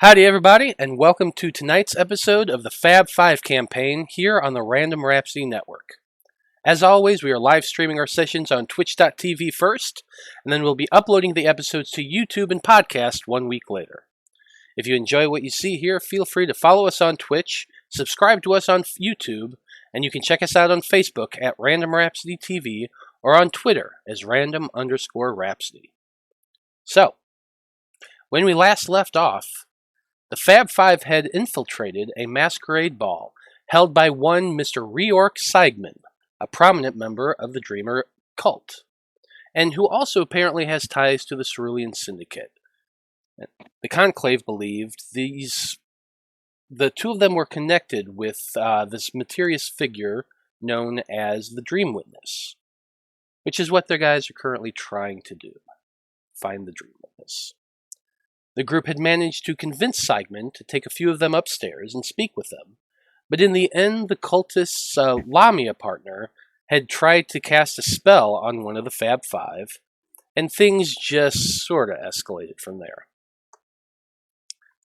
Howdy everybody, and welcome to tonight's episode of the Faab Five campaign here on the Random Rhapsody Network. As always, we are live streaming our sessions on twitch.tv first, and then we'll be uploading the episodes to YouTube and podcast 1 week later. If you enjoy what you see here, feel free to follow us on Twitch, subscribe to us on YouTube, and you can check us out on Facebook at Random Rhapsody TV or on Twitter as Random_Rhapsody. So, when we last left off, the Faab Five had infiltrated a masquerade ball held by one Mr. Reork Seigman, a prominent member of the Dreamer cult, and who also apparently has ties to the Cerulean Syndicate. The Conclave believed the two of them were connected with this mysterious figure known as the Dreamwitness, which is what their guys are currently trying to do, find the Dreamwitness. The group had managed to convince Seigman to take a few of them upstairs and speak with them, but in the end the cultist's Lamia partner had tried to cast a spell on one of the Faab Five, and things just sorta escalated from there.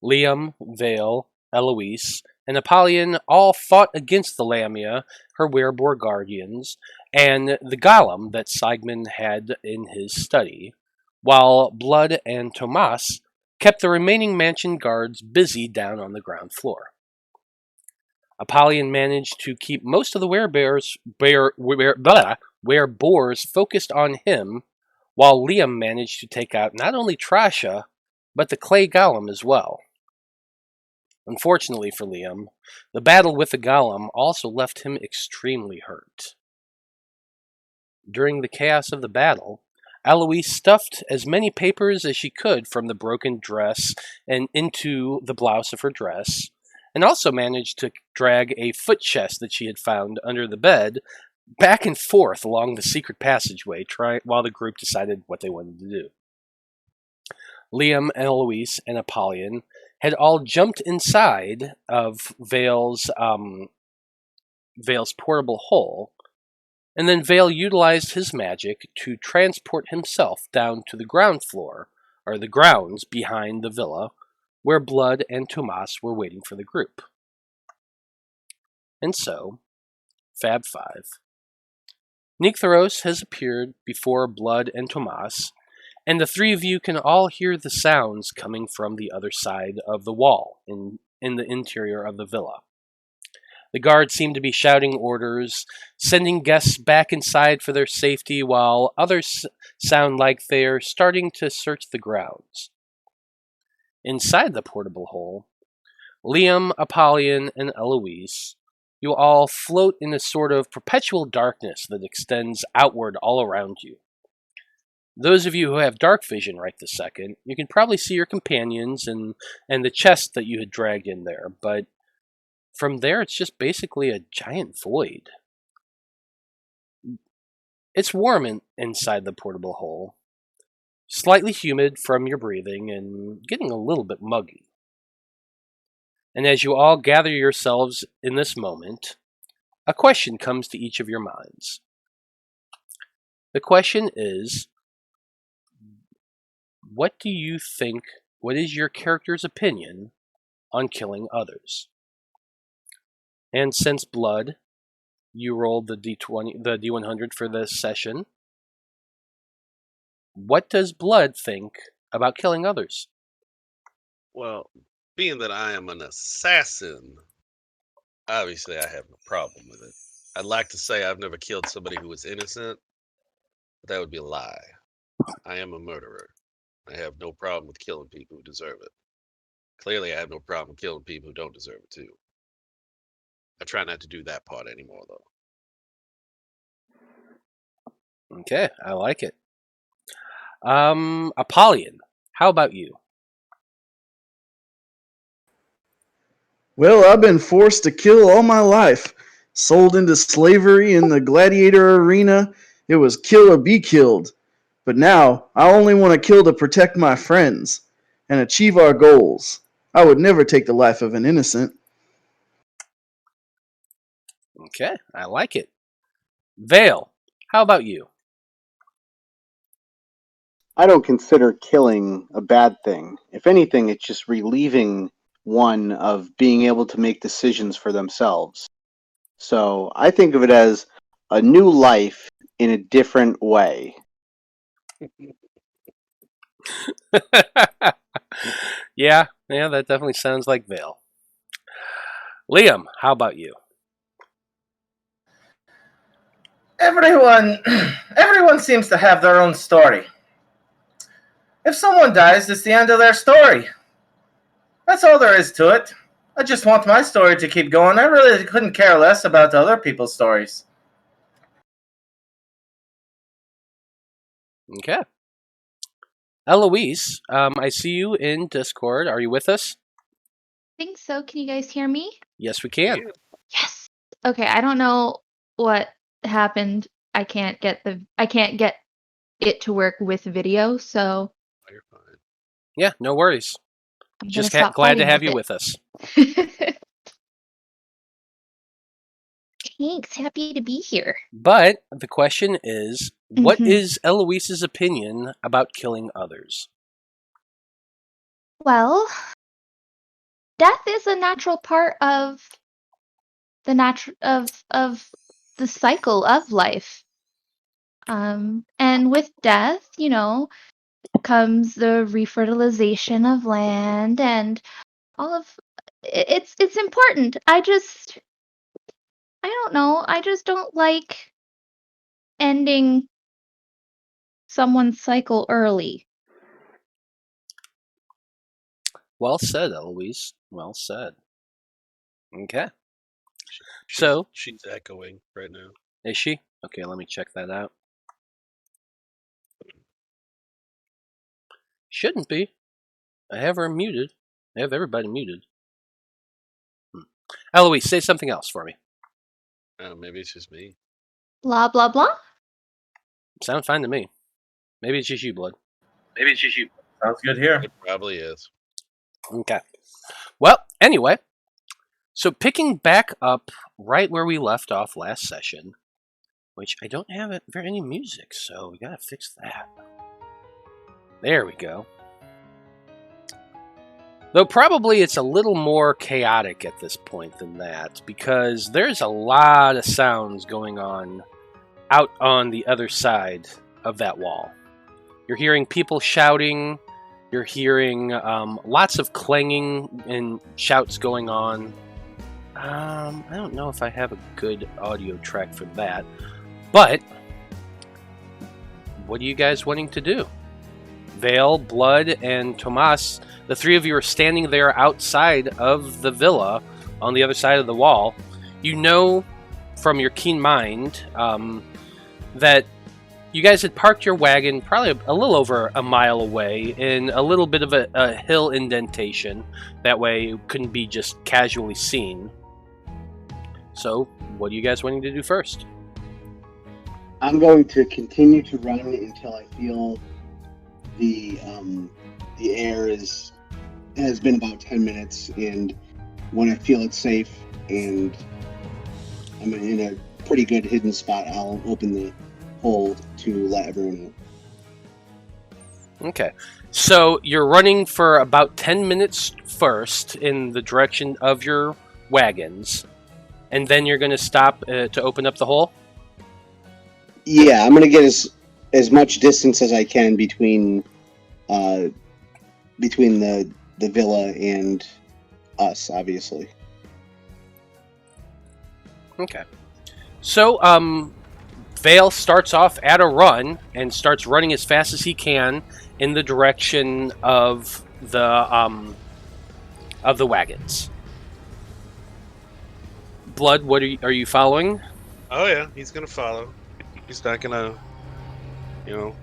Liam, Veil, Eloise, and Apollyon all fought against the Lamia, her werebore guardians, and the golem that Seigman had in his study, while Blood and Tomas kept the remaining mansion guards busy down on the ground floor. Apollyon managed to keep most of the werebores focused on him, while Liam managed to take out not only Trasha, but the clay golem as well. Unfortunately for Liam, the battle with the golem also left him extremely hurt. During the chaos of the battle, Eloise stuffed as many papers as she could from the broken dress and into the blouse of her dress, and also managed to drag a foot chest that she had found under the bed back and forth along the secret passageway while the group decided what they wanted to do. Liam, Eloise, and Apollyon had all jumped inside of Veil's portable hole, and then Veil utilized his magic to transport himself down to the ground floor, or the grounds behind the villa, where Blood and Tomas were waiting for the group. And so, Faab Five. Necthros has appeared before Blood and Tomas, and the three of you can all hear the sounds coming from the other side of the wall in the interior of the villa. The guards seem to be shouting orders, sending guests back inside for their safety, while others sound like they're starting to search the grounds. Inside the portable hole, Liam, Apollyon, and Eloise, you all float in a sort of perpetual darkness that extends outward all around you. Those of you who have dark vision right this second, you can probably see your companions and the chest that you had dragged in there, but from there, it's just basically a giant void. It's warm inside the portable hole, slightly humid from your breathing, and getting a little bit muggy. And as you all gather yourselves in this moment, a question comes to each of your minds. The question is, what is your character's opinion on killing others? And since Blood, you rolled the D100 for this session, what does Blood think about killing others? Well, being that I am an assassin, obviously I have no problem with it. I'd like to say I've never killed somebody who was innocent, but that would be a lie. I am a murderer. I have no problem with killing people who deserve it. Clearly, I have no problem killing people who don't deserve it, too. I try not to do that part anymore, though. Okay, I like it. Apollyon, how about you? Well, I've been forced to kill all my life. Sold into slavery in the gladiator arena. It was kill or be killed. But now, I only want to kill to protect my friends and achieve our goals. I would never take the life of an innocent. Okay, I like it. Veil, how about you? I don't consider killing a bad thing. If anything, it's just relieving one of being able to make decisions for themselves. So I think of it as a new life in a different way. Yeah, that definitely sounds like Veil. Liam, how about you? Everyone seems to have their own story. If someone dies, it's the end of their story. That's all there is to it. I just want my story to keep going. I really couldn't care less about other people's stories. Okay. Eloise, I see you in Discord. Are you with us? I think so. Can you guys hear me? Yes, we can. Yeah. Yes. Okay, I don't know what happened. I can't get it to work with video, so Oh, you're fine. Yeah, no worries. I'm Just gonna stop glad to fighting have you with with us. it. Thanks. Happy to be here. But the question is, what Mhm. is Eloise's opinion about killing others? Well, death is a natural part of the of the cycle of life. And with death, comes the refertilization of land and all of it's important. I don't know. I just don't like ending someone's cycle early. Well said, Eloise. Well said. Okay. She's So, echoing right now. is she? Okay, let me check that out. Shouldn't be. I have her muted. I have everybody muted. Eloise, say something else for me. Maybe it's just me. Blah blah blah. Sounds fine to me. Maybe it's just you, Blood. Sounds good here. It probably is. Okay. Well, anyway, so picking back up right where we left off last session, which I don't have any music, so we gotta fix that. There we go. Though probably it's a little more chaotic at this point than that, because there's a lot of sounds going on out on the other side of that wall. You're hearing people shouting, you're hearing lots of clanging and shouts going on. I don't know if I have a good audio track for that, but what are you guys wanting to do? Veil, Blood, and Tomas, the three of you are standing there outside of the villa on the other side of the wall. You know from your keen mind that you guys had parked your wagon probably a little over a mile away in a little bit of a hill indentation. That way it couldn't be just casually seen. So, what are you guys wanting to do first? I'm going to continue to run until I feel the air has been about 10 minutes, and when I feel it's safe and I'm in a pretty good hidden spot, I'll open the hole to let everyone know. Okay. So you're running for about 10 minutes first in the direction of your wagons, and then you're going to stop to open up the hole? Yeah, I'm going to get as much distance as I can between the villa and us, obviously. Okay. So, Veil starts off at a run and starts running as fast as he can in the direction of the wagons. Blood, what are you following? Oh yeah, he's gonna follow. He's not gonna,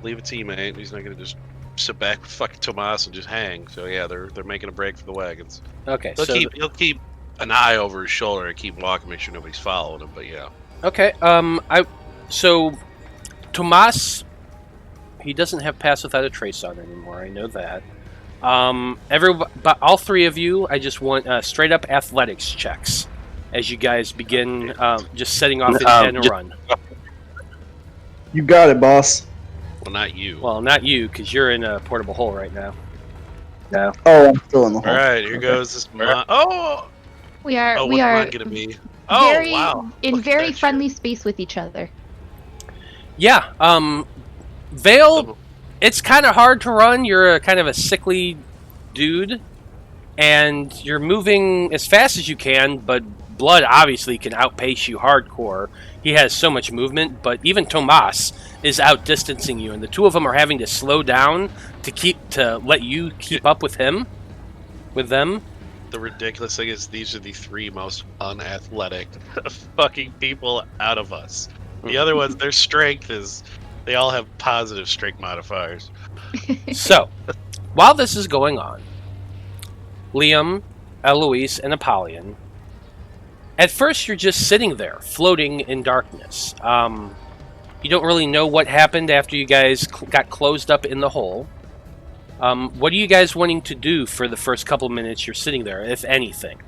leave a teammate. He's not gonna just sit back with fucking Tomas and just hang. So yeah, they're making a break for the wagons. Okay, He'll keep an eye over his shoulder and keep walking, make sure nobody's following him. But yeah. Okay. So Tomas, he doesn't have Pass Without a Trace on anymore. I know that. But all three of you, I just want straight up athletics checks as you guys begin just setting off in a run. You got it, boss. Well, not you. Well, not you, because you're in a portable hole right now. No. Oh, I'm still in the hole. All right, here Okay. goes this. Oh, We are oh, we what's are mine gonna be? Oh, very wow! in Look at very that friendly space with each other. Yeah. Veil. It's kind of hard to run. You're kind of a sickly dude, and you're moving as fast as you can, but Blood obviously can outpace you hardcore. He has so much movement, but even Tomas is outdistancing you, and the two of them are having to slow down to let you keep up with him, with them. The ridiculous thing is, these are the three most unathletic fucking people out of us. The other ones, their strength is, they all have positive strength modifiers. So, while this is going on, Liam, Eloise, and Apollyon, at first you're just sitting there, floating in darkness. You don't really know what happened after you guys got closed up in the hole. What are you guys wanting to do for the first couple minutes you're sitting there, if anything?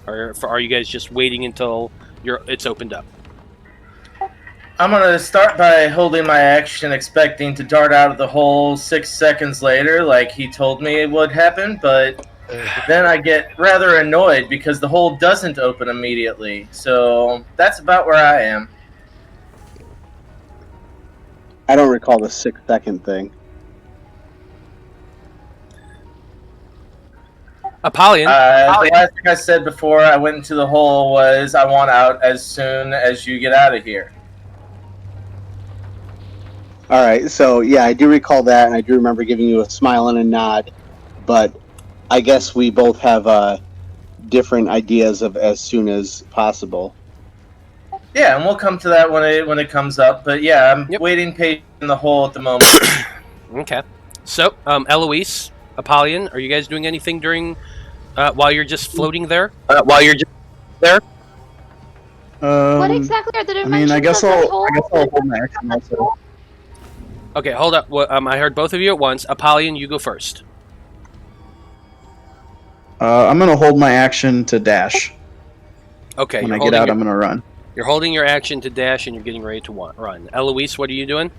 Or are you guys just waiting until it's opened up? I'm gonna start by holding my action, expecting to dart out of the hole 6 seconds later, like he told me it would happen, but then I get rather annoyed because the hole doesn't open immediately. So that's about where I am. I don't recall the 6-second thing. Apollyon. The last thing I said before I went into the hole was, I want out as soon as you get out of here. All right, so yeah, I do recall that, and I do remember giving you a smile and a nod, but I guess we both have different ideas of as soon as possible. Yeah, and we'll come to that when it comes up. But yeah, I'm waiting patient in the hole at the moment. Okay. So, Eloise, Apollyon, are you guys doing anything during while you're just floating there? What exactly are the dimensions I guess of that I'll hole? hold my action also. Okay, hold up. I heard both of you at once. Apollyon, you go first. I'm gonna hold my action to dash. Okay. When I get out, I'm gonna run. You're holding your action to dash, and you're getting ready to run. Eloise, what are you doing?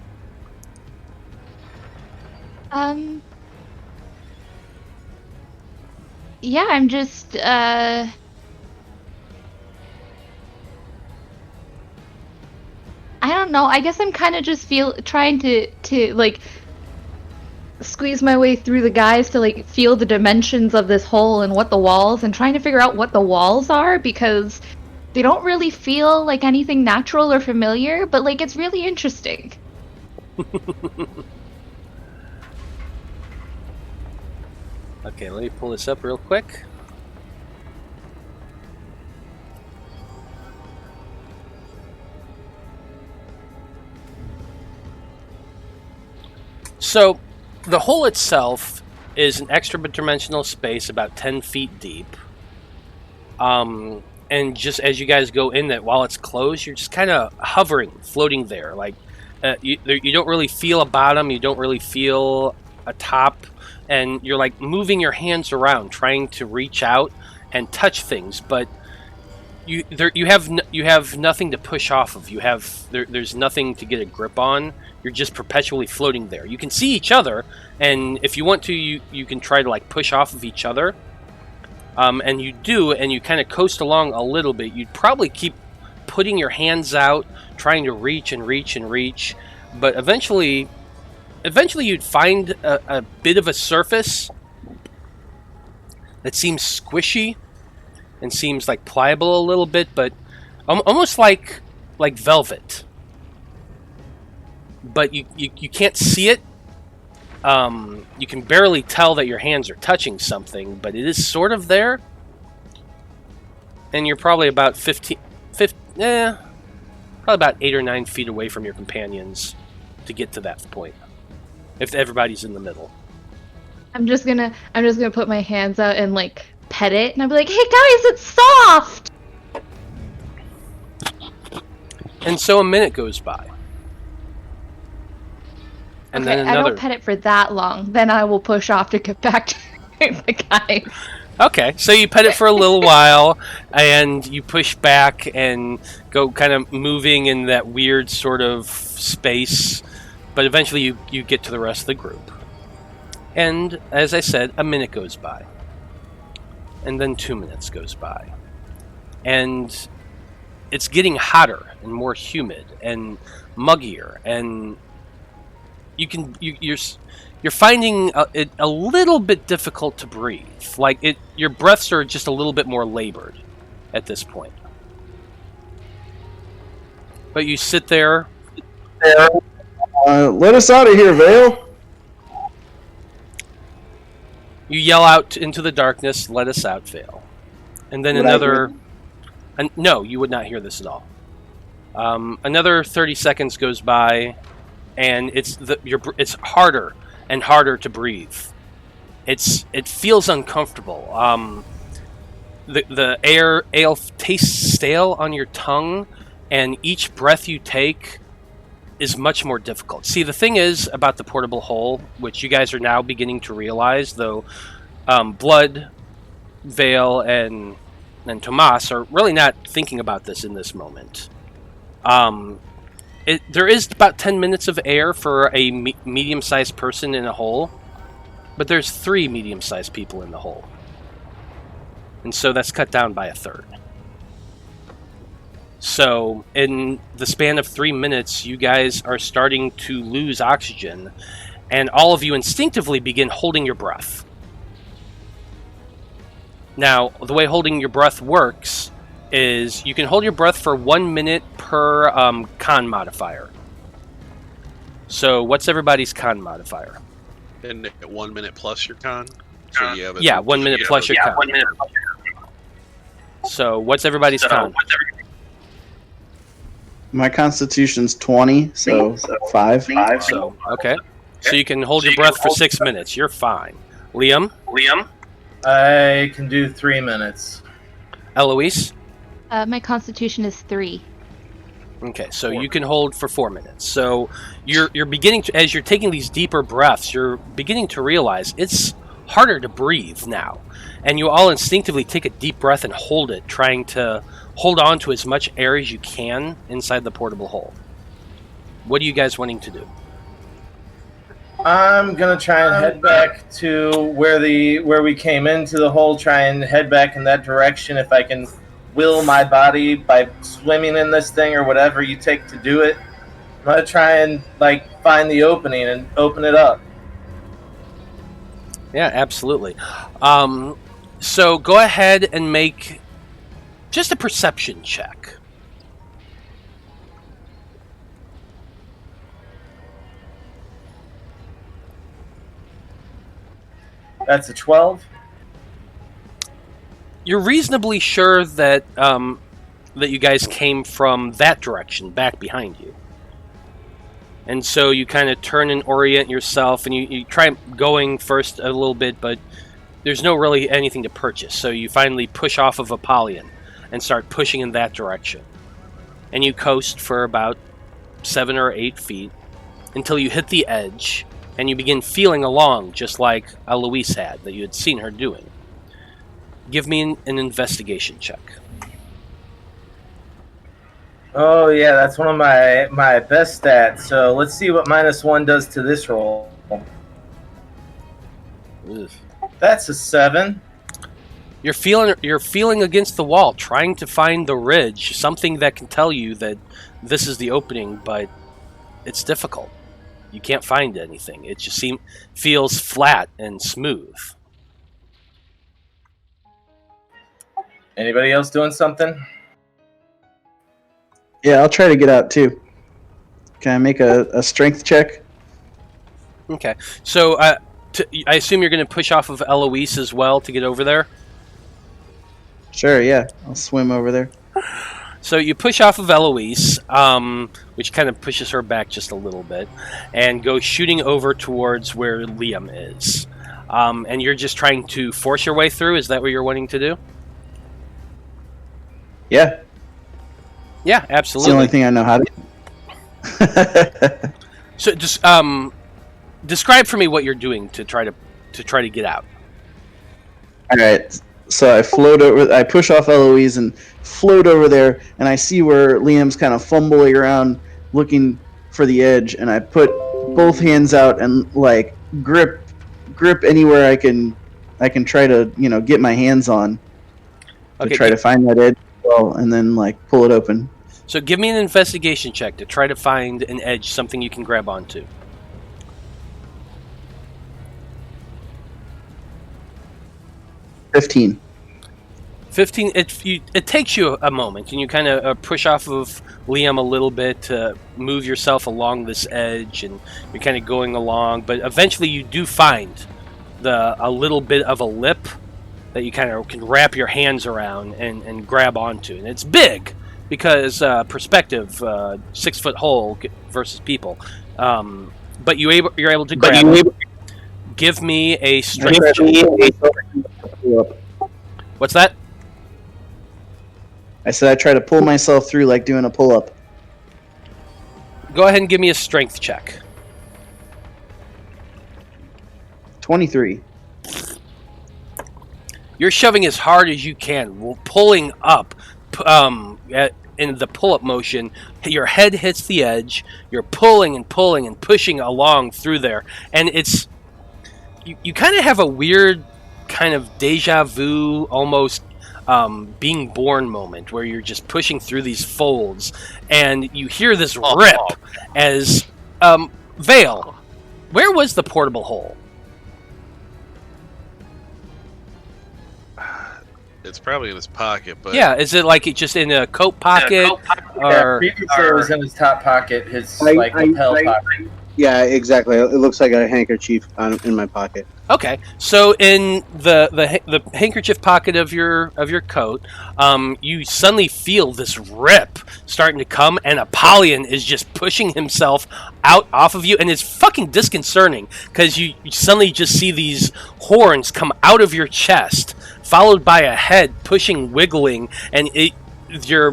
Yeah, I'm just I don't know. I guess I'm kind of just trying to like squeeze my way through the guys to like feel the dimensions of this hole and what the walls, and trying to figure out what the walls are, because they don't really feel like anything natural or familiar, but like it's really interesting. Okay, let me pull this up real quick. So, the hole itself is an extra-dimensional space about 10 feet deep. And just as you guys go in that, while it's closed, you're just kind of hovering, floating there. Like, you don't really feel a bottom, you don't really feel a top, and you're like moving your hands around, trying to reach out and touch things, but you have nothing to push off of. There's nothing to get a grip on. You're just perpetually floating there. You can see each other, and if you want to, you can try to like push off of each other. And you do, and you kind of coast along a little bit. You'd probably keep putting your hands out, trying to reach and reach and reach, but eventually you'd find a bit of a surface that seems squishy and seems like pliable a little bit, but almost like velvet. But you can't see it. You can barely tell that your hands are touching something, but it is sort of there. And you're probably about probably about 8 or 9 feet away from your companions to get to that point. If everybody's in the middle. I'm just gonna put my hands out and like pet it, and I'll be like, "Hey guys, it's soft!" And so a minute goes by. And okay, then another... I don't pet it for that long. Then I will push off to get back to the guys. Okay, so you pet it for a little while, and you push back and go kind of moving in that weird sort of space But eventually you get to the rest of the group. And as I said, a minute goes by. And then 2 minutes goes by. And it's getting hotter and more humid and muggier, and you're finding it a little bit difficult to breathe. Like your breaths are just a little bit more labored at this point. But you sit there. Let us out of here, Veil. You yell out into the darkness, "Let us out, Veil." And then no, you would not hear this at all. Another 30 seconds goes by, and it's harder and harder to breathe. It feels uncomfortable. The ale tastes stale on your tongue, and each breath you take is much more difficult. See, the thing is about the portable hole, which you guys are now beginning to realize, though, Blood, Veil, and Tomas are really not thinking about this in this moment. There is about 10 minutes of air for a medium-sized person in a hole, but there's 3 medium-sized people in the hole. And so that's cut down by a third. So in the span of 3 minutes, you guys are starting to lose oxygen, and all of you instinctively begin holding your breath. Now, the way holding your breath works is you can hold your breath for 1 minute per con modifier. So what's everybody's con modifier? And 1 minute plus your con? So you have 1 minute plus your con. 1 minute. So what's everybody's con? My constitution's 20, so 5. So, okay. So you can hold your breath for 6 minutes. You're fine. Liam? I can do 3 minutes. Eloise? My constitution is 3. Okay, so you can hold for 4 minutes. So you're beginning to, as you're taking these deeper breaths, you're beginning to realize it's harder to breathe now. And you all instinctively take a deep breath and hold it, trying to hold on to as much air as you can inside the portable hole. What are you guys wanting to do? I'm gonna try and head back to where we came into the hole. Try and head back in that direction if I can will my body by swimming in this thing or whatever you take to do it. I'm gonna try and find the opening and open it up. Yeah, absolutely. So go ahead and make just a perception check. That's a 12. You're reasonably sure that that you guys came from that direction, back behind you. And so you kind of turn and orient yourself, and you try going first a little bit, but there's no really anything to purchase. So you finally push off of Apollyon and start pushing in that direction. And you coast for about 7 or 8 feet until you hit the edge, and you begin feeling along just like Eloise had, that you had seen her doing. Give me an investigation check. Oh yeah, that's one of my best stats. So let's see what -1 does to this roll. Ugh. That's a 7. You're feeling against the wall, trying to find the ridge, something that can tell you that this is the opening, but it's difficult. You can't find anything. It just feels flat and smooth. Anybody else doing something? Yeah, I'll try to get out too. Can I make a strength check? Okay. So I assume you're going to push off of Eloise as well to get over there? Sure, yeah. I'll swim over there. So you push off of Eloise, which kind of pushes her back just a little bit, and go shooting over towards where Liam is. And you're just trying to force your way through? Is that what you're wanting to do? Yeah. Yeah, It's absolutely. the only thing I know how to. So just describe for me what you're doing to try to get out. All right. So I float over. I push off Eloise and float over there, and I see where Liam's kind of fumbling around, looking for the edge. And I put both hands out and like grip anywhere I can try to get my hands on to try to find that edge as well, and then like pull it open. So give me an investigation check to try to find an edge, something you can grab onto. 15. 15. It takes you a moment, and you kind of push off of Liam a little bit to move yourself along this edge, and you're kind of going along. But eventually, you do find a little bit of a lip that you kind of can wrap your hands around and grab onto, and it's big because perspective, 6-foot hole versus people. But you're able to grab it. Give me a strength check. What's that? I said I try to pull myself through like doing a pull-up. Go ahead and give me a strength check. 23. You're shoving as hard as you can, pulling up. In the pull-up motion, your head hits the edge. You're pulling and pulling and pushing along through there, and it's you kind of have a weird kind of deja vu, almost being born moment, where you're just pushing through these folds, and you hear this rip as Veil. Where was the portable hole? It's probably in his pocket, but Yeah, is it like it just in a coat pocket, or previously it was in his top pocket, his lapel pocket. Yeah, exactly. It looks like a handkerchief in my pocket. Okay, so in the handkerchief pocket of your coat, you suddenly feel this rip starting to come, and Apollyon is just pushing himself out off of you, and it's fucking disconcerting because you suddenly just see these horns come out of your chest, followed by a head pushing, wiggling, and your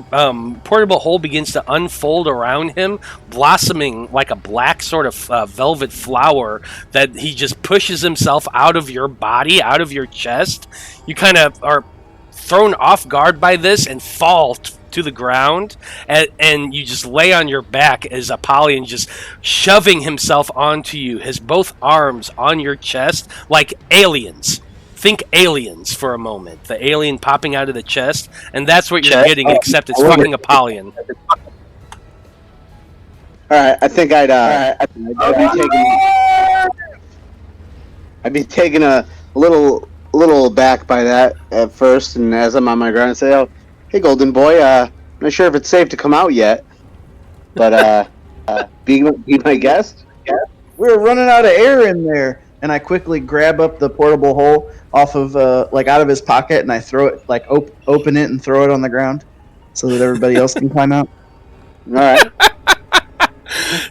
portable hole begins to unfold around him, blossoming like a black sort of velvet flower that he just pushes himself out of your body, out of your chest. You kind of are thrown off guard by this and fall to the ground, and you just lay on your back as Apollyon just shoving himself onto you, his both arms on your chest like aliens. Think aliens for a moment. The alien popping out of the chest, and that's what you're getting, except it's fucking Apollyon. Alright, I think I'd be taken a little back by that at first, and as I'm on my ground, I say, "Oh, hey, Golden Boy, I'm not sure if it's safe to come out yet, but be my guest." Yeah. We're running out of air in there. And I quickly grab up the portable hole off of, out of his pocket, and I throw it, open it and throw it on the ground so that everybody else can climb out. All right.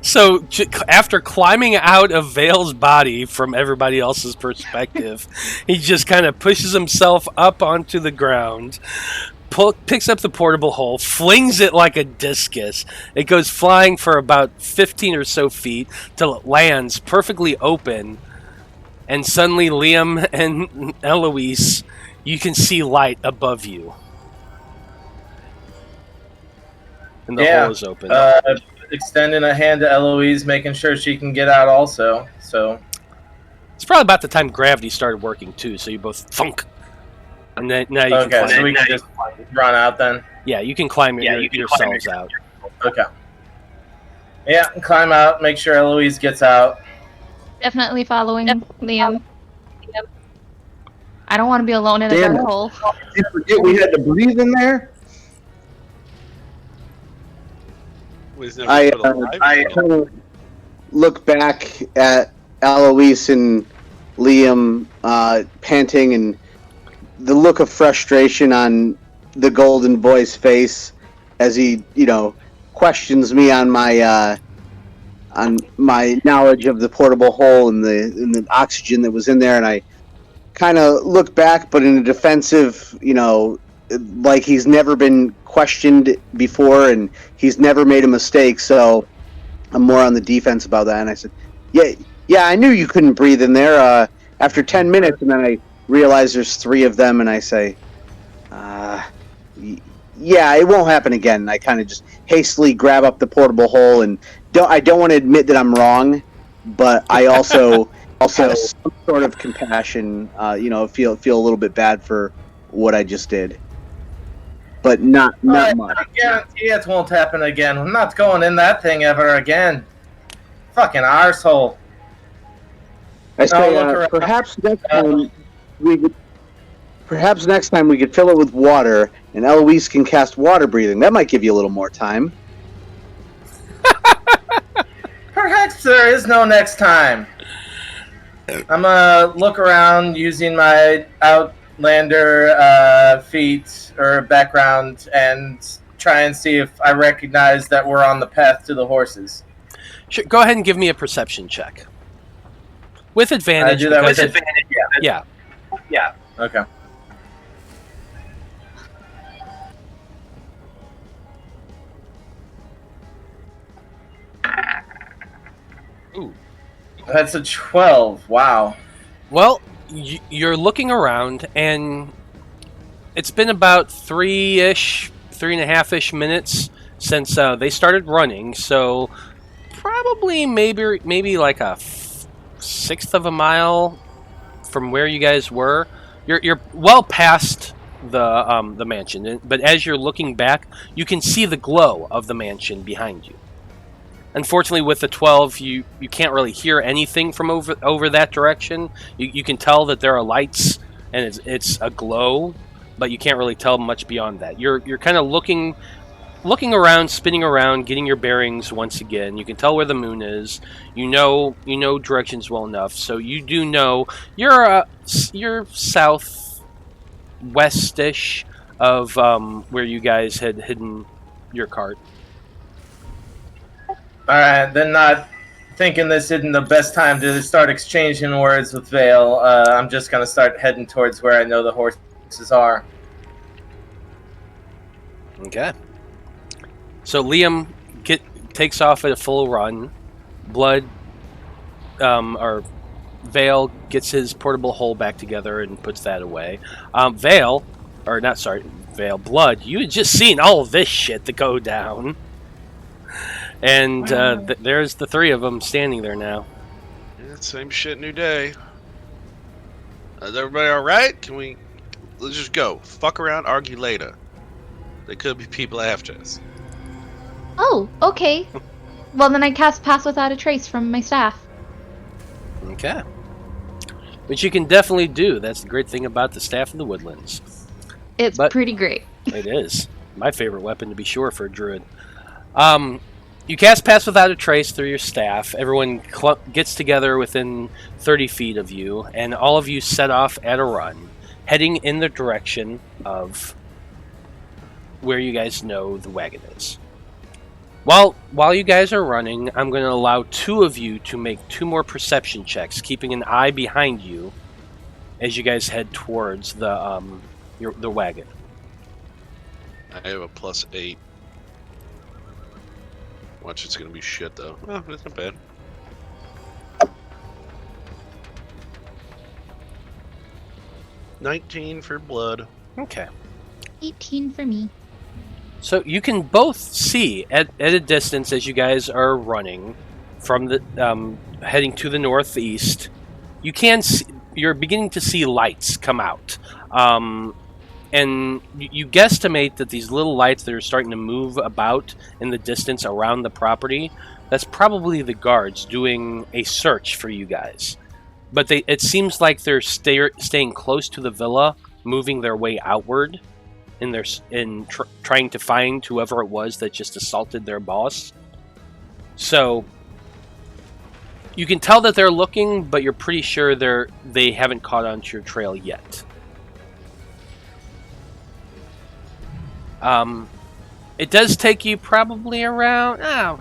So, after climbing out of Veil's body from everybody else's perspective, he just kind of pushes himself up onto the ground, picks up the portable hole, flings it like a discus. It goes flying for about 15 or so feet till it lands perfectly open. And suddenly, Liam and Eloise, you can see light above you. And the hole is open. Extending a hand to Eloise, making sure she can get out also. So it's probably about the time gravity started working, too, so you both thunk. And then, now you can climb. So we can just run out then? Yeah, you can climb yourselves out. Okay. Yeah, climb out, make sure Eloise gets out. Definitely following Liam. I don't want to be alone in a dark hole. Did you forget we had to breathe in there? I look back at Eloise and Liam panting, and the look of frustration on the Golden Boy's face as he, questions me on my knowledge of the portable hole and the oxygen that was in there, and I kind of look back, but in a defensive, like he's never been questioned before and he's never made a mistake, so I'm more on the defense about that. And I said, yeah, I knew you couldn't breathe in there after 10 minutes, and then I realize there's 3 of them, and I say, yeah, it won't happen again. And I kind of just hastily grab up the portable hole, and I don't want to admit that I'm wrong, but I also have some sort of compassion. Feel a little bit bad for what I just did, but not much. I guarantee it won't happen again. I'm not going in that thing ever again. Fucking arsehole. I say, perhaps next time we could fill it with water, and Eloise can cast water breathing. That might give you a little more time. Perhaps there is no next time. I'm gonna look around using my Outlander feet or background and try and see if I recognize that we're on the path to the horses. Sure, go ahead and give me a perception check. With advantage. I do that with advantage, yeah. Yeah. Okay. Ooh. That's a 12. Wow. Well, you're looking around, and it's been about 3.5-ish minutes since they started running, so probably maybe like a sixth of a mile from where you guys were. You're well past the mansion, but as you're looking back, you can see the glow of the mansion behind you. Unfortunately, with the 12, you can't really hear anything from over that direction. You can tell that there are lights and it's a glow, but you can't really tell much beyond that. You're kind of looking around, spinning around, getting your bearings once again. You can tell where the moon is. You know directions well enough, so you do know you're southwest-ish of where you guys had hidden your cart. Alright, then not thinking this isn't the best time to start exchanging words with Veil, I'm just going to start heading towards where I know the horses are. Okay. So Liam takes off at a full run. Veil gets his portable hole back together and puts that away. Blood, you had just seen all of this shit that go down. And there's the three of them standing there now. Yeah, same shit, new day. Is everybody alright? Let's just go. Fuck around, argue later. There could be people after us. Oh, okay. Well, then I cast Pass Without a Trace from my staff. Okay. Which you can definitely do. That's the great thing about the Staff of the Woodlands. It's pretty great. It is. My favorite weapon, to be sure, for a druid. You cast Pass Without a Trace through your staff. Everyone gets together within 30 feet of you, and all of you set off at a run, heading in the direction of where you guys know the wagon is. While you guys are running, I'm going to allow two of you to make 2 more perception checks, keeping an eye behind you as you guys head towards the wagon. I have a +8. Watch, it's gonna be shit though. Oh, it's not bad. $19 for blood. Okay. 18 for me. So you can both see at a distance as you guys are running from the heading to the northeast. You can see, you're beginning to see lights come out, and you guesstimate that these little lights that are starting to move about in the distance around the property, that's probably the guards doing a search for you guys. But it seems like they're staying close to the villa, moving their way outward, in trying to find whoever it was that just assaulted their boss. So you can tell that they're looking, but you're pretty sure they haven't caught on to your trail yet. It does take you probably around, I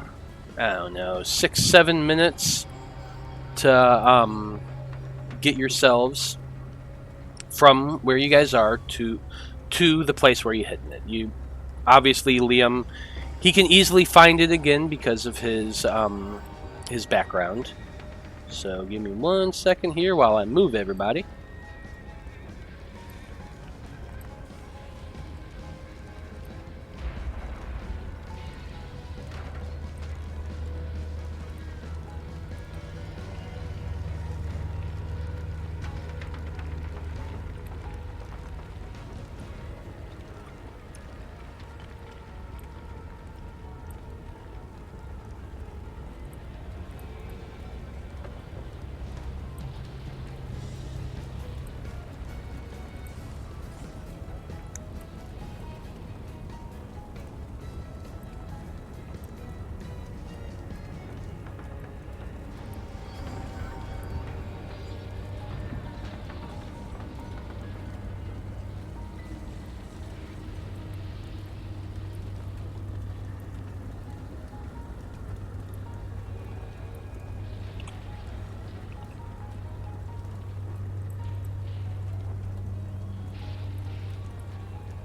don't know, 6-7 minutes to get yourselves from where you guys are to the place where you're hitting it. You obviously, Liam, he can easily find it again because of his background. So give me 1 second here while I move everybody.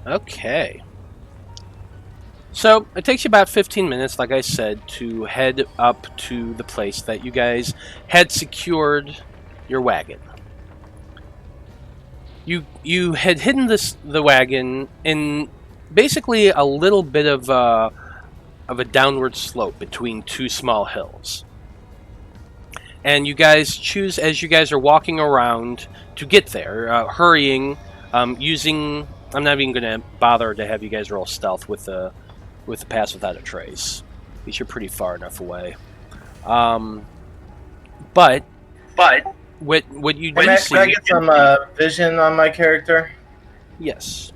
Okay. So, it takes you about 15 minutes, like I said, to head up to the place that you guys had secured your wagon. You had hidden the wagon in basically a little bit of a downward slope between two small hills. And you guys choose, as you guys are walking around, to get there, hurrying, using... I'm not even going to bother to have you guys roll stealth with the pass without a trace, because you're pretty far enough away. But what you do see... Can I get some vision on my character? Yes.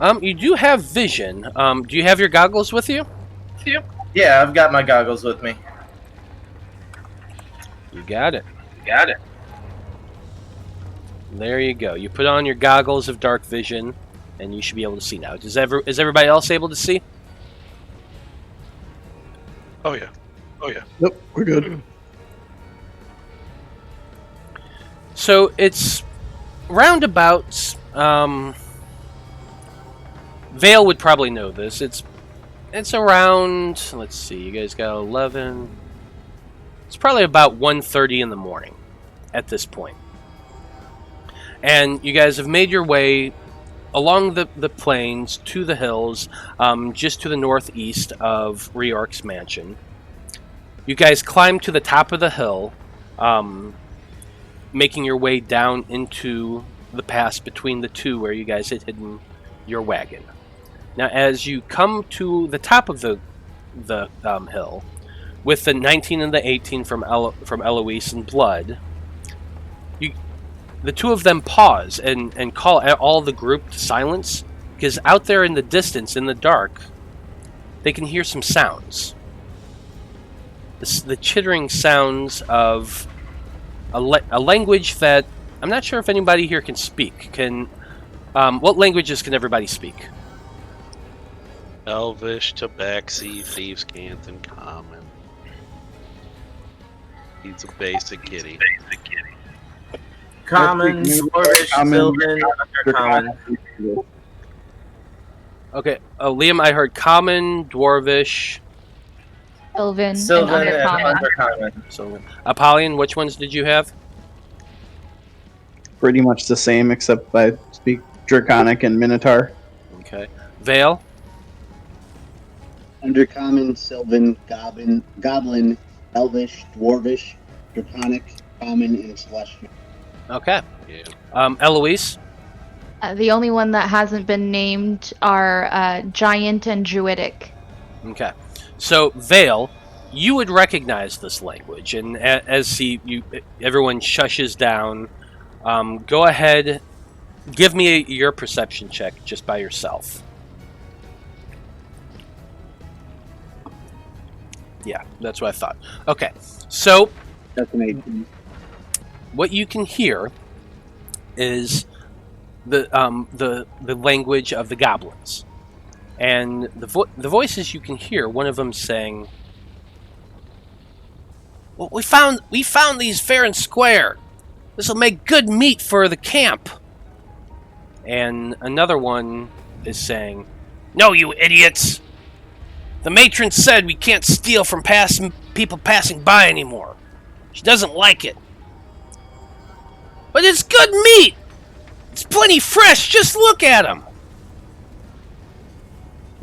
You do have vision. Do you have your goggles with you? Yeah, I've got my goggles with me. You got it. There you go. You put on your goggles of dark vision, and you should be able to see now. Is everybody else able to see? Oh yeah. Nope, we're good. So it's roundabouts. Vale would probably know this. It's around. Let's see. You guys got 11. It's probably about 1:30 in the morning at this point. And you guys have made your way along the plains to the hills, just to the northeast of Reork's mansion. You guys climb to the top of the hill, making your way down into the pass between the two where you guys had hidden your wagon. Now, as you come to the top of the hill, with the 19 and the 18 from Eloise and Blood, the two of them pause and call all the group to silence, because out there in the distance, in the dark, they can hear some sounds. The chittering sounds of a language that I'm not sure if anybody here can speak. What languages can everybody speak? Elvish, Tabaxi, Thieves' Cant, and Common. He's a basic kitty. Common, Dwarvish, Sylvan, Undercommon. Okay, Liam, I heard Common, Dwarvish, Sylvan, and Sylvan and Undercommon. Undercommon. so Apollyon. Which ones did you have? Pretty much the same, except I speak Draconic and Minotaur. Okay, Vale. Undercommon, Sylvan, Goblin, Elvish, Dwarvish, Draconic, Common, and Celestial. Okay, Yeah. Eloise. The only one that hasn't been named are Giant and Druidic. Okay, so Vale, you would recognize this language, and as everyone shushes down, go ahead, give me your perception check just by yourself. Yeah, that's what I thought. Okay, so That's an 18. what you can hear is the language of the goblins, and the voices you can hear. One of them saying, "Well, we found these fair and square. This will make good meat for the camp." And another one is saying, "No, you idiots! The matron said we can't steal from people passing by anymore. She doesn't like it. But it's good meat! It's plenty fresh, just look at them!"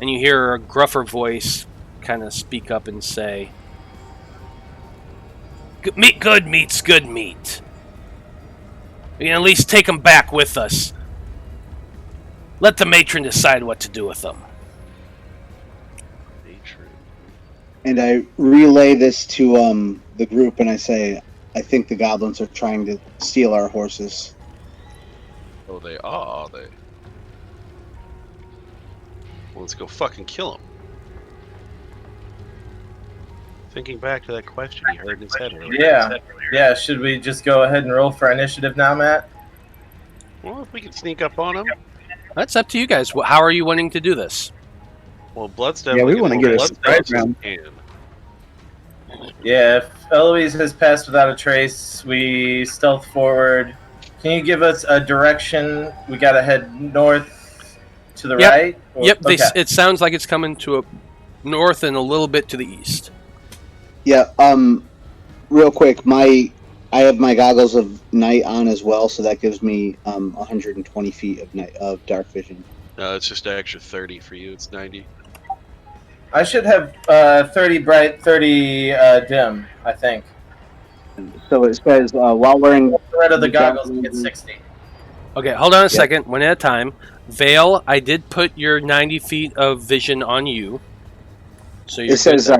And you hear a gruffer voice kind of speak up and say, Good meat's good meat. We can at least take them back with us. Let the matron decide what to do with them." Matron. And I relay this to the group, and I say, I think the goblins are trying to steal our horses. Oh, they are they? Well, let's go fucking kill them. Thinking back to that question he heard in his head earlier. Yeah, should we just go ahead and roll for initiative now, Matt? Well, if we can sneak up on them. That's up to you guys. How are you wanting to do this? Well, Blood's Yeah, we definitely wanna gonna get a Blood's surprise definitely round. Yeah, if Eloise has passed without a trace, we stealth forward. Can you give us a direction? We gotta head north to the right? Yep, Okay. it sounds like it's coming to a north and a little bit to the east. Yeah. Real quick, I have my goggles of night on as well, so that gives me 120 feet of dark vision. No, it's just an extra 30 for you. It's 90. I should have 30 bright, 30 dim, I think. So it says while wearing Rid of the goggles, get 60. Okay, hold on a second. One at a time. Veil, I did put your 90 feet of vision on you. So you're it says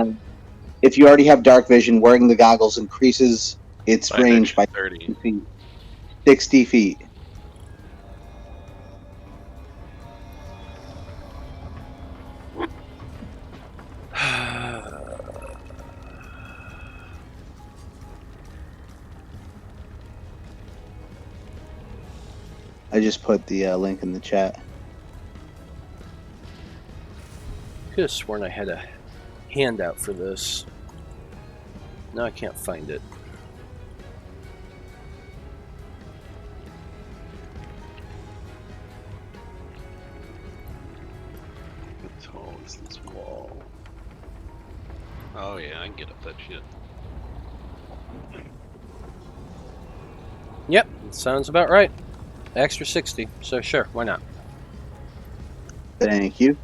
if you already have dark vision, wearing the goggles increases its range by 30 feet. 60 feet. I just put the link in the chat. Could have sworn I had a handout for this. No, I can't find it. How tall is this wall? Oh yeah, I can get up that shit. Yep, sounds about right. Extra 60, so sure, why not? Thank you.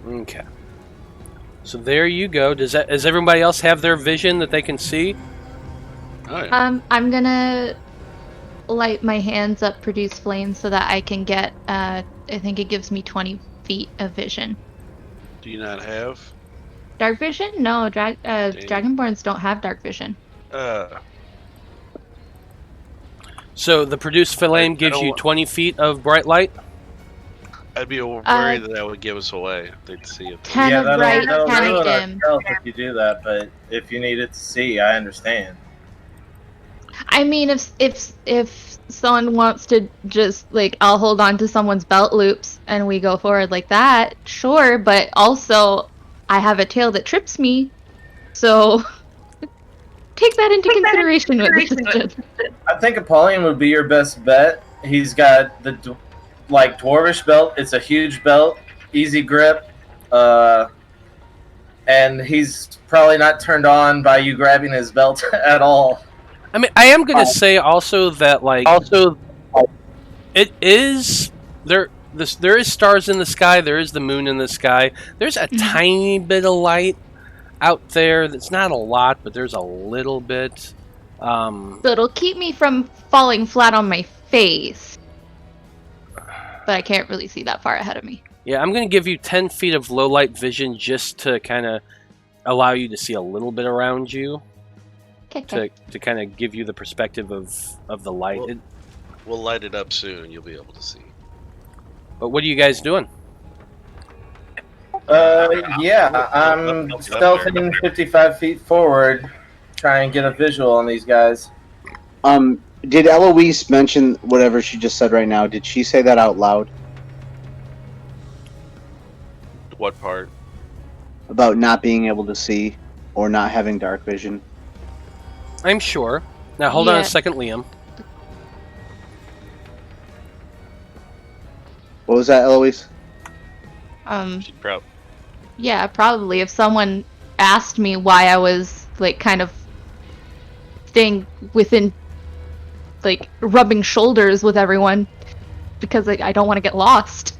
Okay. So there you go. Does everybody else have their vision that they can see? Oh, yeah. I'm gonna light my hands up, produce flames, so that I can get. I think it gives me 20 feet of vision. Do you not have? Dark vision? No, Dragonborns don't have dark vision. So the produce flame gives you 20 feet of bright light? I'd be worried that would give us away. They'd see it. 10 of bright, 10 of ruin dim. ourselves if you do that, but if you need it to see, I understand. I mean, if someone wants to just, like, I'll hold on to someone's belt loops and we go forward like that, sure, but also I have a tail that trips me, so take that into consideration with this decision. I think Apollyon would be your best bet. He's got the dwarvish belt. It's a huge belt, easy grip, and he's probably not turned on by you grabbing his belt at all. I mean, I am going to say also that, like, it is there is stars in the sky, there is the moon in the sky. There's a tiny bit of light out there. That's not a lot, but there's a little bit. So it'll keep me from falling flat on my face. But I can't really see that far ahead of me. Yeah, I'm going to give you 10 feet of low light vision just to kind of allow you to see a little bit around you. Okay. To kind of give you the perspective of the light. We'll light it up soon. You'll be able to see. But what are you guys doing? Yeah, I'm stealthing 55 feet forward, try and get a visual on these guys. Did Eloise mention whatever she just said right now? Did she say that out loud? What part? About not being able to see or not having dark vision? I'm sure. Now hold on a second, Liam. What was that, Eloise? She'd probably. Yeah, probably. If someone asked me why I was, like, kind of staying within, like, rubbing shoulders with everyone, because, like, I don't want to get lost.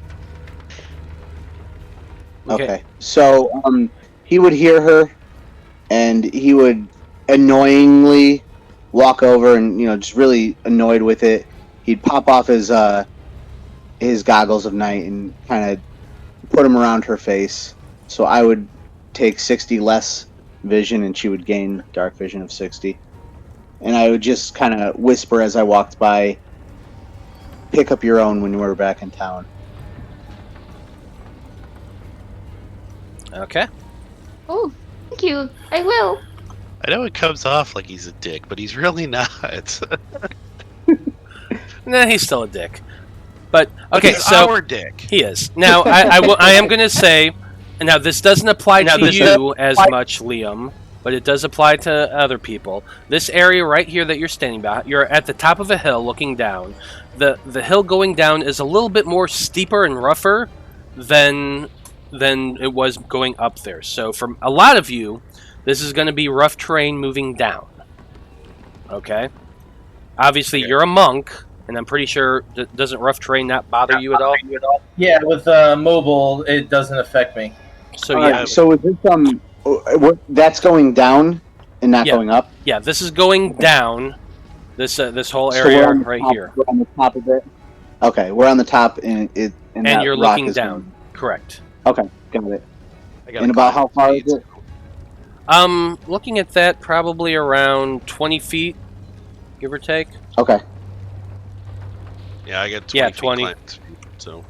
Okay. So, he would hear her, and he would annoyingly walk over and, just really annoyed with it. He'd pop off his goggles of night and kind of put them around her face. So I would take 60 less vision and she would gain dark vision of 60. And I would just kind of whisper as I walked by, pick up your own when we're back in town. Okay. Oh, thank you. I will. I know it comes off like he's a dick, but he's really not. Nah, he's still a dick. But okay, he's so our dick. he is. Now I am going to say, Now, this doesn't apply to you as much, Liam, but it does apply to other people. This area right here that you're standing by, you're at the top of a hill looking down. The hill going down is a little bit more steeper and rougher than it was going up there. So for a lot of you, this is going to be rough terrain moving down. Okay? Obviously, you're a monk, and I'm pretty sure, doesn't rough terrain not bother you at all? Yeah, with mobile, it doesn't affect me. So yeah. So is this that's going down and not going up? Yeah, this is going down. This whole area right here. We're on the top of it. Okay, we're on the top, and you're looking down. Correct. Okay, got it. And about how far is it? Looking at that, probably around 20 feet, give or take. Okay. Yeah, I got 20 20. feet climb,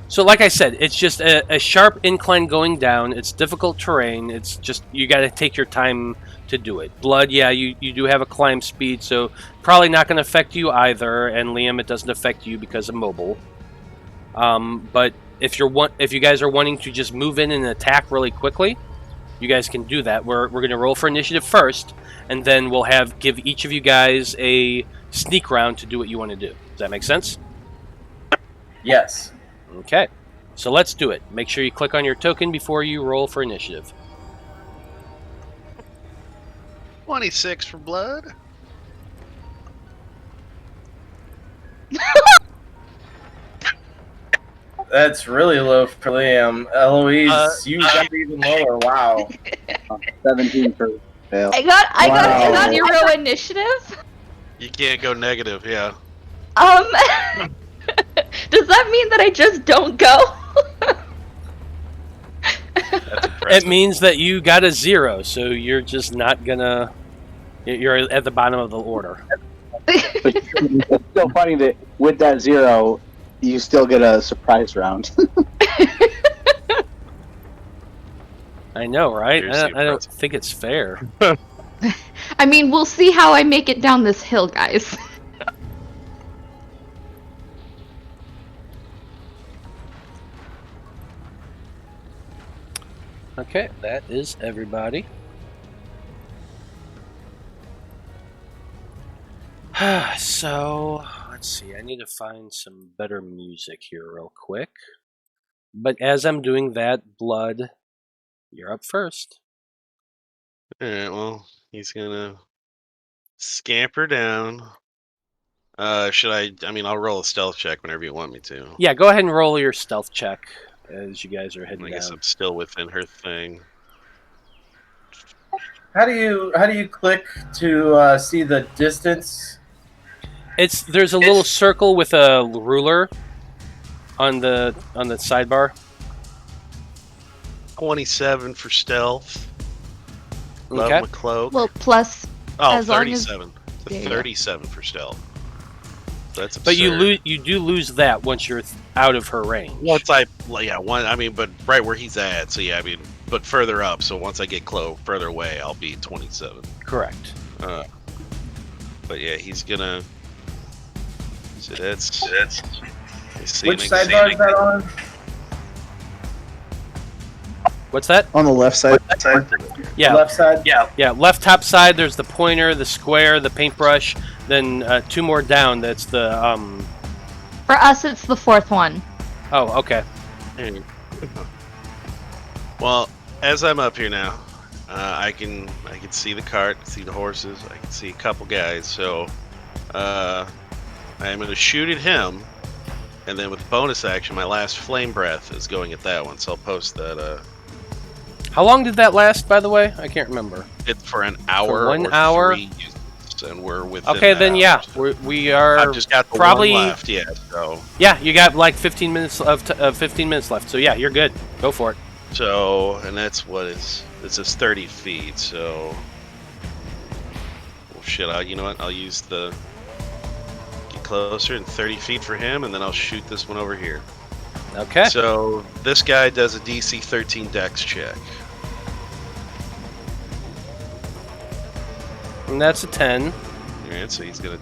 So like I said, it's just a sharp incline going down. It's difficult terrain. It's just, you got to take your time to do it. Blood, yeah, you do have a climb speed, so probably not going to affect you either. And Liam, it doesn't affect you because of mobile. But if you guys are wanting to just move in and attack really quickly, you guys can do that. We're going to roll for initiative first, and then we'll give each of you guys a sneak round to do what you want to do. Does that make sense? Yes. Okay, so let's do it. Make sure you click on your token before you roll for initiative. 26 for blood. That's really low for Liam. Eloise, you got even lower. Wow. 17 for fail. I got 0 initiative. You can't go negative, yeah. Does that mean that I just don't go? It means that you got a 0, so you're just not gonna. You're at the bottom of the order. It's still funny that with that 0, you still get a surprise round. I know, right? I don't think it's fair. I mean, we'll see how I make it down this hill, guys. Okay, that is everybody. So, let's see. I need to find some better music here real quick. But as I'm doing that, Blood, you're up first. Alright, well, he's gonna scamper down. Should I mean, I'll roll a stealth check whenever you want me to. Yeah, go ahead and roll your stealth check as you guys are heading I guess down. I'm still within her thing. How do you click to see the distance? There's a little circle with a ruler on the sidebar. 27 for stealth. Love Okay. my cloak. Well, plus as long as 37. There you go. 37 for stealth. That's absurd. But you do lose that once you're out of her range. Once but right where he's at. So yeah, I mean, but further up. So once I get close, further away, I'll be 27. Correct. But yeah, he's gonna. So that's. Which sidebar is that on? What's that? On the left side. Yeah. Left side? Yeah, left top side, there's the pointer, the square, the paintbrush, then 2 more down, that's the, for us, it's the 4th one. Oh, okay. Well, as I'm up here now, I can see the cart, see the horses, I can see a couple guys, so I am going to shoot at him, and then with bonus action, my last flame breath is going at that one, so I'll post that. How long did that last, by the way? I can't remember. It's for an hour. For 1 or hour? 3 uses, and we're within. Okay, then hour, yeah, so. we are. I've just got the probably one left, yeah. So. Yeah, you got like 15 minutes of 15 minutes left. So yeah, you're good. Go for it. So, and that's what is. This is 30 feet. So. Well, shit. You know what? I'll use the. Get closer and 30 feet for him, and then I'll shoot this one over here. Okay. So this guy does a DC 13 Dex check. And that's a 10. Alright, so he's gonna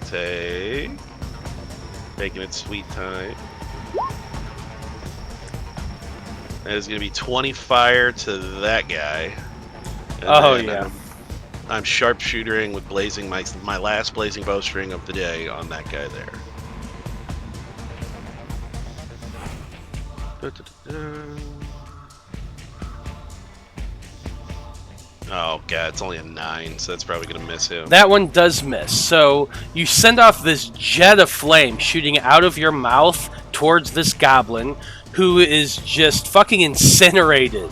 taking it sweet time. That is going to be 20 fire to that guy. And Oh, then yeah. I'm sharpshootering with blazing my last blazing bowstring of the day on that guy there. Oh god, it's only a 9, so that's probably gonna miss him. That one does miss. So you send off this jet of flame shooting out of your mouth towards this goblin, who is just fucking incinerated,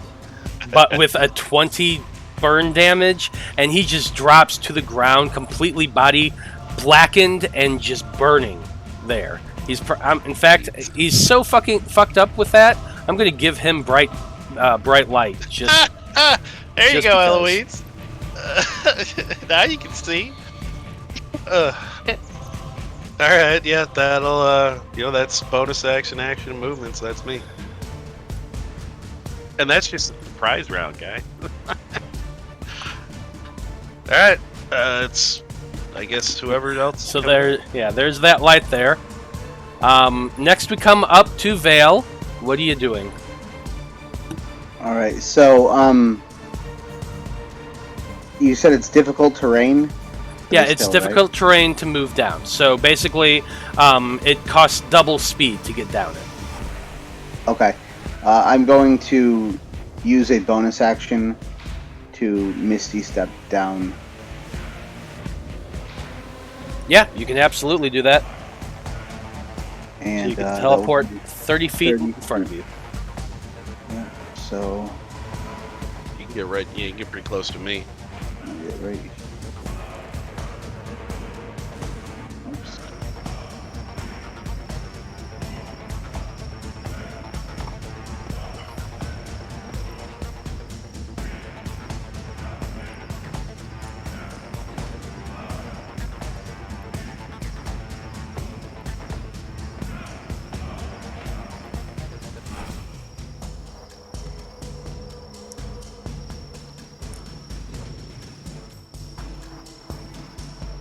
but with a 20 burn damage, and he just drops to the ground, completely body blackened and just burning there. In fact, he's so fucking fucked up with that. I'm gonna give him bright light. Just there you just go, because. Eloise. Now you can see. All right, yeah, that'll that's bonus action movements. That's me, and that's just a surprise round, guy. All right, it's I guess whoever else. So there's that light there. Next we come up to Veil. What are you doing? All right, so you said it's difficult terrain. Yeah, it's difficult terrain to move down. So basically, it costs double speed to get down it. Okay, I'm going to use a bonus action to Misty Step down. Yeah, you can absolutely do that. And so you can teleport 30 feet in front of you. Yeah, so you can get right. Yeah, you can get pretty close to me. Get right. Oops.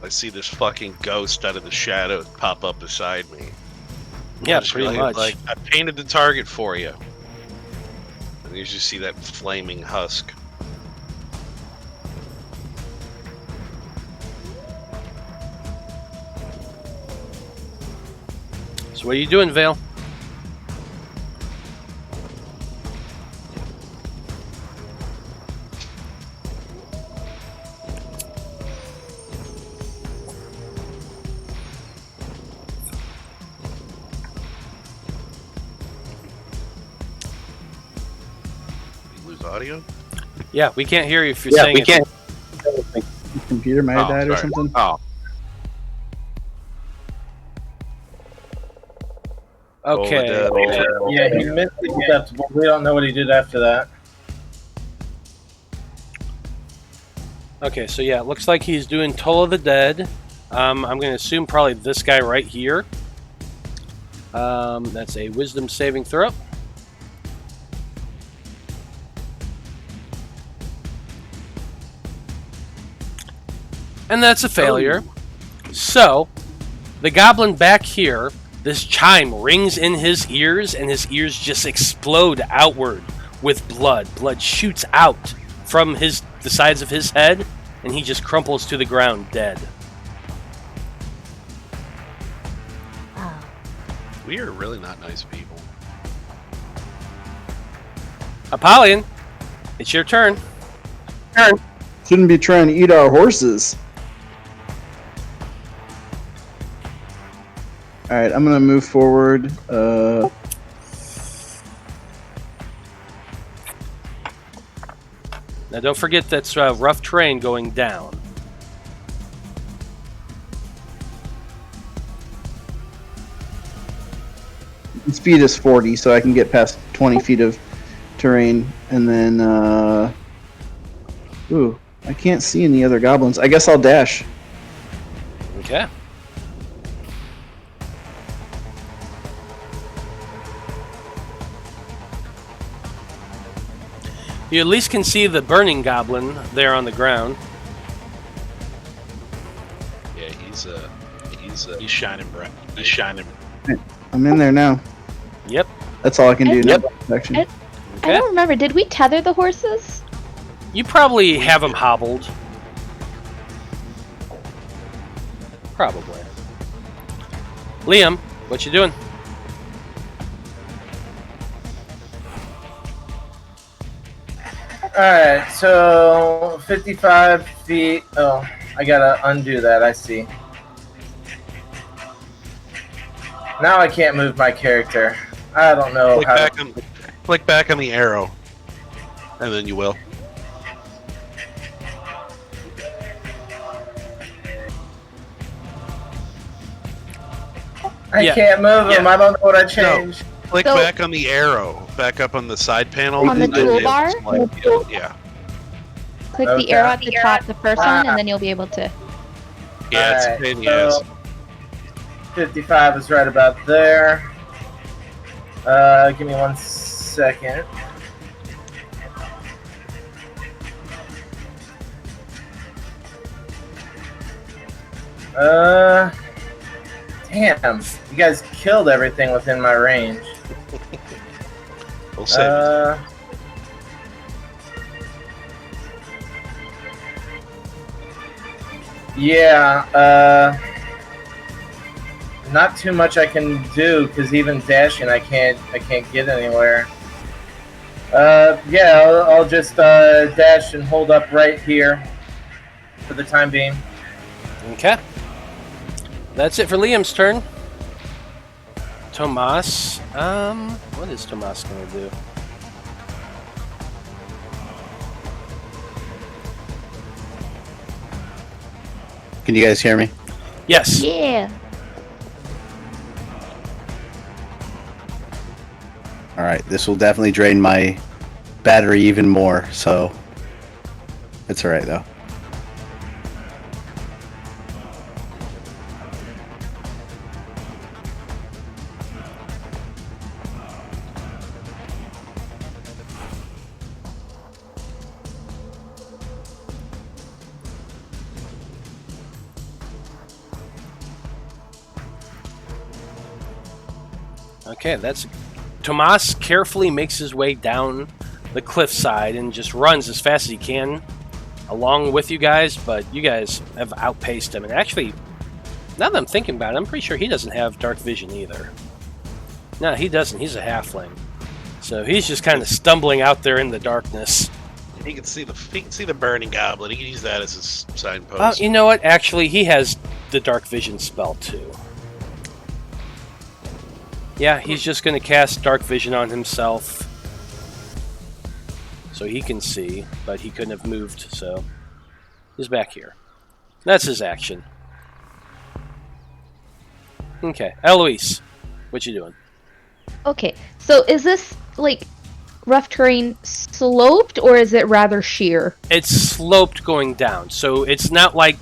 I see this fucking ghost out of the shadows pop up beside me. Yeah, I'm just pretty really, much. Like, I painted the target for you. And you just see that flaming husk. So what are you doing, Vale? Audio? Yeah, we can't hear you if you're saying we it. can't. Computer might have died or sorry. something. Oh, Okay. Yeah, he missed the steps, but we don't know what he did after that. Okay, so yeah, it looks like he's doing Toll of the Dead. I'm going to assume probably this guy right here. That's a wisdom saving throw. And that's a failure. So, the goblin back here, this chime rings in his ears, and his ears just explode outward with blood. Blood shoots out from the sides of his head, and he just crumples to the ground dead. we are really not nice people. Apollyon, it's your turn. Shouldn't be trying to eat our horses. Alright, I'm gonna move forward. Now don't forget that's rough terrain going down. Speed is 40, so I can get past 20 feet of terrain. And then, ooh, I can't see any other goblins. I guess I'll dash. Okay. You at least can see the burning goblin there on the ground. Yeah, he's shining bright. He's shining. I'm in there now. Yep. That's all I can do. Yep. No action. I don't remember. Did we tether the horses? You probably have them hobbled. Probably. Liam, what you doing? Alright, so 55 feet. Oh, I gotta undo that, I see. Now I can't move my character. I don't know Click back on the arrow, and then you will. I can't move him. Yeah. I don't know what I changed. Click back on the arrow, back up on the side panel. On the toolbar? Yeah. Click the arrow at the top, the first one, and then you'll be able to. Yeah, it's a pain in the ass. 55 is right about there. Give me 1 second. Damn, you guys killed everything within my range. We'll save it. Yeah, not too much I can do because even dashing I can't get anywhere. Yeah, I'll just dash and hold up right here for the time being. Okay. That's it for Liam's turn. Tomas. What is Tomas gonna do? Can you guys hear me? Yes. Yeah. Alright, this will definitely drain my battery even more, so it's alright though. Okay, that's... Tomas carefully makes his way down the cliffside and just runs as fast as he can along with you guys, but you guys have outpaced him. And actually, now that I'm thinking about it, I'm pretty sure he doesn't have dark vision either. No, he doesn't. He's a halfling. So he's just kind of stumbling out there in the darkness. He can see the burning goblin. He can use that as his signpost. Oh, you know what? Actually, he has the dark vision spell too. Yeah, he's just going to cast dark vision on himself. So he can see, but he couldn't have moved, so he's back here. That's his action. Okay, Eloise, what you doing? Okay, so is this, like, rough terrain sloped, or is it rather sheer? It's sloped going down, so it's not like...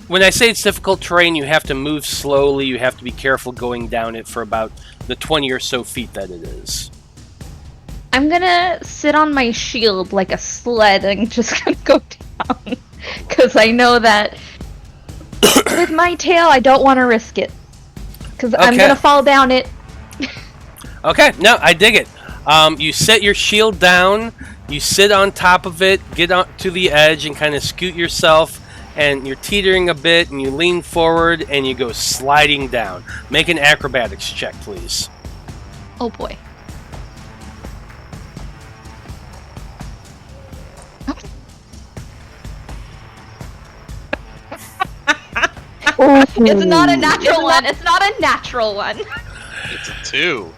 When I say it's difficult terrain, you have to move slowly, you have to be careful going down it for about the 20 or so feet that it is. I'm gonna sit on my shield like a sled and just gonna go down. Because I know that with my tail, I don't want to risk it. Because I'm gonna fall down it. Okay, no, I dig it. You set your shield down, you sit on top of it, get on to the edge and kind of scoot yourself, and you're teetering a bit, and you lean forward, and you go sliding down. Make an acrobatics check, please. Oh boy. It's not a natural one. It's not a natural one. It's a 2.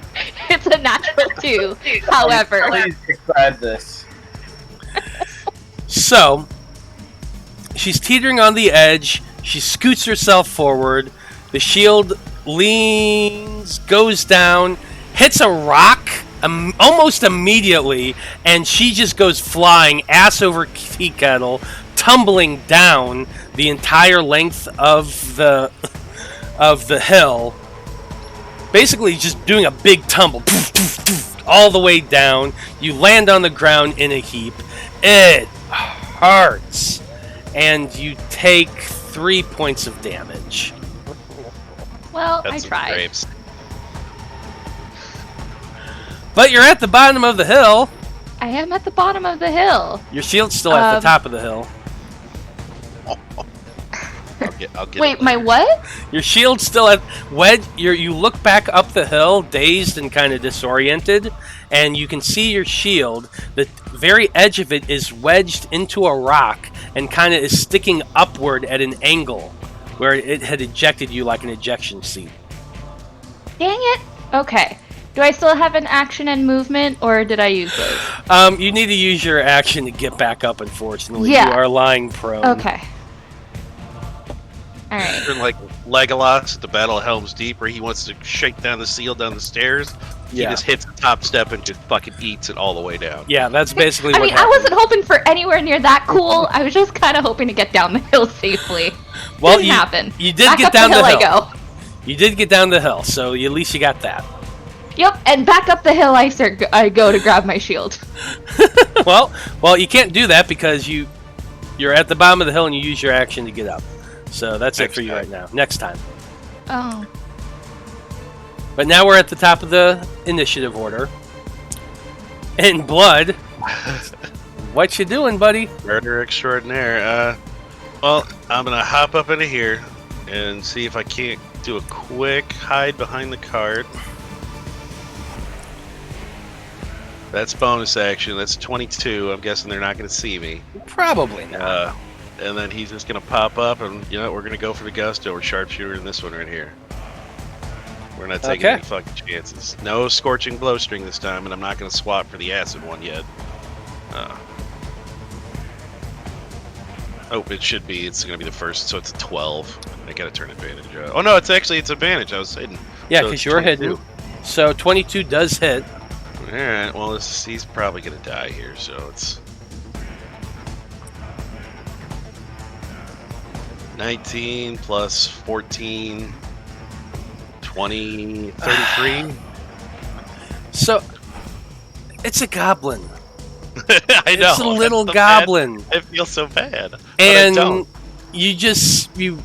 It's a natural 2. However, Please describe this. So, she's teetering on the edge. She scoots herself forward. The shield leans, goes down, hits a rock almost immediately, and she just goes flying, ass over tea kettle, tumbling down the entire length of the hill. Basically, just doing a big tumble, all the way down. You land on the ground in a heap. It hurts. And you take 3 points of damage. well, That's I some tried. grapes. But you're at the bottom of the hill. I am at the bottom of the hill. Your shield's still at the top of the hill. I'll get Wait, it my later. what? Your shield's still at you look back up the hill, dazed and kind of disoriented, and you can see your shield. The very edge of it is wedged into a rock and kind of is sticking upward at an angle, where it had ejected you like an ejection seat. Dang it. Okay. Do I still have an action and movement, or did I use those? You need to use your action to get back up. Unfortunately, Yeah. You are lying prone. Okay. All right. You're like Legolas at the Battle of Helm's Deep, where he wants to shake down the seal down the stairs. He Yeah. just hits the top step and just fucking eats it all the way down. Yeah, that's basically I what mean, I happened. wasn't hoping for anywhere near that cool. I was just kind of hoping to get down the hill safely. Well, Didn't happen. You did Back get up down the hill. the hill. I go. You did get down the hill, so at least you got that. Yep, and back up the hill I go to grab my shield. well, you can't do that because you're at the bottom of the hill and you use your action to get up. So that's it for you right now. Next time. Oh. But now we're at the top of the initiative order. And Blood, what you doing, buddy? Murder extraordinaire. Well, I'm gonna hop up into here and see if I can't do a quick hide behind the cart. That's bonus action. That's 22. I'm guessing they're not gonna see me. Probably not. And then he's just gonna pop up, and we're gonna go for the gusto. We're sharpshooter in this one right here. We're not taking any fucking chances. No scorching blowstring this time, and I'm not gonna swap for the acid one yet. Oh, it should be. It's gonna be the first, so it's a 12. I gotta turn advantage. Oh no, it's advantage. I was hidden. Yeah, So because it's you're 22. hidden. So 22 does hit. All right. Well, he's probably gonna die here, so it's 19 plus 14, 20, 33. So it's a goblin. I know. It's a little that's so goblin. bad. I feel so bad. But I And don't. you just you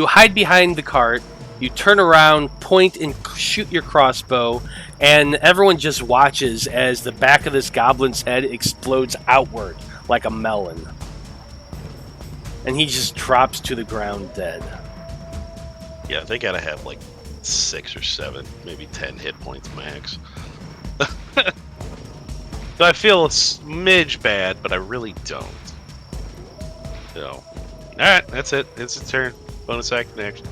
hide behind the cart. You turn around, point, and shoot your crossbow, and everyone just watches as the back of this goblin's head explodes outward like a melon. And he just drops to the ground dead. Yeah, they gotta have like 6 or 7, maybe 10 hit points max. So I feel a smidge bad, but I really don't. So, alright, that's it. It's a turn. Bonus action action.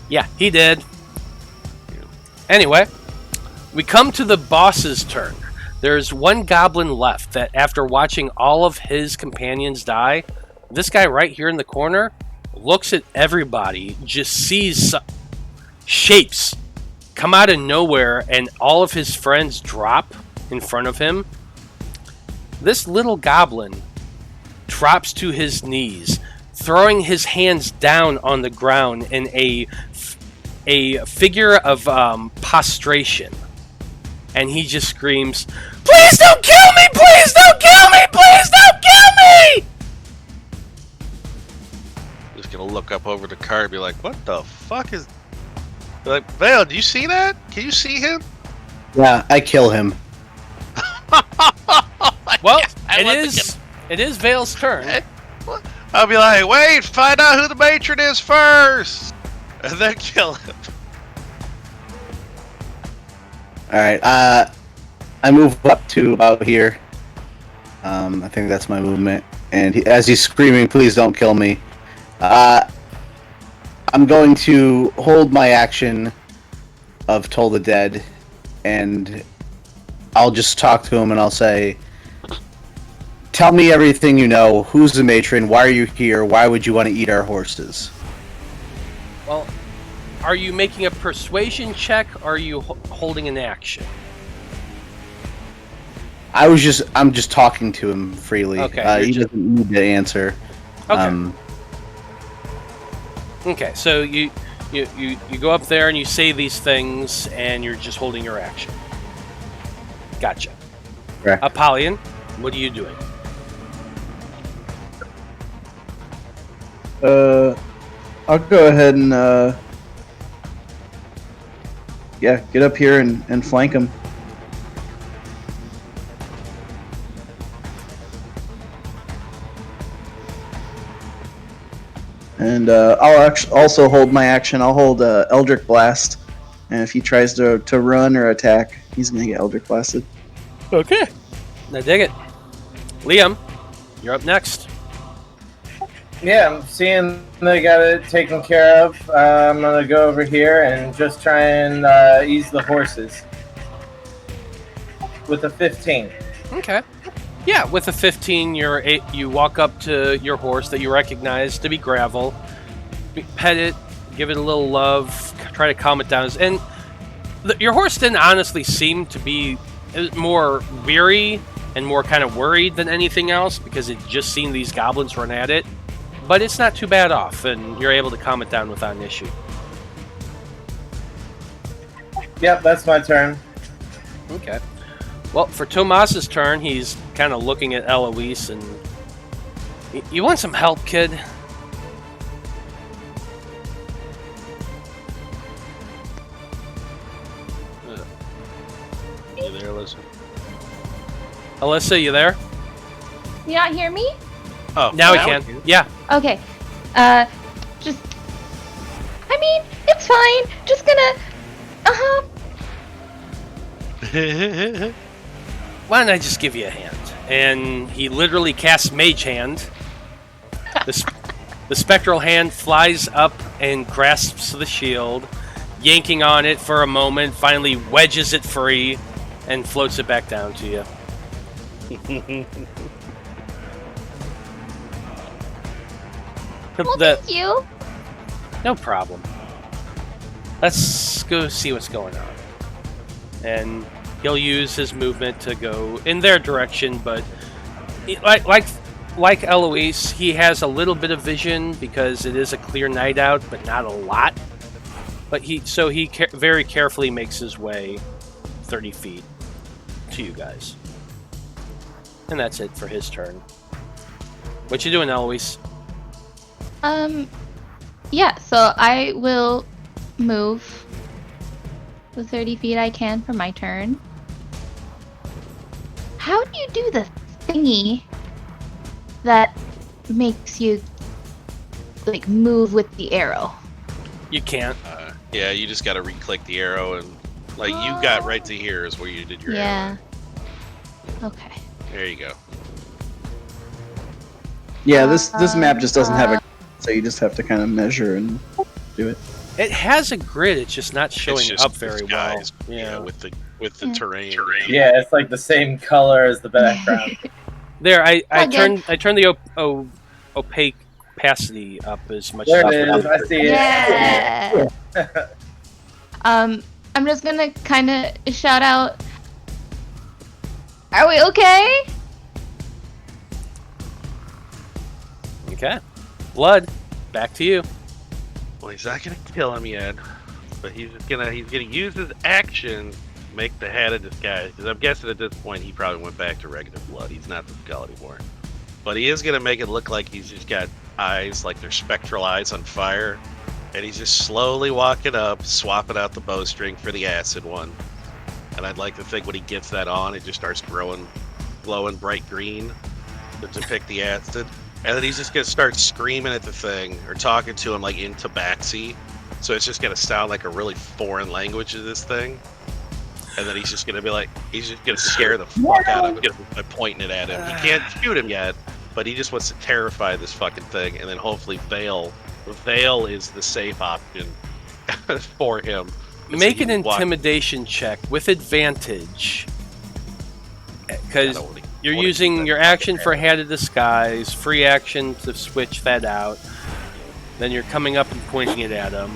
Yeah, he did. Anyway, we come to the boss's turn. There's one goblin left that, after watching all of his companions die, this guy right here in the corner looks at everybody, just sees shapes come out of nowhere, and all of his friends drop in front of him. This little goblin drops to his knees, throwing his hands down on the ground in a figure of prostration. And he just screams, "Please don't kill me! Please don't kill me! Please don't kill me!" Just gonna look up over the car and be like, what the fuck is... Like, Vale, do you see that? Can you see him? Yeah, I kill him. Well, I it want to is Vale's turn. I'll be like, wait, find out who the matron is first! And then kill him. Alright, I move up to about here. I think that's my movement. And as he's screaming, please don't kill me, I'm going to hold my action of Toll the Dead, and I'll just talk to him and I'll say, tell me everything you know. Who's the matron? Why are you here? Why would you want to eat our horses? Well, are you making a persuasion check, or are you holding an action? I'm just talking to him freely. Okay, He doesn't need to answer. Okay. Okay, so you go up there and you say these things, and you're just holding your action. Gotcha. Correct. Apollyon, what are you doing? I'll go ahead and get up here and flank him. And I'll also hold my action. I'll hold Eldritch Blast, and if he tries to run or attack, he's gonna get Eldritch Blasted. Okay. I dig it. Liam, you're up next. Yeah, I'm seeing they got it taken care of. I'm gonna go over here and just try and ease the horses with a 15. Okay. Yeah, with a 15, you walk up to your horse that you recognize to be Gravel, pet it, give it a little love, try to calm it down. And your horse didn't honestly seem to be more weary and more kind of worried than anything else because it just seen these goblins run at it. But it's not too bad off, and you're able to calm it down without an issue. Yep, that's my turn. Okay. Well, for Tomas's turn, he's kind of looking at Eloise and... You want some help, kid? You there, Alyssa? Alyssa, you there? You not hear me? Oh, Now we can. Yeah. Okay. Just. I mean, it's fine. Just gonna. Why don't I just give you a hand? And he literally casts Mage Hand. The spectral hand flies up and grasps the shield, yanking on it for a moment, finally wedges it free, and floats it back down to you. Well, thank you. No problem. Let's go see what's going on. And he'll use his movement to go in their direction, but like Eloise, he has a little bit of vision because it is a clear night out, but not a lot. But he very carefully makes his way 30 feet to you guys. And that's it for his turn. What you doing, Eloise? Yeah, so I will move the 30 feet I can for my turn. How do you do the thingy that makes you, like, move with the arrow? You can't. Yeah, you just gotta re-click the arrow and, like, you got right to here is where you did your Yeah. arrow. Okay. There you go. Yeah, this map just doesn't have a... So you just have to kind of measure and do it. It has a grid, it's just not showing It's just up very well. Yeah, with the terrain. Yeah, it's like the same color as the background. There, I Again. turned the opaque opacity up as much There as it is. I see it. Yeah. I'm just gonna kind of shout out. Are we okay? Okay. Blood, back to you. Well, he's not gonna kill him yet, but he's gonna use his action to make the hat of disguise. Because I'm guessing at this point he probably went back to regular blood. He's not the skull anymore. But he is gonna make it look like he's just got eyes, like they're spectral eyes on fire, and he's just slowly walking up, swapping out the bowstring for the acid one. And I'd like to think when he gets that on, it just starts glowing bright green to depict the acid. And then he's just gonna start screaming at the thing or talking to him like in Tabaxi. So it's just gonna sound like a really foreign language to this thing. And then he's just gonna be like, he's just gonna scare the fuck out of him by pointing it at him. He can't shoot him yet, but he just wants to terrify this fucking thing. And then hopefully Veil is the safe option for him. And Make so an intimidation check with advantage. Because you're using your action for Hat of Disguise, free action to switch that out. Then you're coming up and pointing it at him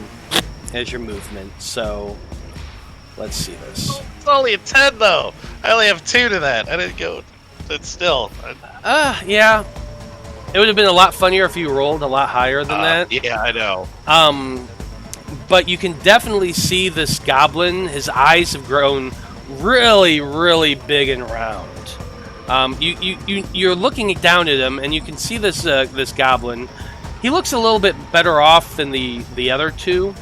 as your movement. So, let's see this. It's only a 10 though. I only have 2 to that. I didn't go. It's still. Yeah. It would have been a lot funnier if you rolled a lot higher than that. Yeah, I know. But you can definitely see this goblin. His eyes have grown really, really big and round. You're looking down at him, and you can see this goblin. He looks a little bit better off than the other two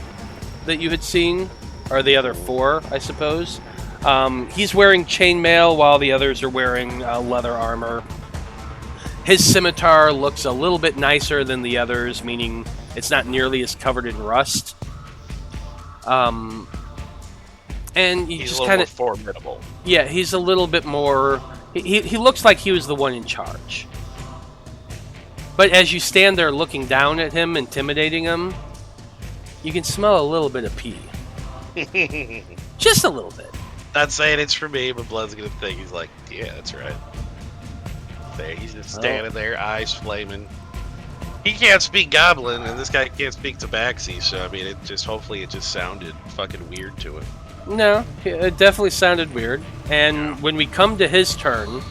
that you had seen, or the other four, I suppose. He's wearing chainmail while the others are wearing leather armor. His scimitar looks a little bit nicer than the others, meaning it's not nearly as covered in rust. And you He's just a little kind more of formidable. yeah, he's a little bit more. He looks like he was the one in charge. But as you stand there looking down at him, intimidating him, you can smell a little bit of pee. Just a little bit. Not saying it's for me, but Blood's gonna think he's like, yeah, that's right. There, he's just standing there, eyes flaming. He can't speak Goblin, and this guy can't speak Tabaxi, so I mean, hopefully it just sounded fucking weird to him. No, it definitely sounded weird. And when we come to his turn,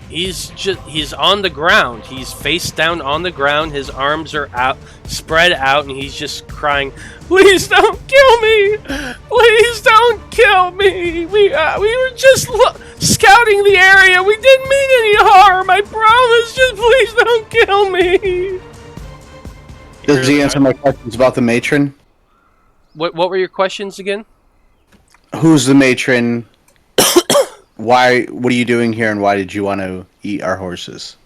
he's on the ground. He's face down on the ground. His arms are out, spread out, and he's just crying, "Please don't kill me! Please don't kill me! We were just scouting the area. We didn't mean any harm. I promise. Just please don't kill me." Does he answer my questions about the matron? What were your questions again? Who's the matron? Why? What are you doing here, and why did you want to eat our horses?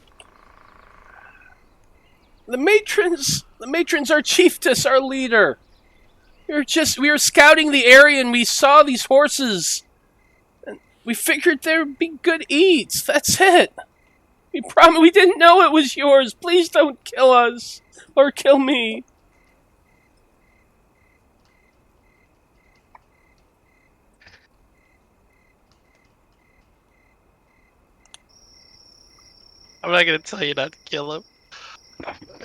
The matrons are chiefess, our leader. We were scouting the area and we saw these horses. And we figured there'd be good eats. That's it. We didn't know it was yours. Please don't kill us or kill me. I'm not gonna tell you not to kill him.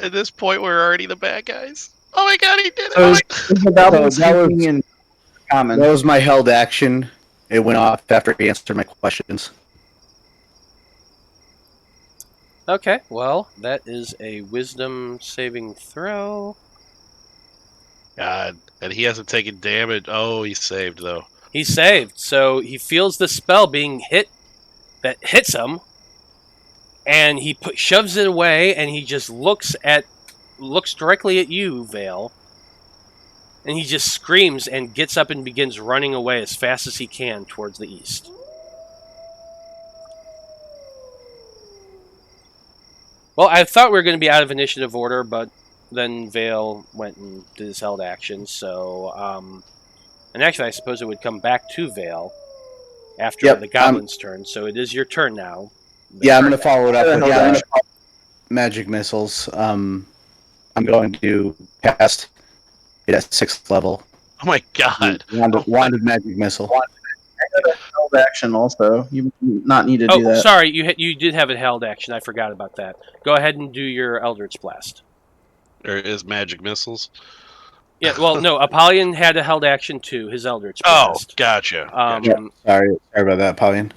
At this point, we're already the bad guys. Oh my god, he did it! That was my held action. It went off after he answered my questions. Okay, well, that is a wisdom saving throw. God, and he hasn't taken damage. Oh, he's saved though. He's saved, so he feels the spell being that hits him. And he shoves it away, and he just looks directly at you, Veil. And he just screams and gets up and begins running away as fast as he can towards the east. Well, I thought we were going to be out of initiative order, but then Veil went and did his held action, so... and actually, I suppose it would come back to Veil after the Goblin's turn, so it is your turn now. Yeah, I'm going to follow it up with magic missiles. I'm going to cast it at 6th level. Oh my god! Wand of magic missile. Held action also. You not need to do that. Oh, sorry, you did have a held action. I forgot about that. Go ahead and do your Eldritch Blast. Or is magic missiles? Yeah, well, no, Apollyon had a held action too. His Eldritch Blast. Oh, gotcha. Sorry about that, Apollyon.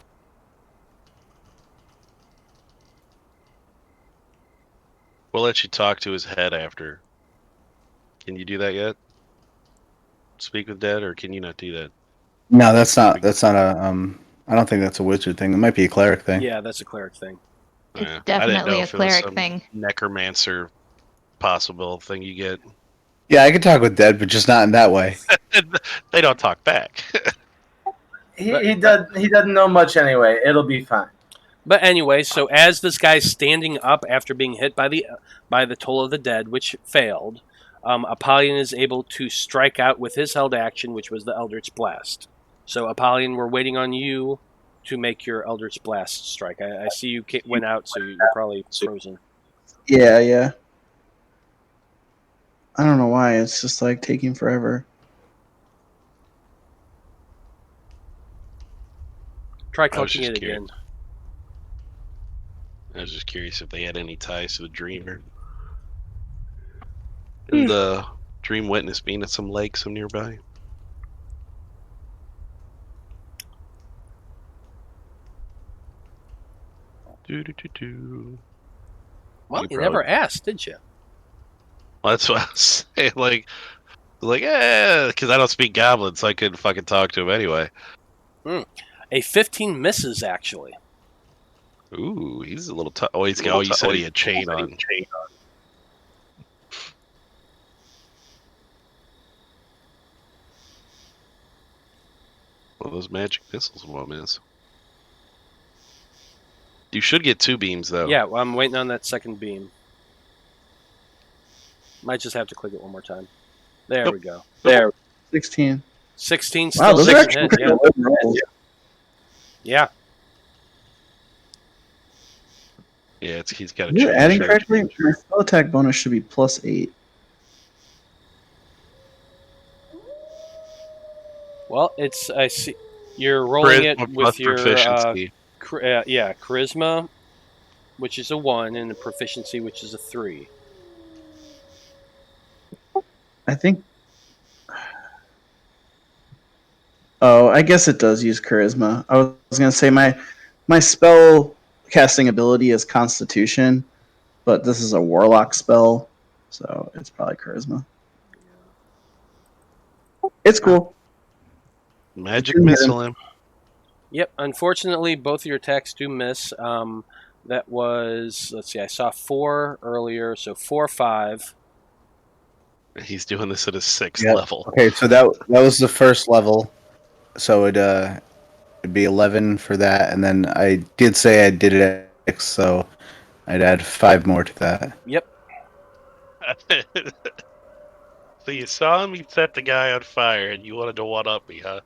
We'll let you talk to his head after. Can you do that yet? Speak with dead, or can you not do that? No, that's not a. I don't think that's a wizard thing. It might be a cleric thing. Yeah, that's a cleric thing. It's definitely a cleric thing. Necromancer possible thing you get. Yeah, I could talk with dead, but just not in that way. They don't talk back. He doesn't know much anyway. It'll be fine. But anyway, so as this guy's standing up after being hit by the Toll of the Dead, which failed, Apollyon is able to strike out with his held action, which was the Eldritch Blast. So Apollyon, we're waiting on you to make your Eldritch Blast strike. I see you went out, so you're probably frozen. Yeah. I don't know why. It's just like taking forever. Try clicking it again. I was just curious if they had any ties to the Dreamer. And the Dreamwitness being at some lake some nearby. Well, you never asked, did you? Well, that's what I was saying. Like, yeah, because I don't speak Goblin, so I couldn't fucking talk to him anyway. A 15 misses, actually. Ooh, he's a little tough. Oh, he's got. Oh, you said he had chain on. Well, those magic missiles one miss. You should get 2 beams though. Yeah, well, I'm waiting on that second beam. Might just have to click it one more time. There Nope. we go. There. 16. 16 Wow, still those are actually hit, pretty yeah. low rolls. Yeah. Yeah, he's got a You're chain. adding correctly? My spell attack bonus should be +8. Well, I see you're rolling it Charisma with plus your proficiency. charisma, which is a 1, and the proficiency, which is a 3. I think. Oh, I guess it does use charisma. I was gonna say my spell casting ability is Constitution, but this is a Warlock spell, so it's probably charisma. It's cool. Magic missile him. Yep. Unfortunately, both of your attacks do miss. That was, let's see, I saw 4 earlier, so 4, 5. He's doing this at his 6th Yep. level. Okay, so that was the first level. So it'd be 11 for that, and then I did say I did it at 6, so I'd add 5 more to that. Yep. So you saw him, he set the guy on fire, and you wanted to one-up me, huh?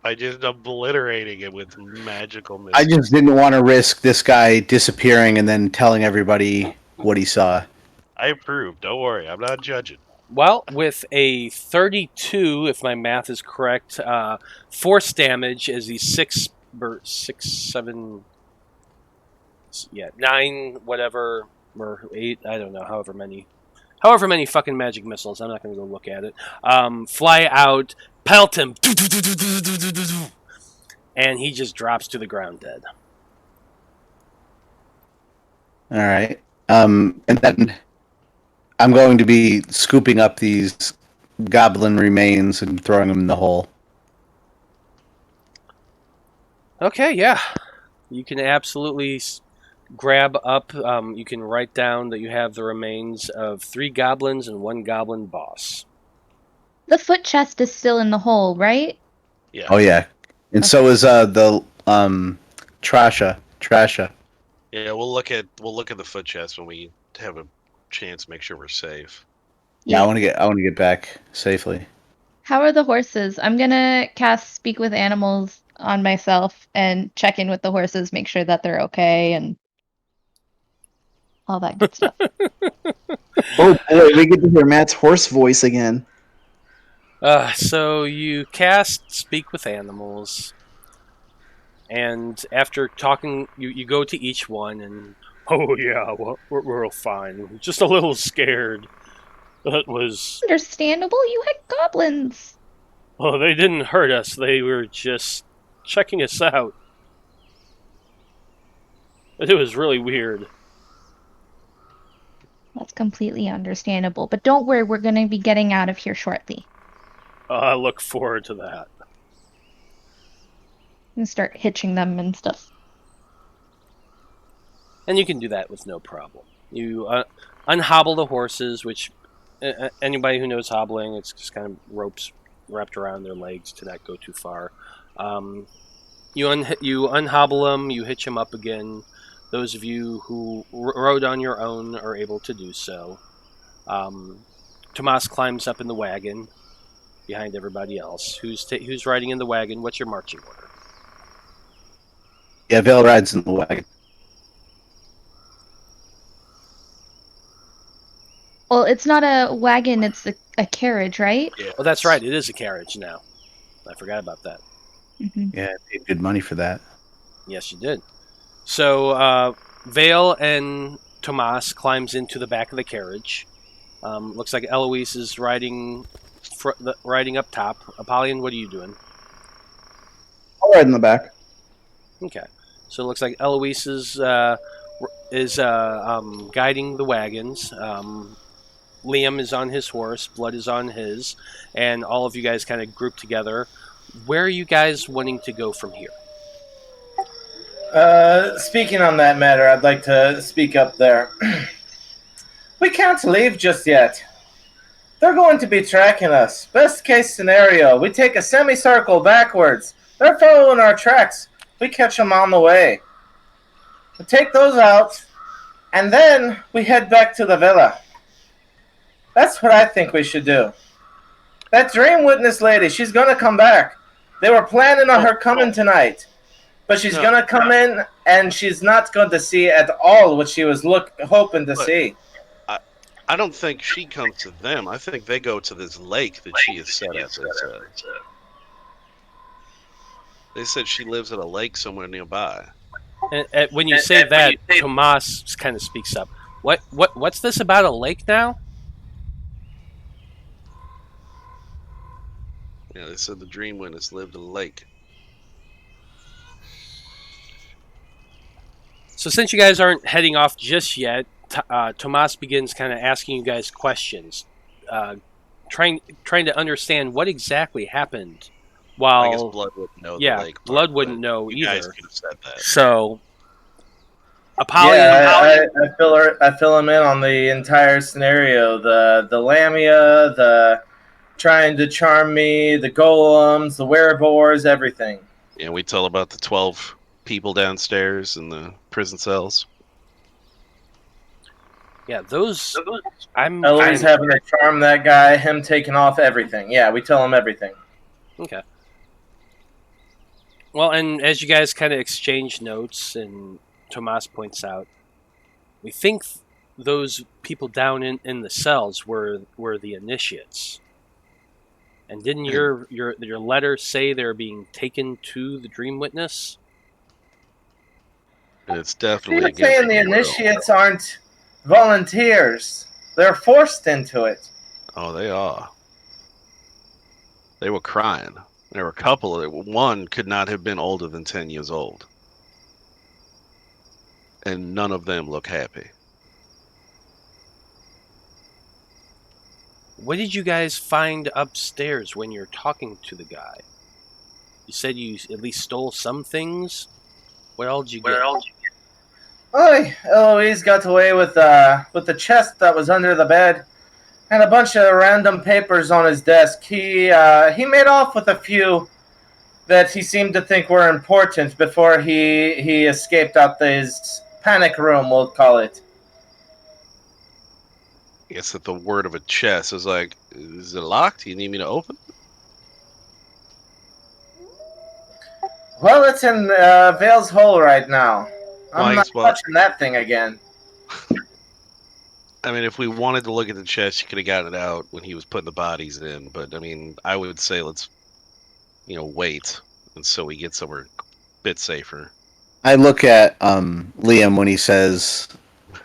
By just obliterating it with magical missiles. I just didn't want to risk this guy disappearing and then telling everybody what he saw. I approve. Don't worry, I'm not judging. Well, with a 32, if my math is correct, force damage as the 6, 7, 9, whatever, or 8, I don't know, however many fucking magic missiles, I'm not going to go look at it, fly out, pelt him, and he just drops to the ground dead. All right. And then I'm going to be scooping up these goblin remains and throwing them in the hole. Okay, yeah. You can absolutely grab up, you can write down that you have the remains of 3 goblins and 1 goblin boss. The foot chest is still in the hole, right? Yeah. Oh yeah, and so is the Trasha. Yeah, we'll look at the foot chest when we have a chance to make sure we're safe. Yeah, I want to get back safely. How are the horses? I'm gonna cast Speak with Animals on myself and check in with the horses, make sure that they're okay and all that good stuff. Oh boy, we get to hear Matt's horse voice again. So you cast Speak with Animals, and after talking, you go to each one, and oh yeah, well, we're all fine. Just a little scared. That was Understandable, you had goblins. well, they didn't hurt us. They were just checking us out. It was really weird. That's completely understandable, but don't worry, we're gonna be getting out of here shortly. I look forward to that. And start hitching them and stuff. And you can do that with no problem. You unhobble the horses, which anybody who knows hobbling, it's just kind of ropes wrapped around their legs to not go too far. You unhobble them, you hitch them up again. Those of you who rode on your own are able to do so. Tomas climbs up in the wagon behind everybody else. Who's riding in the wagon? What's your marching order? Yeah, Veil rides in the wagon. Well, it's not a wagon, it's a carriage, right? Yeah. Oh, that's right. It is a carriage now. I forgot about that. Mm-hmm. Yeah, I paid good money for that. Yes, you did. So, Veil and Tomas climbs into the back of the carriage. Looks like Eloise is riding up top. Apollyon, what are you doing? I'll ride in the back. Okay. So it looks like Eloise is guiding the wagons. Liam is on his horse. Blood is on his. And all of you guys kind of group together. Where are you guys wanting to go from here? Speaking on that matter, I'd like to speak up there. We can't leave just yet. They're going to be tracking us. Best case scenario, we take a semicircle backwards. They're following our tracks. We catch them on the way. We take those out, and then we head back to the villa. That's what I think we should do. That Dreamwitness lady, she's going to come back. They were planning on her coming tonight. But she's going to come in, and she's not going to see at all what she was hoping to see. I don't think she comes to them. I think they go to this lake that she has set up. They said she lives at a lake somewhere nearby. And when you say that, Tomas kind of speaks up. What's this about a lake now? Yeah, they said the Dreamwitness lived at a lake. So since you guys aren't heading off just yet, Tomas begins kind of asking you guys questions, trying to understand what exactly happened. While I guess Blood wouldn't know. Yeah, the lake part, Blood wouldn't know you either. guys could have said that. So, Apollyon. Yeah, I fill him in on the entire scenario. The Lamia, the trying to charm me, the golems, the werebores, everything. Yeah, we tell about the 12 people downstairs in the prison cells. Yeah, those. Eloise having to charm that guy, him taking off everything. Yeah, we tell him everything. Okay. Well, and as you guys kind of exchange notes, and Tomas points out, we think those people down in the cells were the initiates. And didn't your letter say they're being taken to the Dreamwitness? It's definitely You're saying the initiates aren't volunteers. They're forced into it. Oh, they are. They were crying. There were a couple of them. One could not have been older than 10 years old. And none of them look happy. What did you guys find upstairs when you're talking to the guy? You said you at least stole some things. What else did you get? Oh, Eloise got away with the chest that was under the bed, and a bunch of random papers on his desk. He made off with a few that he seemed to think were important before he escaped out his panic room, we'll call it. I guess that the word of a chest is like, is it locked? Do you need me to open it? Well, it's in Vale's hole right now. I'm not touching that thing again. I mean, if we wanted to look at the chest, you could have gotten it out when he was putting the bodies in. But, I mean, I would say let's, wait until we get somewhere a bit safer. I look at Liam when he says,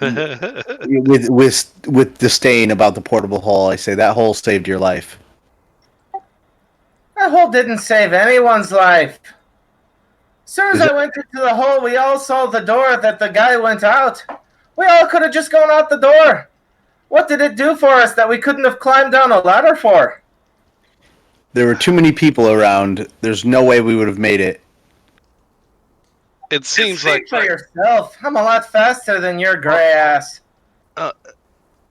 with disdain about the portable hole, I say, that hole saved your life. That hole didn't save anyone's life. As soon as I went into the hole, we all saw the door that the guy went out. We all could have just gone out the door. What did it do for us that we couldn't have climbed down a ladder for? There were too many people around. There's no way we would have made it. It seems like... for yourself. I'm a lot faster than your gray ass.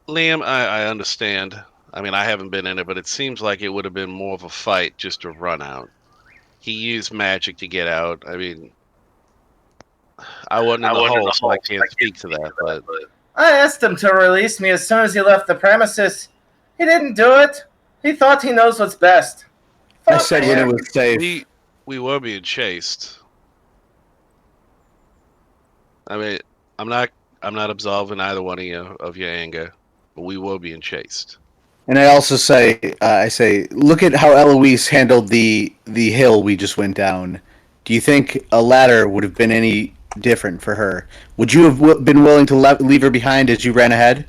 Liam, I understand. I mean, I haven't been in it, but it seems like it would have been more of a fight just to run out. He used magic to get out. I mean, I wasn't in the hole, so I can't speak to that. But I asked him to release me as soon as he left the premises. He didn't do it. He thought he knows what's best. I said when it was safe. We were being chased. I mean, I'm not absolving either one of you of your anger, but we were being chased. And I also say, look at how Eloise handled the hill we just went down. Do you think a ladder would have been any different for her? Would you have been willing to leave her behind as you ran ahead?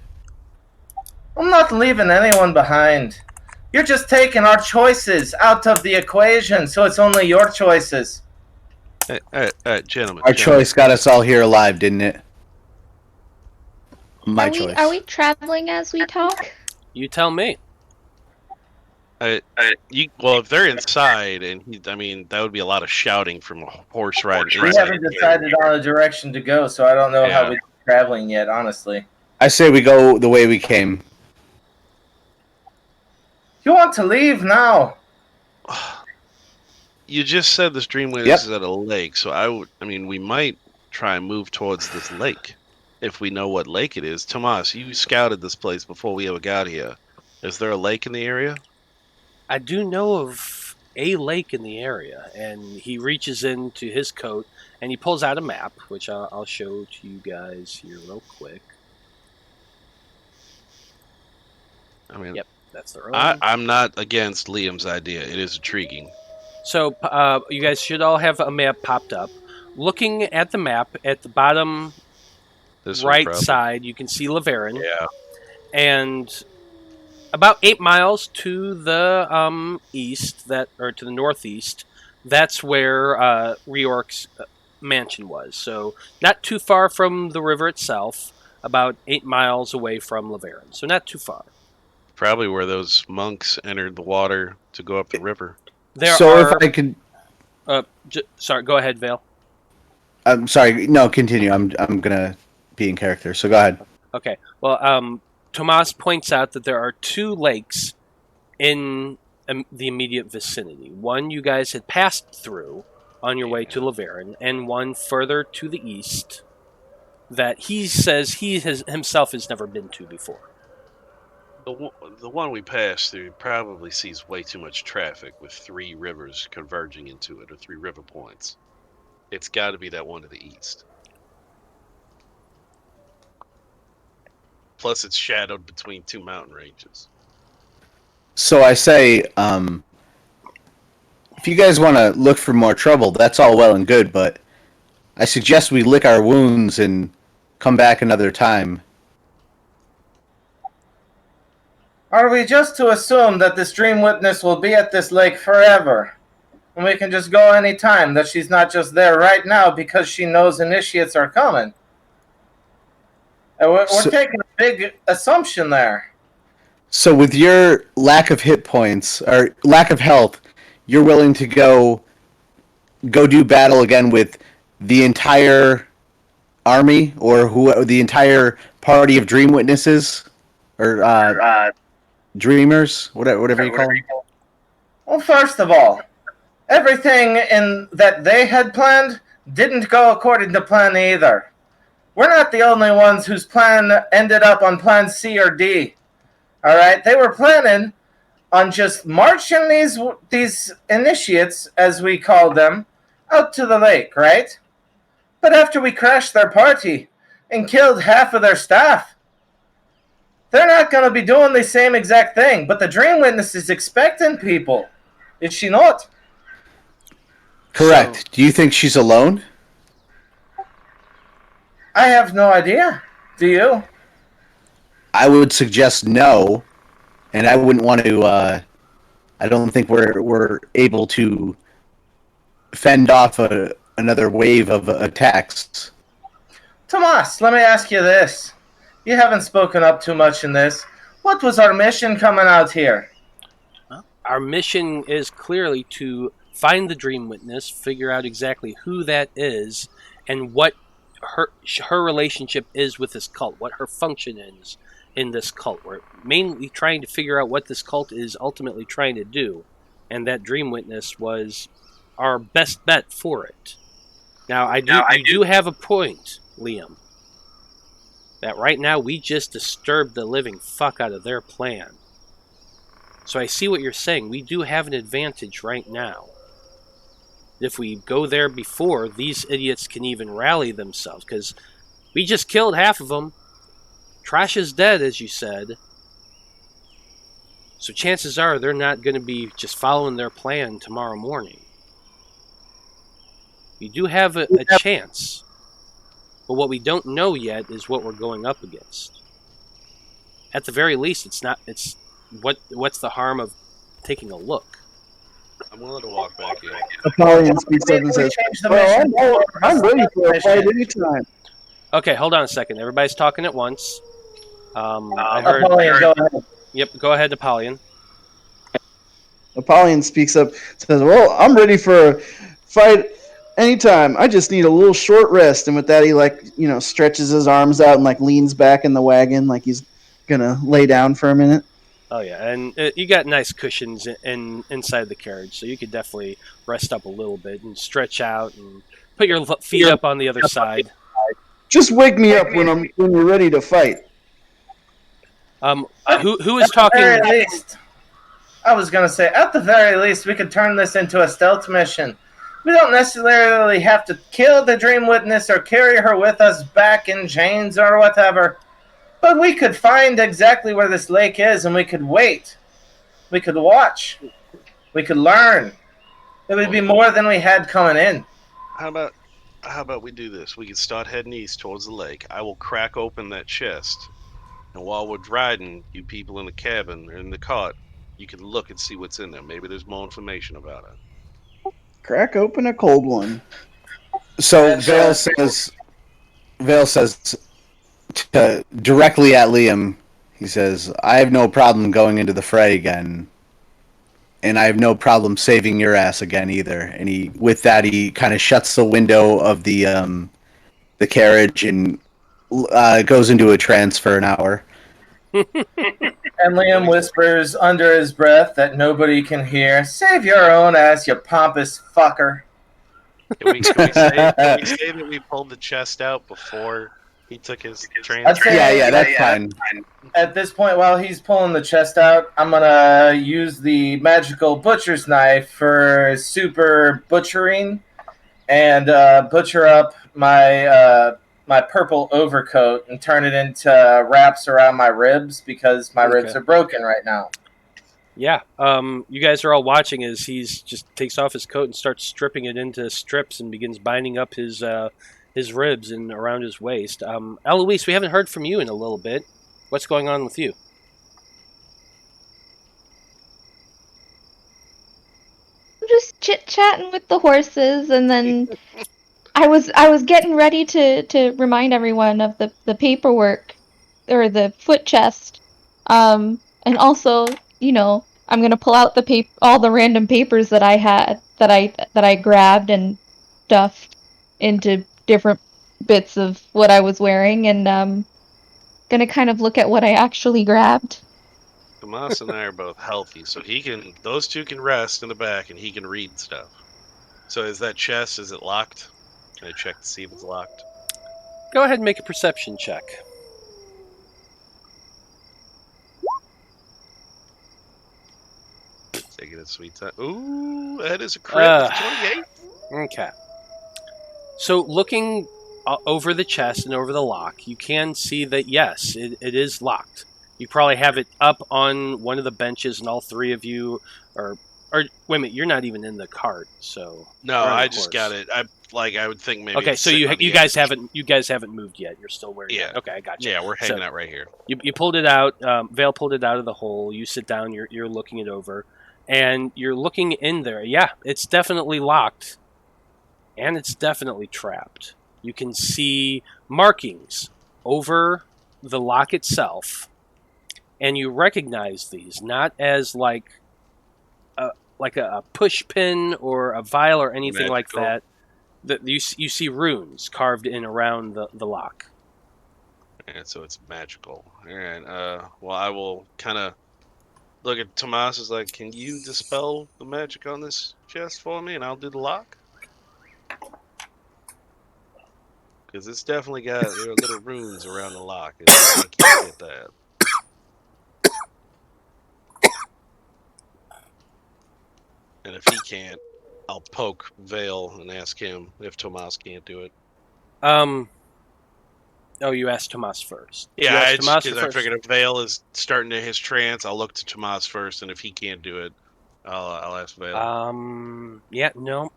I'm not leaving anyone behind. You're just taking our choices out of the equation, so it's only your choices. All right, gentlemen. Our choice got us all here alive, didn't it? My choice. Are we traveling as we talk? You tell me. If they're inside, and that would be a lot of shouting from a horse ride. We haven't decided on a direction to go, so I don't know how we're traveling yet, honestly. I say we go the way we came. You want to leave now? You just said this Dreamwitness is at a lake, so we might try and move towards this lake if we know what lake it is. Tomas, you scouted this place before we ever got here. Is there a lake in the area? I do know of a lake in the area, and he reaches into his coat and he pulls out a map, which I'll show to you guys here real quick. Yep, that's the road. I'm not against Liam's idea. It is intriguing. So you guys should all have a map popped up. Looking at the map, at the bottom right side, you can see Laverin. Yeah. And about 8 miles to the east, to the northeast, that's where Reork's mansion was. So not too far from the river itself, about 8 miles away from Laverin. So not too far. Probably where those monks entered the water to go up the river. If I could... sorry, go ahead, Vale. I'm sorry. No, continue. I'm gonna be in character, so go ahead. Okay. Well, Tomas points out that there are 2 lakes in the immediate vicinity. One you guys had passed through on your way to Laverin, and one further to the east that he says he himself has never been to before. The one we passed through probably sees way too much traffic with 3 rivers converging into it, or 3 river points. It's got to be that one to the east. Plus, it's shadowed between 2 mountain ranges. So I say, if you guys want to look for more trouble, that's all well and good, but I suggest we lick our wounds and come back another time. Are we just to assume that this Dreamwitness will be at this lake forever? And we can just go any time, that she's not just there right now because she knows initiates are coming? We're taking a big assumption there. So with your lack of hit points, or lack of health, you're willing to go do battle again with the entire army, or the entire party of Dreamwitnesses? Or, Dreamers, whatever you call them. Well, first of all, everything that they had planned didn't go according to plan either. We're not the only ones whose plan ended up on plan C or D. All right, they were planning on just marching these initiates, as we called them, out to the lake, right? But after we crashed their party and killed half of their staff, they're not going to be doing the same exact thing. But the Dreamwitness is expecting people. Is she not? Correct. So, do you think she's alone? I have no idea. Do you? I would suggest no, and I wouldn't want to. I don't think we're able to fend off another wave of attacks. Tomas, let me ask you this. You haven't spoken up too much in this. What was our mission coming out here? Our mission is clearly to find the Dreamwitness, figure out exactly who that is, and what her relationship is with this cult, what her function is in this cult. We're mainly trying to figure out what this cult is ultimately trying to do, and that Dreamwitness was our best bet for it. Now, I do have a point, Liam. That right now we just disturbed the living fuck out of their plan. So I see what you're saying. We do have an advantage right now. If we go there before these idiots can even rally themselves, because we just killed half of them. Trash is dead, as you said. So chances are they're not going to be just following their plan tomorrow morning. We do have a chance. But what we don't know yet is what we're going up against. At the very least, what's the harm of taking a look? I'm willing to walk back in. Apollyon speaks up and says, "Well, I'm ready for a fight anytime." Okay, hold on a second. Everybody's talking at once. I heard. Apollyon, go ahead. Yep, go ahead, Apollyon. Apollyon speaks up, says, "Well, I'm ready for a fight anytime. I just need a little short rest." And with that, he stretches his arms out and leans back in the wagon like he's gonna lay down for a minute. Oh yeah, and you got nice cushions inside the carriage, so you could definitely rest up a little bit and stretch out and put your feet up on the other side. Just wake me up when you're ready to fight. Who is talking? At the very least, I was gonna say, at the very least, we could turn this into a stealth mission. We don't necessarily have to kill the Dreamwitness or carry her with us back in chains or whatever. But we could find exactly where this lake is, and we could wait. We could watch. We could learn. It would be more than we had coming in. How about we do this? We can start heading east towards the lake. I will crack open that chest, and while we're riding, you people in the cabin or in the cart, you can look and see what's in there. Maybe there's more information about it. Crack open a cold one. So Veil says directly at Liam, he says, "I have no problem going into the fray again, and I have no problem saving your ass again either." And with that, he kind of shuts the window of the carriage and goes into a trance for an hour. And Liam whispers under his breath that nobody can hear, "Save your own ass, you pompous fucker." Can we say that we pulled the chest out before he took his trance? Yeah, that's fine. At this point, while he's pulling the chest out, I'm gonna use the magical butcher's knife for super butchering and butcher up my purple overcoat and turn it into wraps around my ribs because my ribs are broken right now. Yeah, you guys are all watching as he's just takes off his coat and starts stripping it into strips and begins binding up his ribs and around his waist. Eloise, we haven't heard from you in a little bit. What's going on with you? I'm just chit-chatting with the horses, and then I was getting ready to remind everyone of the paperwork or the foot chest. And also, I'm gonna pull out all the random papers that I had that I grabbed and stuffed into different bits of what I was wearing, and gonna kind of look at what I actually grabbed. Tomas and I are both healthy, so those two can rest in the back and he can read stuff. So is that chest, is it locked? Can I check to see if it's locked? Go ahead and make a perception check. Taking it sweet time. Ooh, that is a crit. 28. Okay. So looking over the chest and over the lock, you can see that, yes, it is locked. You probably have it up on one of the benches, and all three of you are... Or wait a minute, you're not even in the cart, so... No, I just got it. I would think maybe... Okay, so you guys haven't moved yet. You're still wearing it. Okay, I got you. Yeah, we're hanging out right here. You pulled it out. Veil pulled it out of the hole. You sit down. You're looking it over, and you're looking in there. Yeah, it's definitely locked, and it's definitely trapped. You can see markings over the lock itself, and you recognize these not as like a push pin or a vial or anything like that. You see runes carved in around the lock. And so it's magical. Alright, well, I will kind of look at Tomas as like, can you dispel the magic on this chest for me and I'll do the lock? Because it's definitely there are little runes around the lock. I can't get that. And if he can't, I'll poke Veil and ask him if Tomas can't do it. Oh, you asked Tomas first. Yeah, because I figured if Veil is starting his trance, I'll look to Tomas first, and if he can't do it, I'll ask Veil. Yeah, no,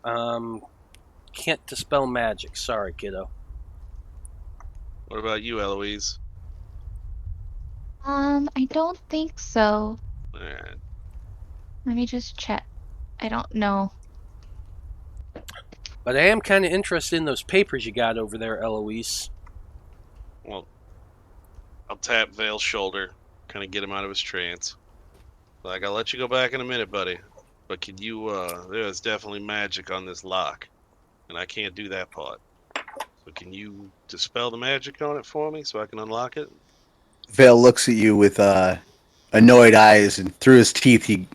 can't dispel magic. Sorry, kiddo. What about you, Eloise? I don't think so. Alright. Let me just check. I don't know. But I am kind of interested in those papers you got over there, Eloise. Well, I'll tap Veil's shoulder, kind of get him out of his trance. Like, I'll let you go back in a minute, buddy. But can you? There's definitely magic on this lock, and I can't do that part. So can you dispel the magic on it for me so I can unlock it? Vale looks at you with annoyed eyes, and through his teeth, he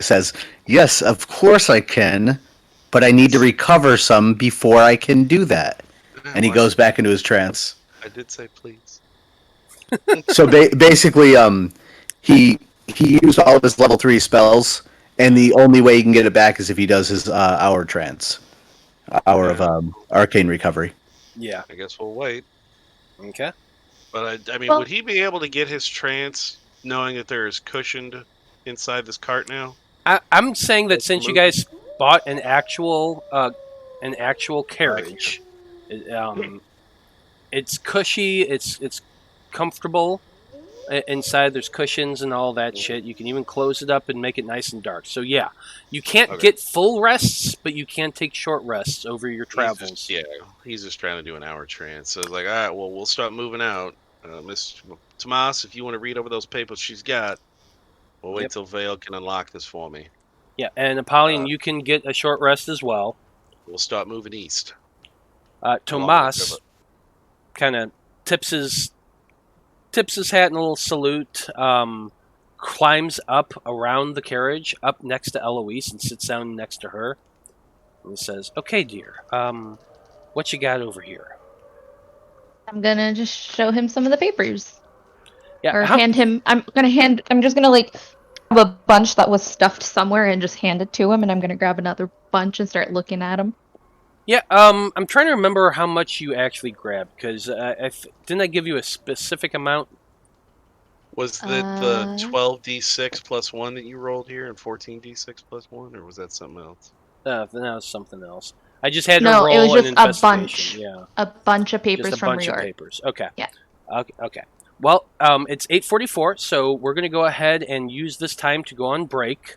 says, "Yes, of course I can, but I need to recover some before I can do that." And he Well, goes back into his trance. I did say please. So basically, he used all of his level 3 spells, and the only way he can get it back is if he does his hour trance, hour of arcane recovery. Yeah. I guess we'll wait. Okay. But I mean, Well- would he be able to get his trance knowing that there is cushioned inside this cart now? I'm saying that since you guys bought an actual carriage, it's cushy, it's comfortable. Inside there's cushions and all that shit. You can even close it up and make it nice and dark. So yeah, you can't get full rests, but you can take short rests over your travels. He's just trying to do an hour trance. So it's like, all right, well, we'll start moving out. Miss Tomas, if you want to read over those papers she's got, we'll wait till Vale can unlock this for me. Yeah, and Apollyon, you can get a short rest as well. We'll start moving east. Tomas kind of tips his hat in a little salute, climbs up around the carriage, up next to Eloise, and sits down next to her. And he says, "Okay, dear, what you got over here?" I'm gonna just show him some of the papers. Yeah, Or hand him. I'm just gonna like grab a bunch that was stuffed somewhere and just hand it to him, and I'm gonna grab another bunch and start looking at them. Yeah, I'm trying to remember how much you actually grabbed, because didn't I give you a specific amount? Was it the 12d6 plus 1 that you rolled here and 14d6 plus 1, or was that something else? That was something else. I just had to No, roll it was just an a investigation. bunch. Yeah, A bunch of papers just a from bunch of reorg. papers. Okay. Yeah. Okay. Well, it's 8:44, so we're going to go ahead and use this time to go on break.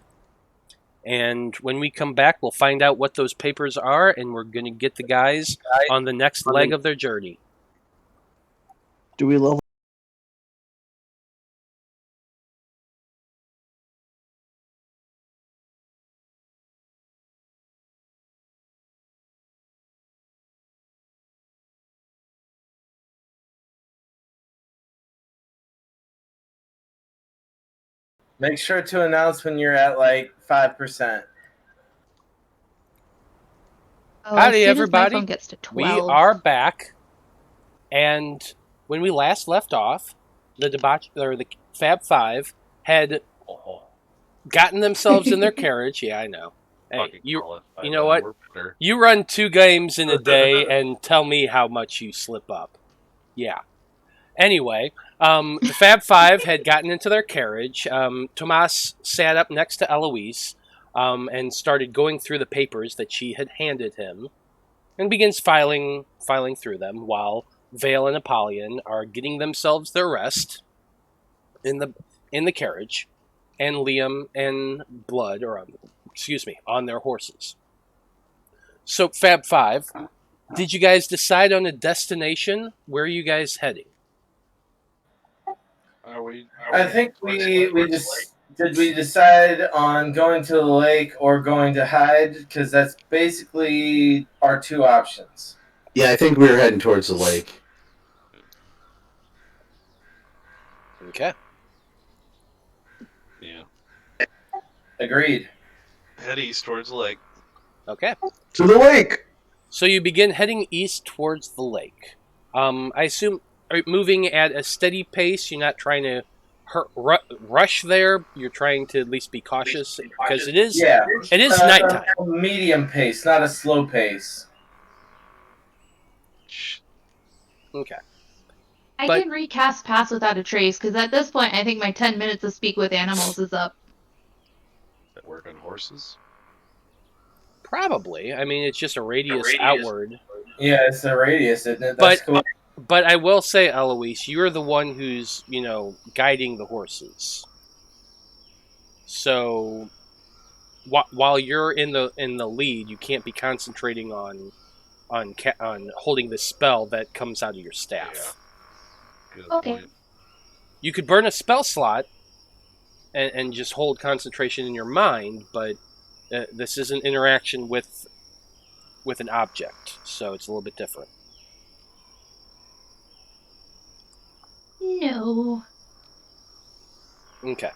And when we come back, we'll find out what those papers are, and we're going to get the guys on the next leg of their journey. Do we level? Make sure to announce when you're at like 5%. Oh, Howdy, as soon as everybody. my phone gets to 12. We are back, and when we last left off, the Faab Five had gotten themselves in their carriage. Yeah, I know. Hey, you know what? You run 2 games in a day and tell me how much you slip up. Yeah. Anyway, the Faab Five had gotten into their carriage. Tomas sat up next to Eloise and started going through the papers that she had handed him and begins filing through them while Vale and Apollyon are getting themselves their rest in the carriage, and Liam and Blood are on their horses. So, Faab Five, did you guys decide on a destination? Where are you guys heading? I think we just did we decide on going to the lake or going to hide, because that's basically our 2 options. Yeah, I think we were heading towards the lake. Okay. Yeah. Agreed. Head east towards the lake. Okay. To the lake! So you begin heading east towards the lake. I assume are you moving at a steady pace. You're not trying to rush there. You're trying to at least be cautious, because it is nighttime. A medium pace, not a slow pace. Okay. I can recast Pass Without a Trace, because at this point, I think my 10 minutes of Speak with Animals is up. That work on horses? Probably. I mean, it's just a radius outward. Yeah, it's a radius, isn't it? But That's cool. But I will say, Eloise, you're the one who's, guiding the horses. So while you're in the lead, you can't be concentrating on holding the spell that comes out of your staff. Yeah. Good Okay. point. You could burn a spell slot and just hold concentration in your mind, but This is an interaction with an object, so it's a little bit different. No. Okay.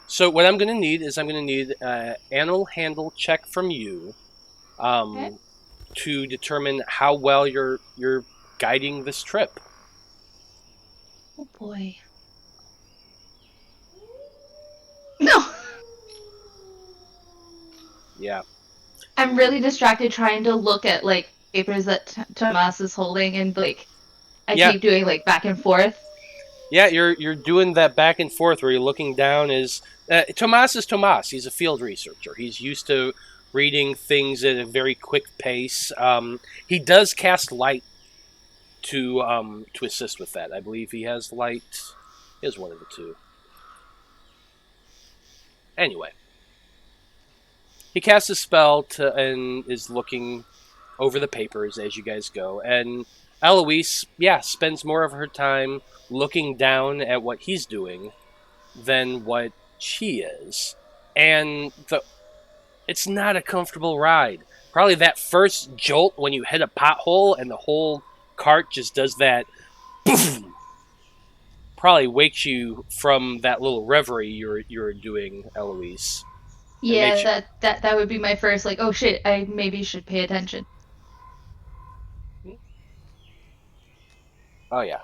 So what I'm going to need is an animal handle check from you, Okay. to determine how well you're guiding this trip. Oh boy. No. Yeah. I'm really distracted trying to look at like papers that Tomas is holding, and like I Yeah. keep doing like back and forth. Yeah, you're doing that back and forth where you're looking down. Tomas is Tomas. He's a field researcher. He's used to reading things at a very quick pace. He does cast light to assist with that. I believe he has light. He has one of the two. Anyway, he casts a spell and is looking over the papers as you guys go. And Eloise, spends more of her time looking down at what he's doing than what she is. And it's not a comfortable ride. Probably that first jolt when you hit a pothole and the whole cart just does that boom, probably wakes you from that little reverie you're doing, Eloise. Yeah, that would be my first like, oh shit, I maybe should pay attention. Oh yeah.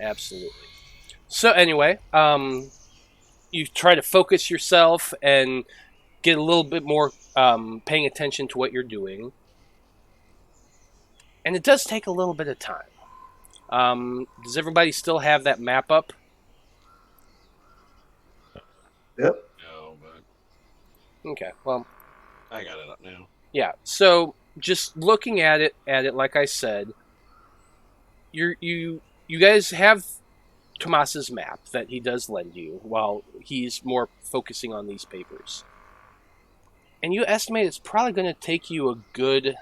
Absolutely. So anyway, you try to focus yourself and get a little bit more paying attention to what you're doing. And it does take a little bit of time. Does everybody still have that map up? Yep. No, but Okay, well, I got it up now. yeah. So just looking at it, like I said, you guys have Tomas's map that he does lend you while he's more focusing on these papers. And you estimate it's probably going to take you a good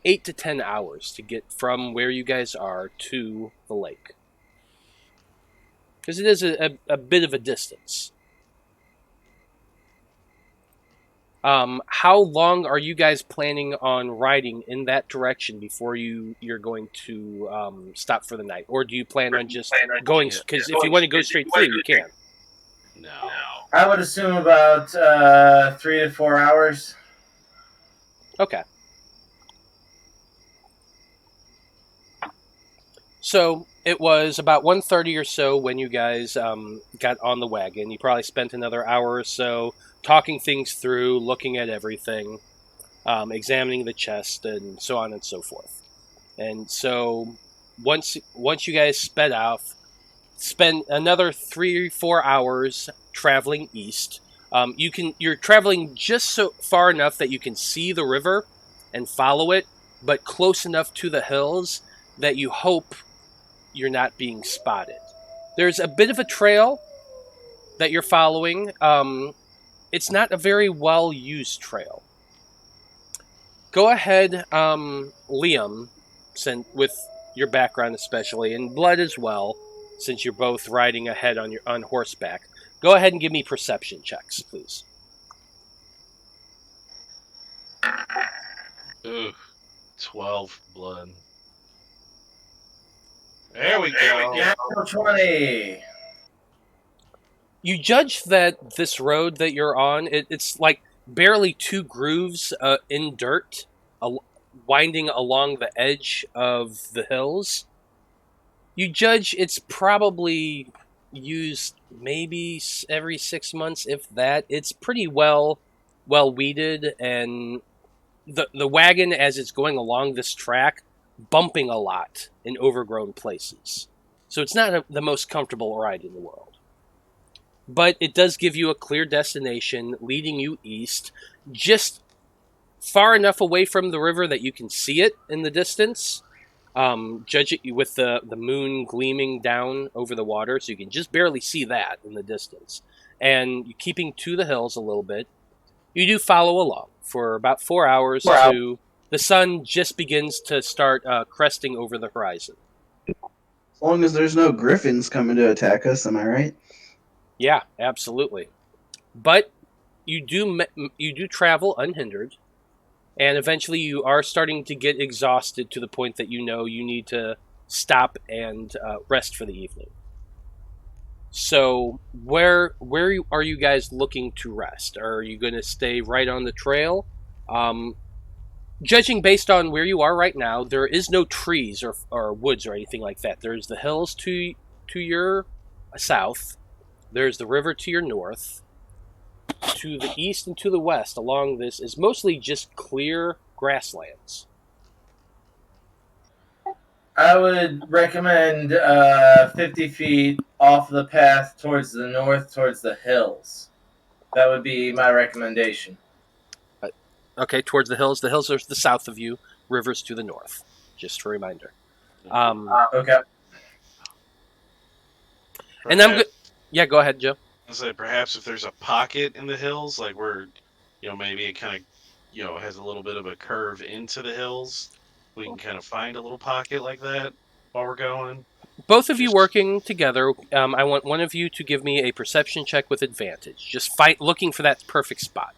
8 to 10 hours to get from where you guys are to the lake. Because it is a bit of a distance. How long are you guys planning on riding in that direction before you're going to stop for the night? Or do you plan on just going? Because if you want to go straight through, you can. No. I would assume about 3 to 4 hours. Okay. So it was about 1:30 or so when you guys got on the wagon. You probably spent another hour or so talking things through, looking at everything, examining the chest, and so on and so forth. And so once you guys sped off, spend another 3 or 4 hours traveling east. You're traveling just so far enough that you can see the river and follow it, but close enough to the hills that you hope you're not being spotted. There's a bit of a trail that you're following. It's not a very well-used trail. Go ahead, Liam, with your background especially, and Blood as well, since you're both riding ahead on horseback. Go ahead and give me perception checks, please. Ooh, 12 blood. There we go. Natural 20. You judge that this road that you're on, it's like barely 2 grooves in dirt, winding along the edge of the hills. You judge it's probably used maybe every 6 months, if that. It's pretty well weeded, and the wagon, as it's going along this track, bumping a lot in overgrown places. So it's not the most comfortable ride in the world. But it does give you a clear destination leading you east, just far enough away from the river that you can see it in the distance. Judge it with the moon gleaming down over the water, so you can just barely see that in the distance. And you're keeping to the hills a little bit. You do follow along for about 4 hours to the sun just begins to start cresting over the horizon. As long as there's no griffins coming to attack us, am I right? Yeah, absolutely. But you do travel unhindered, and eventually you are starting to get exhausted to the point that you know you need to stop and rest for the evening. So where are you guys looking to rest? Are you going to stay right on the trail? Judging based on where you are right now, there is no trees or woods or anything like that. There's the hills to your south. There's the river to your north. To the east and to the west along this is mostly just clear grasslands. I would recommend 50 feet off the path towards the north, towards the hills. That would be my recommendation. Okay, towards the hills. The hills are to the south of you, rivers to the north. Just a reminder. Okay. And I'm good. Yeah, go ahead, Joe. I say perhaps if there's a pocket in the hills, like where, maybe it kind of, has a little bit of a curve into the hills, we can kind of find a little pocket like that while we're going. Both of you working together, I want one of you to give me a perception check with advantage. Just looking for that perfect spot.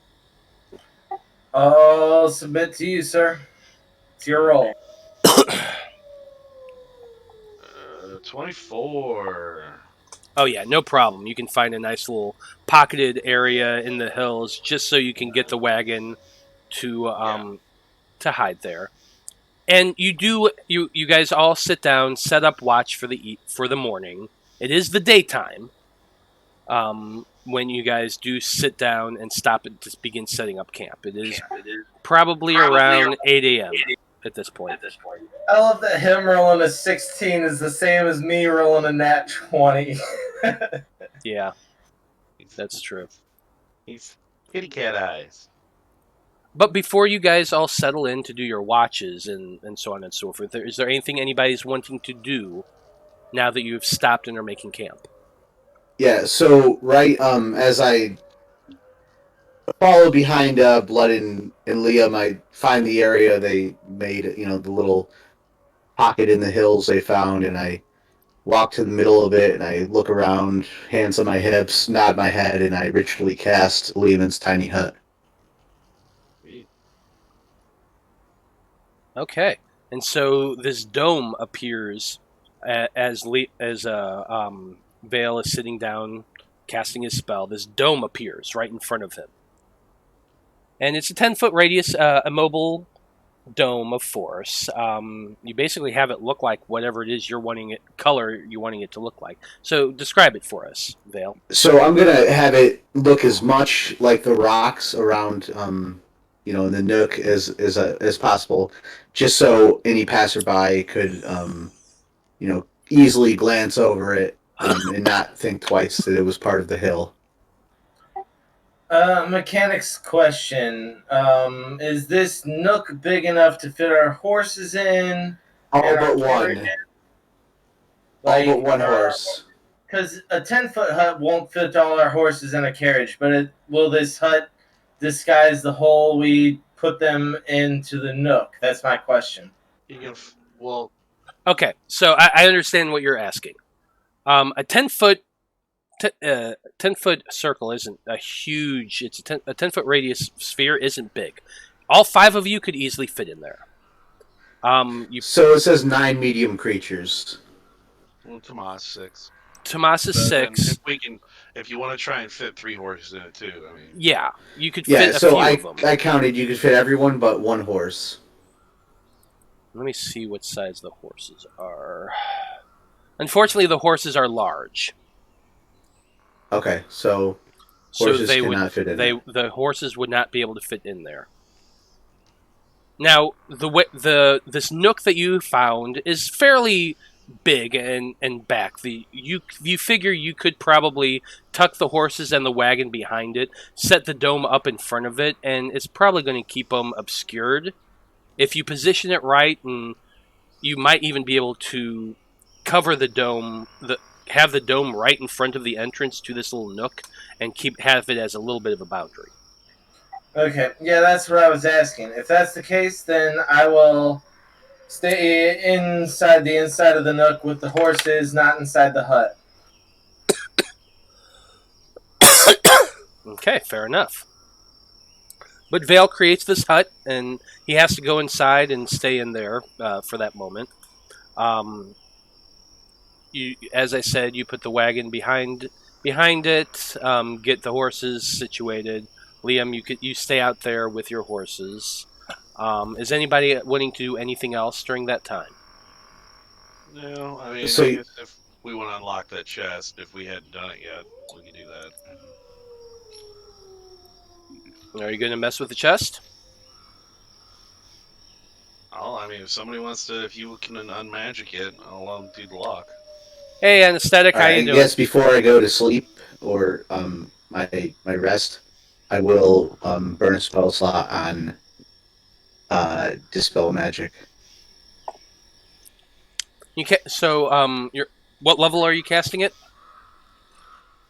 I'll submit to you, sir. It's your roll. 24. Oh yeah, no problem. You can find a nice little pocketed area in the hills just so you can get the wagon to hide there. And you guys all sit down, set up watch for the morning. It is the daytime. When you guys do sit down and stop and just begin setting up camp. It is probably around 8 a.m. at this point. I love that him rolling a 16 is the same as me rolling a nat 20. Yeah, that's true. He's kitty cat eyes. But before you guys all settle in to do your watches and so on and so forth, is there anything anybody's wanting to do now that you've stopped and are making camp? Yeah, so as I follow behind Blood and Liam, I find the area they made, the little pocket in the hills they found, and I walk to the middle of it, and I look around, hands on my hips, nod my head, and I ritually cast Lehman's tiny hut. Okay, and so this dome appears as Veil is sitting down, casting his spell. This dome appears right in front of him. And it's a 10-foot radius, immobile dome of force. You basically have it look like whatever it is you're wanting it to look like. So describe it for us, Veil. So I'm going to have it look as much like the rocks around, in the nook as possible, just so any passerby could, easily glance over it. And not think twice that it was part of the hill. Mechanics question. Is this nook big enough to fit our horses in? All but one. All but one horse. Because a 10-foot hut won't fit all our horses in a carriage, but will this hut disguise the hole we put them into the nook? That's my question. Okay, so I understand what you're asking. A 10-foot circle isn't a huge. It's a 10-foot radius sphere isn't big. All 5 of you could easily fit in there. So it says 9 medium creatures. Well, Tomas 6. Tomas is 6. If you want to try and fit 3 horses in it too. I mean. Yeah, you could fit a few of them. I counted. You could fit everyone but 1 horse. Let me see what size the horses are. Unfortunately, the horses are large. Okay, so horses cannot fit in. The horses would not be able to fit in there. Now, this nook that you found is fairly big and back. You figure you could probably tuck the horses and the wagon behind it, set the dome up in front of it, and it's probably going to keep them obscured. If you position it right, and you might even be able to cover the dome, have the dome right in front of the entrance to this little nook, and have it as a little bit of a boundary. Okay, yeah, that's what I was asking. If that's the case, then I will stay inside the inside of the nook with the horses, not inside the hut. Okay, fair enough. But Veil creates this hut, and he has to go inside and stay in there for that moment. You, as I said, you put the wagon behind it. Get the horses situated. Liam, you stay out there with your horses. Is anybody wanting to do anything else during that time? No, I mean, So- I guess if we want to unlock that chest, if we hadn't done it yet, we could do that. Are you going to mess with the chest? I mean, if somebody wants to, if you can unmagic it, I'll do the lock. Hey, Anesthetic, how you I doing? guess before I go to sleep or my rest, I will burn a spell slot on dispel magic. What level are you casting it?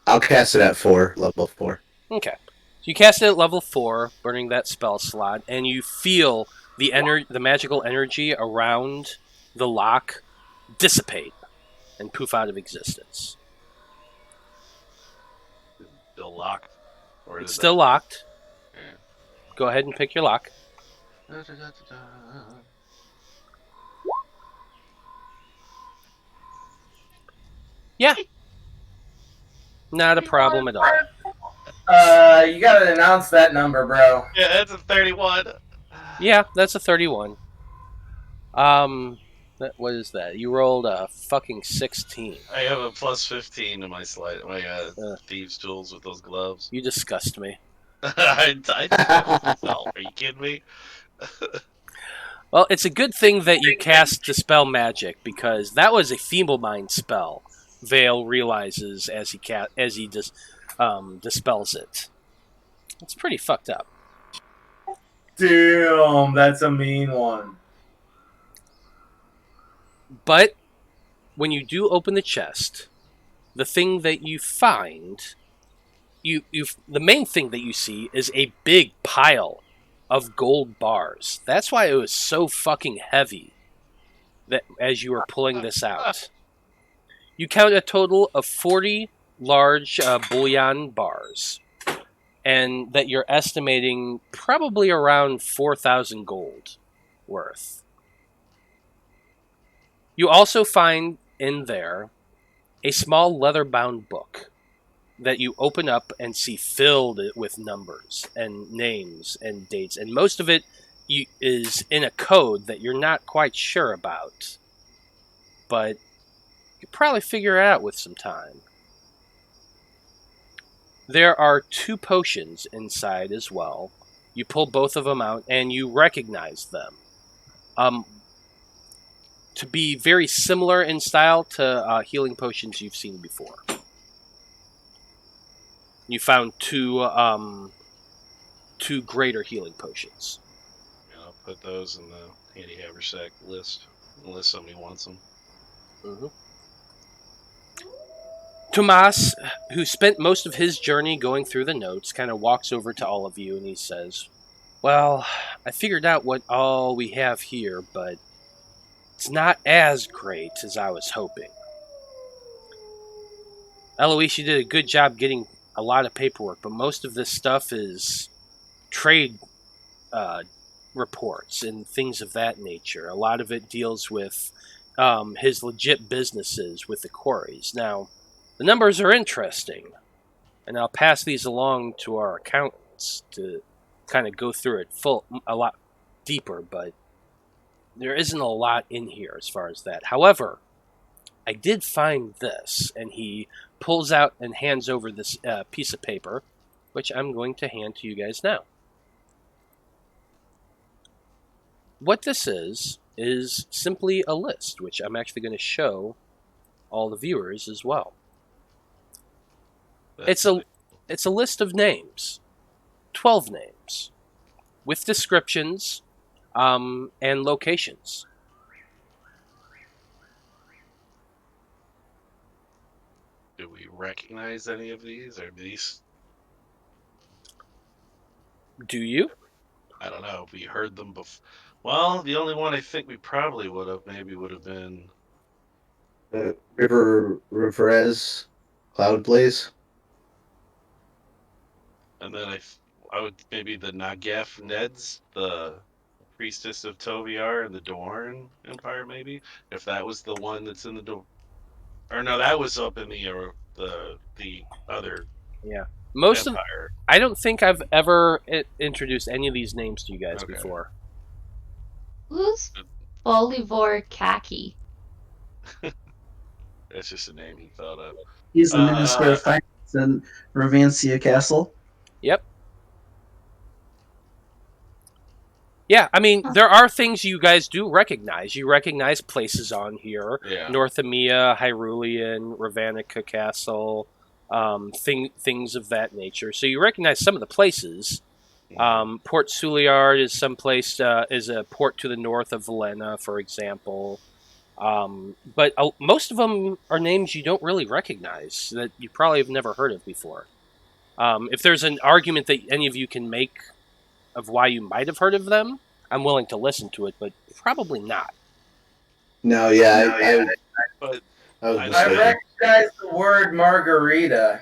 I'll cast it at level 4. Okay. So you cast it at level 4, burning that spell slot, and you feel the magical energy around the lock dissipate and poof out of existence. Still locked? Or It's is still that... locked. Yeah. Go ahead and pick your lock. Yeah. Not a problem at all. You gotta announce that number, bro. Yeah, that's a 31. Yeah, that's a 31. What is that? You rolled a fucking 16. I have a plus 15 to my thieves' tools with those gloves. You disgust me. I disgust myself. Are you kidding me? Well, it's a good thing that you cast Dispel Magic, because that was a feeble mind spell. Veil realizes as he dispels it. It's pretty fucked up. Damn, that's a mean one. But when you do open the chest, the thing that you find, the main thing that you see is a big pile of gold bars. That's why it was so fucking heavy that as you were pulling this out. You count a total of 40 large bullion bars, and that you're estimating probably around 4,000 gold worth. You also find in there a small leather-bound book that you open up and see filled with numbers and names and dates, and most of it is in a code that you're not quite sure about, but you probably figure it out with some time. There are 2 potions inside as well. You pull both of them out and you recognize them to be very similar in style to healing potions you've seen before. You found 2 greater healing potions. Yeah, I'll put those in the handy haversack list, unless somebody wants them. Mm-hmm. Tomas, who spent most of his journey going through the notes, kind of walks over to all of you and he says, "Well, I figured out what all we have here, but it's not as great as I was hoping. Eloise, you did a good job getting a lot of paperwork, but most of this stuff is trade reports and things of that nature. A lot of it deals with his legit businesses with the quarries. Now, the numbers are interesting, and I'll pass these along to our accountants to kind of go through it a lot deeper, but there isn't a lot in here as far as that. However, I did find this," and he pulls out and hands over this piece of paper, which I'm going to hand to you guys now. What this is simply a list, which I'm actually going to show all the viewers as well. It's a list of names, 12 names, with descriptions and locations. Do we recognize any of these? Or these? Do you? I don't know. We heard them before. Well, the only one I think we probably would have been. Riverez, Cloud Blaze. And then I would maybe the Nagef Neds, the priestess of Toviar and the Dorn Empire, maybe if that was the one that's in the door. Or no, that was up in the other Yeah. Most of empire. I don't think I've ever introduced any of these names to you guys Okay. before. Who's Bolivor Khaki? That's just a name he thought of. He's the Minister of Finance in Ravancia Castle. Yep. Yeah, I mean, there are things you guys do recognize. You recognize places on here. Yeah. Northemia, Hyrulean, Ravanica Castle, things of that nature. So you recognize some of the places. Port Suliard is someplace, is a port to the north of Valena, for example. But most of them are names you don't really recognize, that you probably have never heard of before. If there's an argument that any of you can make of why you might have heard of them, I'm willing to listen to it, but probably not. No, yeah, I recognize the word margarita.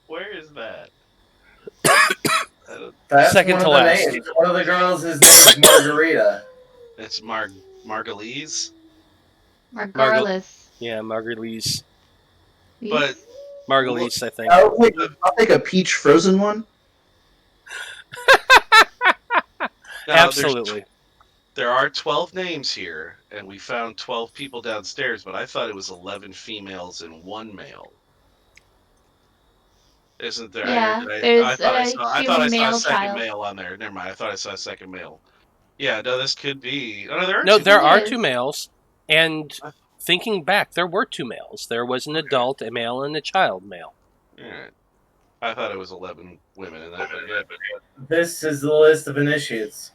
Where is that? That's Second one to of the last. names. One of the girls' name is Margarita. It's Margalise. Margarlis. Yeah, Marguerite. But Marguerite, I think. I'll take a peach frozen one. Now, Absolutely. There are 12 names here, and we found 12 people downstairs, but I thought it was 11 females and 1 male. Isn't there? Yeah, I thought I saw a male second child. male on there. Never mind. I thought I saw a second male. Yeah, no, this could be. Oh, No, there are Yes. 2 males, and thinking back, there were 2 males. There was an adult, a male, and a child male. Alright. I thought it was 11 women in that, but yeah. This is the list of initiates.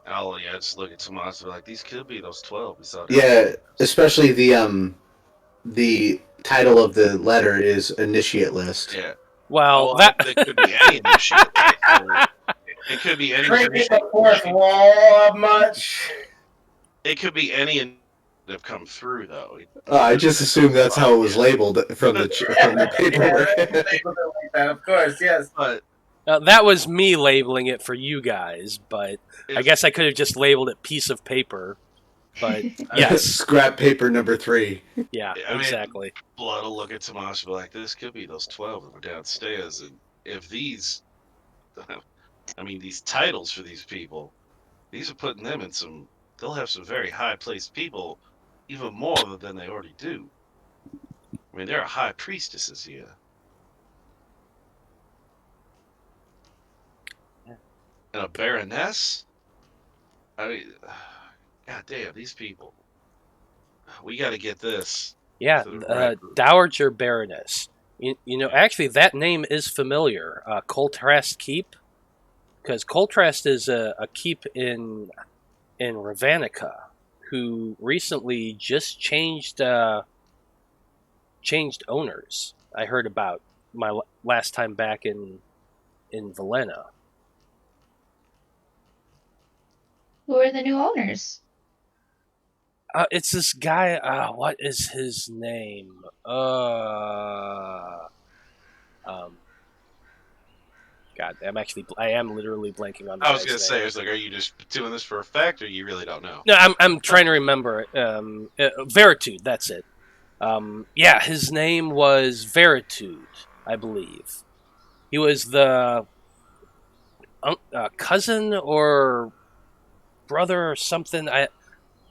I'll just look at Tomas and be like, these could be those 12 we saw. Yeah, especially the title of the letter is Initiate List. Yeah. Well, it could be any initiate. Right? It could be any Breaking the fourth wall much. It could be any that have come through, though. I just assumed that's how it was labeled from the paperwork. Of course, yes. But that was me labeling it for you guys, but I guess I could have just labeled it piece of paper. But yes, Scrap paper number 3. Yeah, I mean, exactly. Blood will look at Tomas and be like, this could be those 12 that were downstairs. And if these, I mean, these titles for these people, these are putting them in some, they'll have some very high-placed people, even more than they already do. I mean, there are high priestesses here. And a baroness? I mean, god damn, these people. We gotta get this. Yeah, Dowager Baroness. You know, actually, that name is familiar. Coltrast Keep, because Coltrast is a keep in Ravanica, who recently just changed owners. I heard about my last time back in Valena. Who are the new owners? It's this guy. What is his name? God, I am literally blanking on. I was gonna say, I was like, are you just doing this for a fact, or you really don't know? No, I'm trying to remember. Veritude, that's it. Yeah, his name was Veritude, I believe. He was the cousin or brother or something.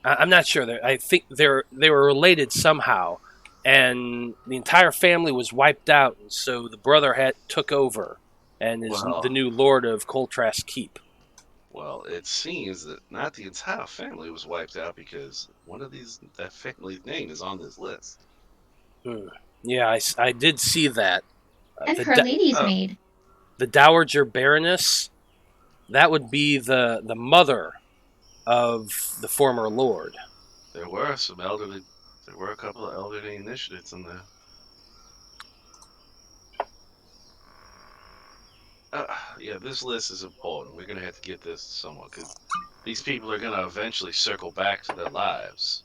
I'm not sure. I think they were related somehow, and the entire family was wiped out, and so the brother took over and is the new lord of Coltrast Keep. Well, it seems that not the entire family was wiped out, because one of that family's name is on this list. Yeah, I did see that. And her lady's maid. The Dowager Baroness, that would be the mother of the former lord. There were a couple of elderly initiates in there. Yeah, this list is important. We're going to have to get this to someone, because these people are going to eventually circle back to their lives.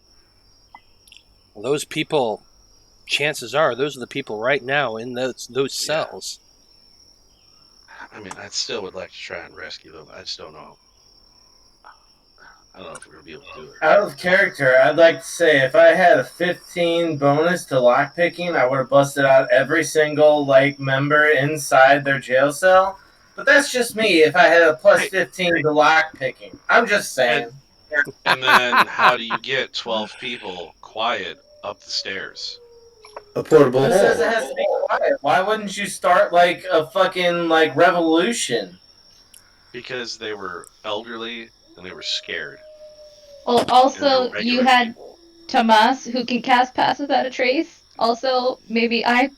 Well, those people, chances are those are the people right now in those cells. I mean, I still would like to try and rescue them. I just don't know. I don't know if we're gonna be able to do it. Out of character, I'd like to say if I had a 15 bonus to lockpicking, I would have busted out every single member inside their jail cell. But that's just me. If I had a plus 15 to lockpicking, I'm just saying. And then how do you get 12 people quiet up the stairs? A portable Who says it hole. has to be quiet? Why wouldn't you start a fucking revolution? Because they were elderly and they were scared. Well, And they also were you regular had people. Tomas who can cast Pass Without a Trace. Also, maybe I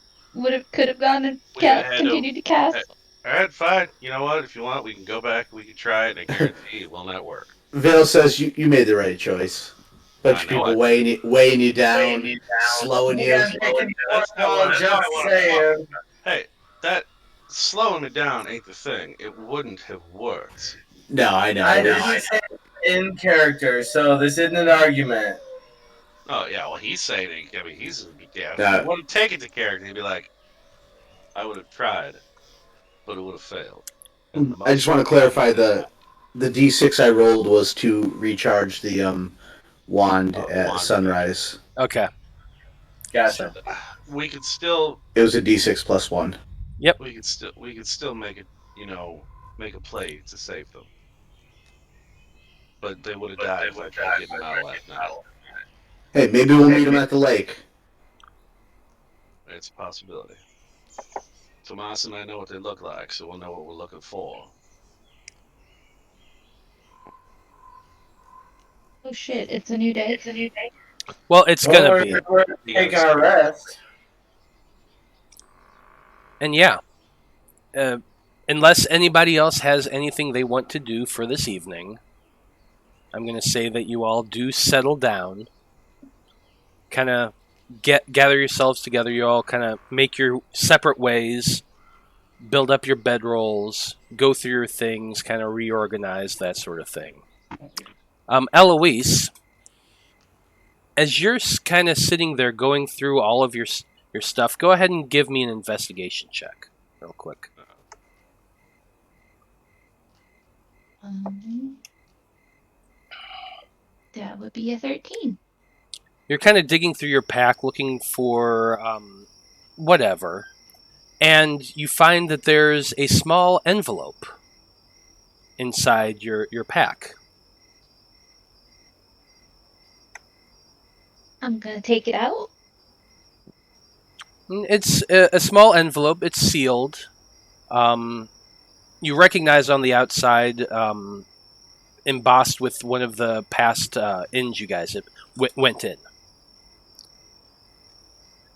could have gone and continued to cast. Alright, fine. You know what? If you want, we can go back, we can try it, and I guarantee it will not work. Veil says you made the right choice. Bunch of people weighing you down, slowing you. That's not what I want. Hey, that slowing me down ain't the thing. It wouldn't have worked. No, I know. I didn't say it in character, so this isn't an argument. Oh yeah, well he's saying it. I mean, he's Yeah. if he would have taken the character, he'd be like, I would have tried, but it would have failed. I just want to clarify the D6 I rolled was to recharge the wand at sunrise. Okay. Gotcha. We could still. It was a D6 plus 1. Yep. We could still make it. Make a play to save them. But they would have died if I tried getting them out last night. Hey, maybe we'll meet them at the lake. It's a possibility. Tomas and I know what they look like, so we'll know what we're looking for. Oh shit! It's a new day. Well, it's gonna be. We're taking our rest. And yeah, unless anybody else has anything they want to do for this evening, I'm going to say that you all do settle down, kind of gather yourselves together. You all kind of make your separate ways, build up your bedrolls, go through your things, kind of reorganize, that sort of thing. Eloise, as you're kind of sitting there going through all of your stuff, go ahead and give me an investigation check real quick. That would be a 13. You're kind of digging through your pack looking for whatever, and you find that there's a small envelope inside your pack. I'm gonna take it out. It's a small envelope. It's sealed. You recognize on the outside, embossed with one of the past inns you guys went in.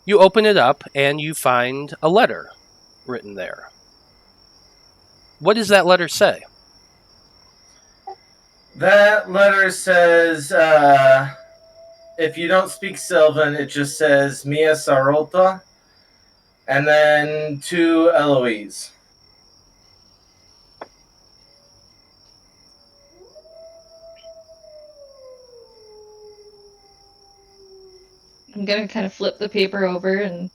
You open it up and you find a letter written there. What does that letter say? That letter says, if you don't speak Sylvan, it just says Mia Sarolta, and then to Eloise. I'm gonna kind of flip the paper over and...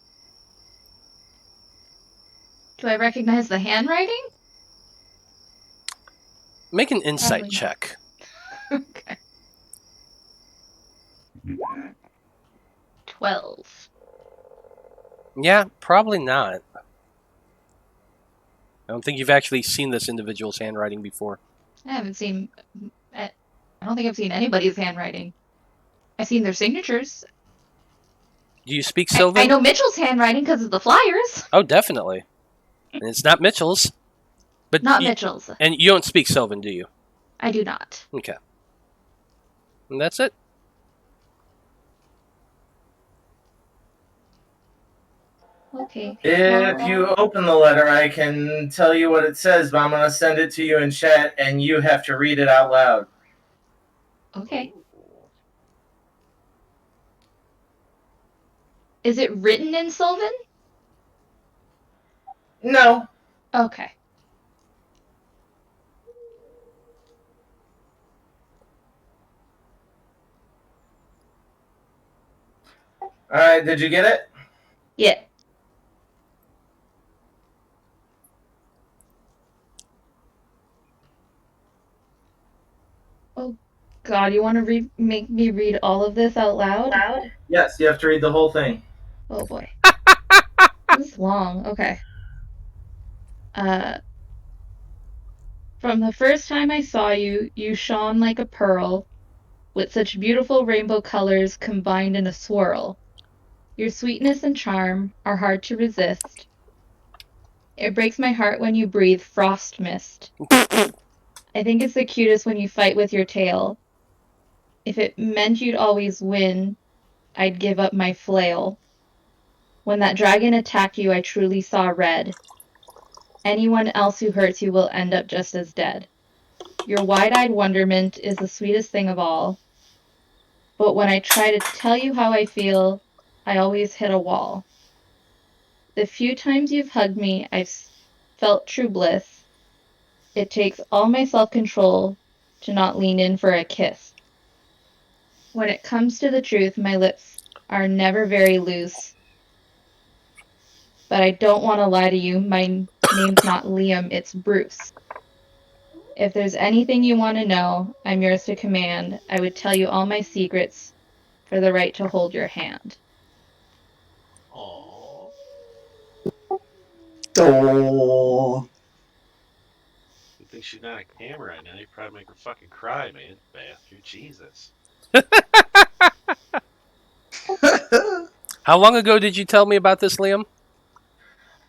Do I recognize the handwriting? Make an insight check. Okay. 12. Yeah, probably not. I don't think you've actually seen this individual's handwriting before. I don't think I've seen anybody's handwriting. I've seen their signatures. Do you speak Sylvan? I know Mitchell's handwriting because of the flyers. Oh, definitely. And it's not Mitchell's. But Not Mitchell's. And you don't speak Sylvan, do you? I do not. Okay. And that's it. Okay. If you open the letter, I can tell you what it says, but I'm going to send it to you in chat, and you have to read it out loud. Okay. Is it written in Sylvan? No. Okay. All right, did you get it? Yeah. Oh, God, you want to make me read all of this out loud? Yes, you have to read the whole thing. Oh, boy. This is long. Okay. From the first time I saw you, you shone like a pearl, with such beautiful rainbow colors combined in a swirl. Your sweetness and charm are hard to resist. It breaks my heart when you breathe frost mist. I think it's the cutest when you fight with your tail. If it meant you'd always win, I'd give up my flail. When that dragon attacked you, I truly saw red. Anyone else who hurts you will end up just as dead. Your wide-eyed wonderment is the sweetest thing of all. But when I try to tell you how I feel, I always hit a wall. The few times you've hugged me, I've felt true bliss. It takes all my self-control to not lean in for a kiss. When it comes to the truth, my lips are never very loose. But I don't want to lie to you. My name's not Liam, it's Bruce. If there's anything you want to know, I'm yours to command. I would tell you all my secrets for the right to hold your hand. Aww. Oh. You think she's not a camera right now? You probably make her fucking cry, man. Bastard. Jesus. How long ago did you tell me about this, Liam?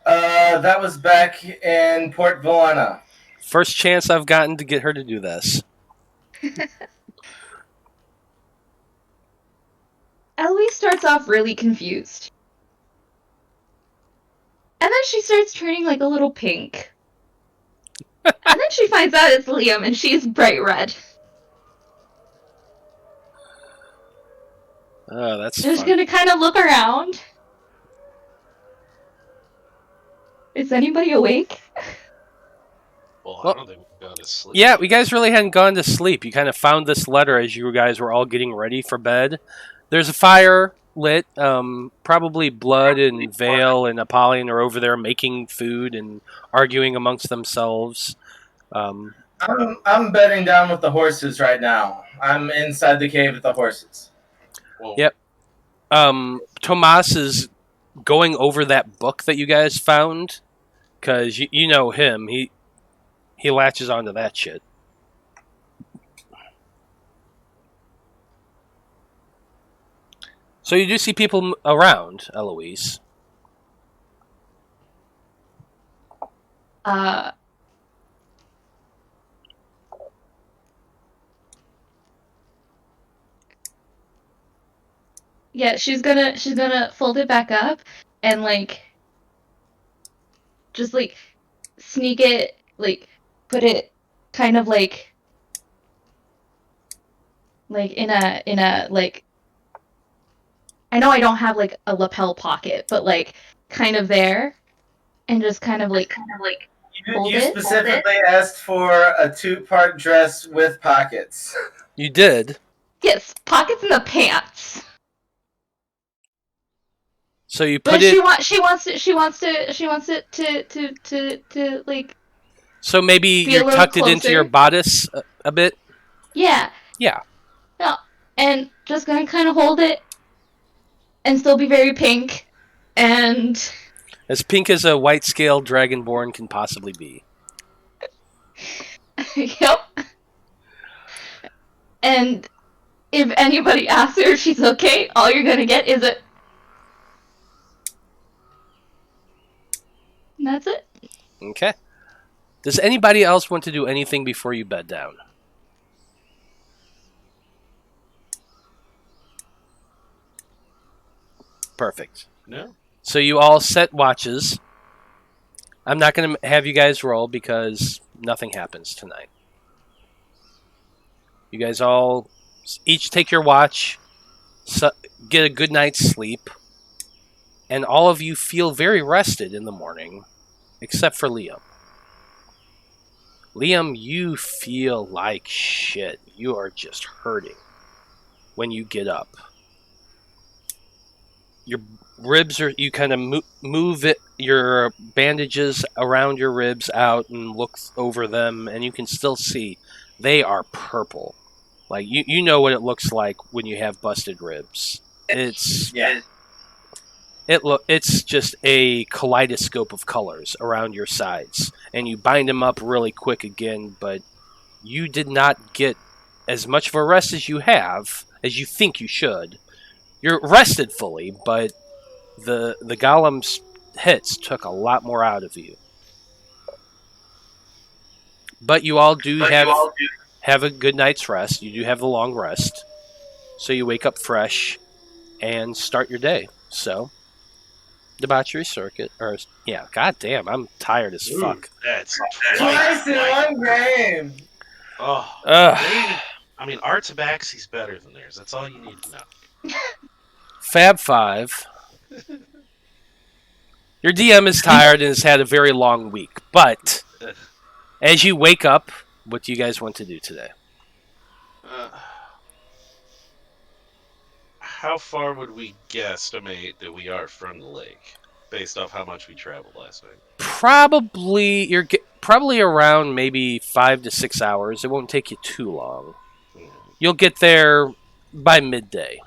That was back in Port Villena. First chance I've gotten to get her to do this. Eloise starts off really confused. And then she starts turning like a little pink. And then she finds out it's Liam and she's bright red. Oh, that's Just fun. gonna kind of look around. Is anybody awake? Well, Well, I don't think we've gone to sleep. Yeah, we guys really hadn't gone to sleep. You kind of found this letter as you guys were all getting ready for bed. There's a fire lit. Probably Blood and Veil and Apollyon are over there making food and arguing amongst themselves. I'm bedding down with the horses right now. I'm inside the cave with the horses. Well, Yep. Tomas is going over that book that you guys found because you know him. He latches onto that shit. So you do see people around, Eloise. Yeah, she's gonna fold it back up and like just like sneak it, like put it kind of like in a like, I know I don't have like a lapel pocket, but like kind of there, and just kind of like hold You it. specifically asked for a two-part dress with pockets. You did. Yes, pockets in the pants. So you But put it. she wants it to like. So maybe be a you little tucked it into your closer. bodice a bit. Yeah. Yeah. No, and just gonna kind of hold it, and still be very pink, and As pink as a white scaled dragonborn can possibly be. yep. And if anybody asks her if she's okay, all you're gonna get is a. And that's it. Okay. Does anybody else want to do anything before you bed down? Perfect. no. So you all set watches. I'm not going to have you guys roll because nothing happens tonight. You guys all each take your watch, get a good night's sleep, and all of you feel very rested in the morning, except for Liam. Liam, you feel like shit. You are just hurting when you get up. ribs are, you kind of move your bandages around your ribs out and look over them, and you can still see they are purple. Like you know what it looks like when you have busted ribs. It's it's just a kaleidoscope of colors around your sides, and you bind them up really quick again. But you did not get as much of a rest as you think you should. You're rested fully, but the golem's hits took a lot more out of you. But you all do have a good night's rest. You do have the long rest, so you wake up fresh and start your day. So, debauchery circuit, or yeah, goddamn, I'm tired as fuck. That's Twice in one game. Oh, Ugh. I mean, our tabaxi's better than theirs. That's all you need to know. Faab Five. Your DM is tired and has had a very long week, but as you wake up, what do you guys want to do today? How far would we guesstimate that we are from the lake, based off how much we traveled last night? Probably around maybe 5 to 6 hours. It won't take you too long. You'll get there by midday.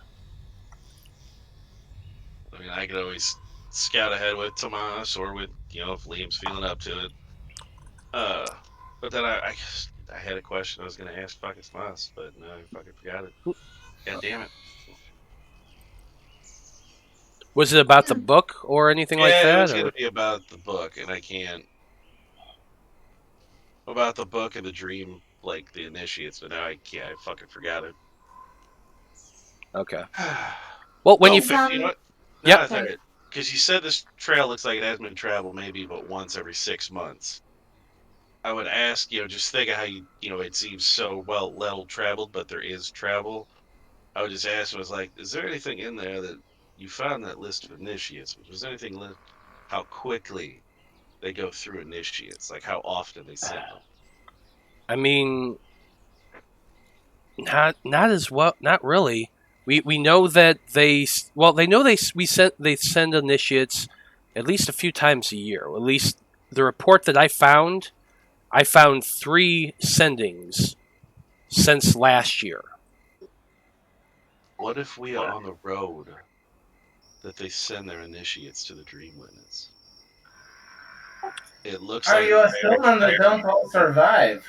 I mean, I could always scout ahead with Tomas, or with, if Liam's feeling up to it. But then I had a question I was going to ask fucking Tomas, but no, I fucking forgot it. God damn it. Was it about the book or anything like that? It was going to be about the book, and I can't. About the book and the dream, like the initiates, but now I can't. I fucking forgot it. Okay. Well, when you know what? Yep. Because you said this trail looks like it has been traveled maybe but once every 6 months. I would ask, just think of how it seems so well traveled, but there is travel. I would just ask, was like, is there anything in there that you found that list of initiates? Was there anything how quickly they go through initiates, like how often they send them? I mean, not as well. Not really. We know that they send initiates at least a few times a year. At least the report that I found 3 sendings since last year. What if we are on the road that they send their initiates to the Dreamwitness? It looks Are like you still on the Don't All Survive?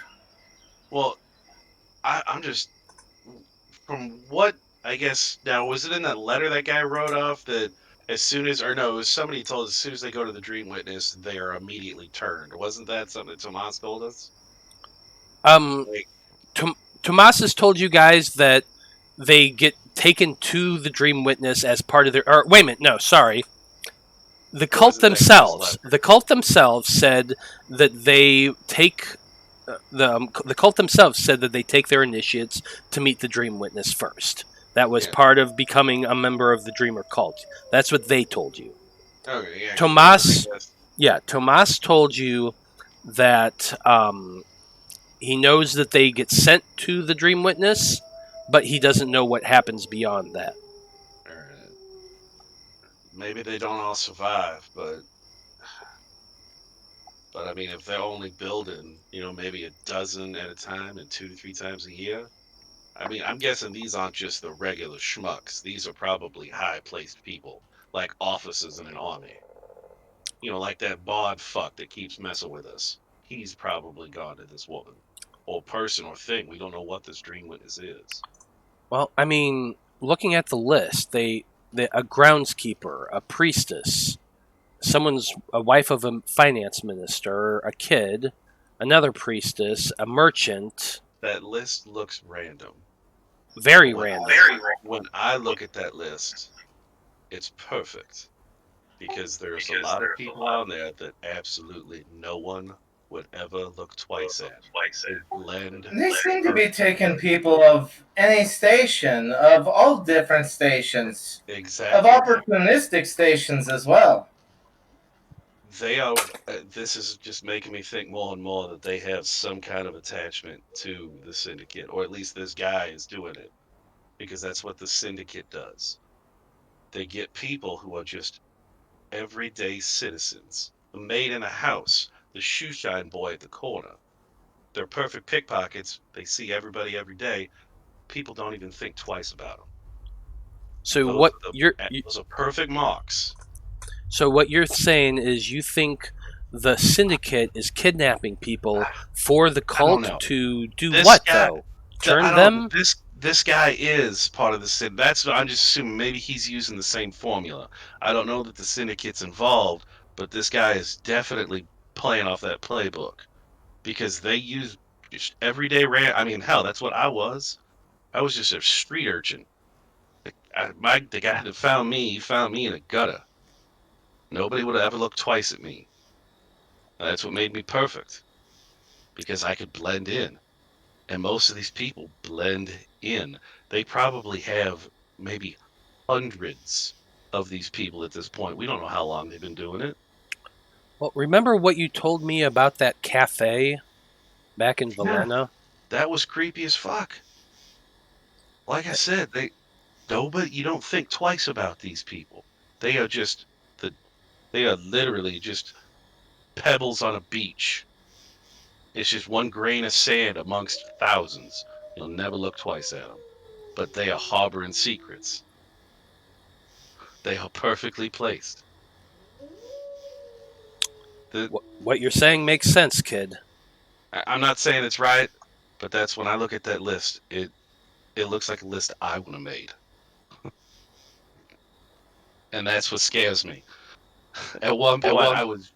Well, I'm just from what I guess now, was it in that letter that guy wrote off that as soon as, or no, it was somebody told us as soon as they go to the Dreamwitness, they are immediately turned. Wasn't that something that Tomas told us? Tomas has told you guys that they get taken to the Dreamwitness as part of their. Or wait a minute, no, sorry. The cult themselves said that they take the cult themselves said that they take their initiates to meet the Dreamwitness first. That was part of becoming a member of the Dreamer cult. That's what they told you. Okay, yeah. Tomas told you that he knows that they get sent to the Dreamwitness, but he doesn't know what happens beyond that. Maybe they don't all survive, but I mean, if they're only building, maybe a dozen at a time and 2 to 3 times a year, I mean, I'm guessing these aren't just the regular schmucks. These are probably high-placed people, like officers in an army. Like that bod fuck that keeps messing with us. He's probably gone to this woman, or person, or thing. We don't know what this Dreamwitness is. Well, I mean, looking at the list, a groundskeeper, a priestess, a wife of a finance minister, a kid, another priestess, a merchant. That list looks random. Very random. When I look at that list, it's perfect. Because there's a lot of people on there that absolutely no one would ever look twice at. They seem to be taking people of any station, of all different stations. Exactly. Of opportunistic stations as well. They are. This is just making me think more and more that they have some kind of attachment to the syndicate, or at least this guy is doing it, because that's what the syndicate does. they get people who are just everyday citizens. The maid in a house, the shoe shine boy at the corner. They're perfect pickpockets. They see everybody every day. People don't even think twice about them. So what Those are perfect marks. So what you're saying is you think the syndicate is kidnapping people for the cult to do what though? Turn them? This guy is part of the syndicate. That's what I'm just assuming. Maybe he's using the same formula. I don't know that the syndicate's involved, but this guy is definitely playing off that playbook because they use just everyday I mean, hell, that's what I was. I was just a street urchin. The guy that found me in a gutter. Nobody would have ever looked twice at me. That's what made me perfect, because I could blend in. And most of these people blend in. They probably have maybe hundreds of these people at this point. We don't know how long they've been doing it. Well, remember what you told me about that cafe back in Valena? That was creepy as fuck. Like I said, you don't think twice about these people. They are literally just pebbles on a beach. It's just one grain of sand amongst thousands. You'll never look twice at them. But they are harboring secrets. They are perfectly placed. What you're saying makes sense, kid. I'm not saying it's right, but that's when I look at that list. It looks like a list I would have made. And that's what scares me. At one point,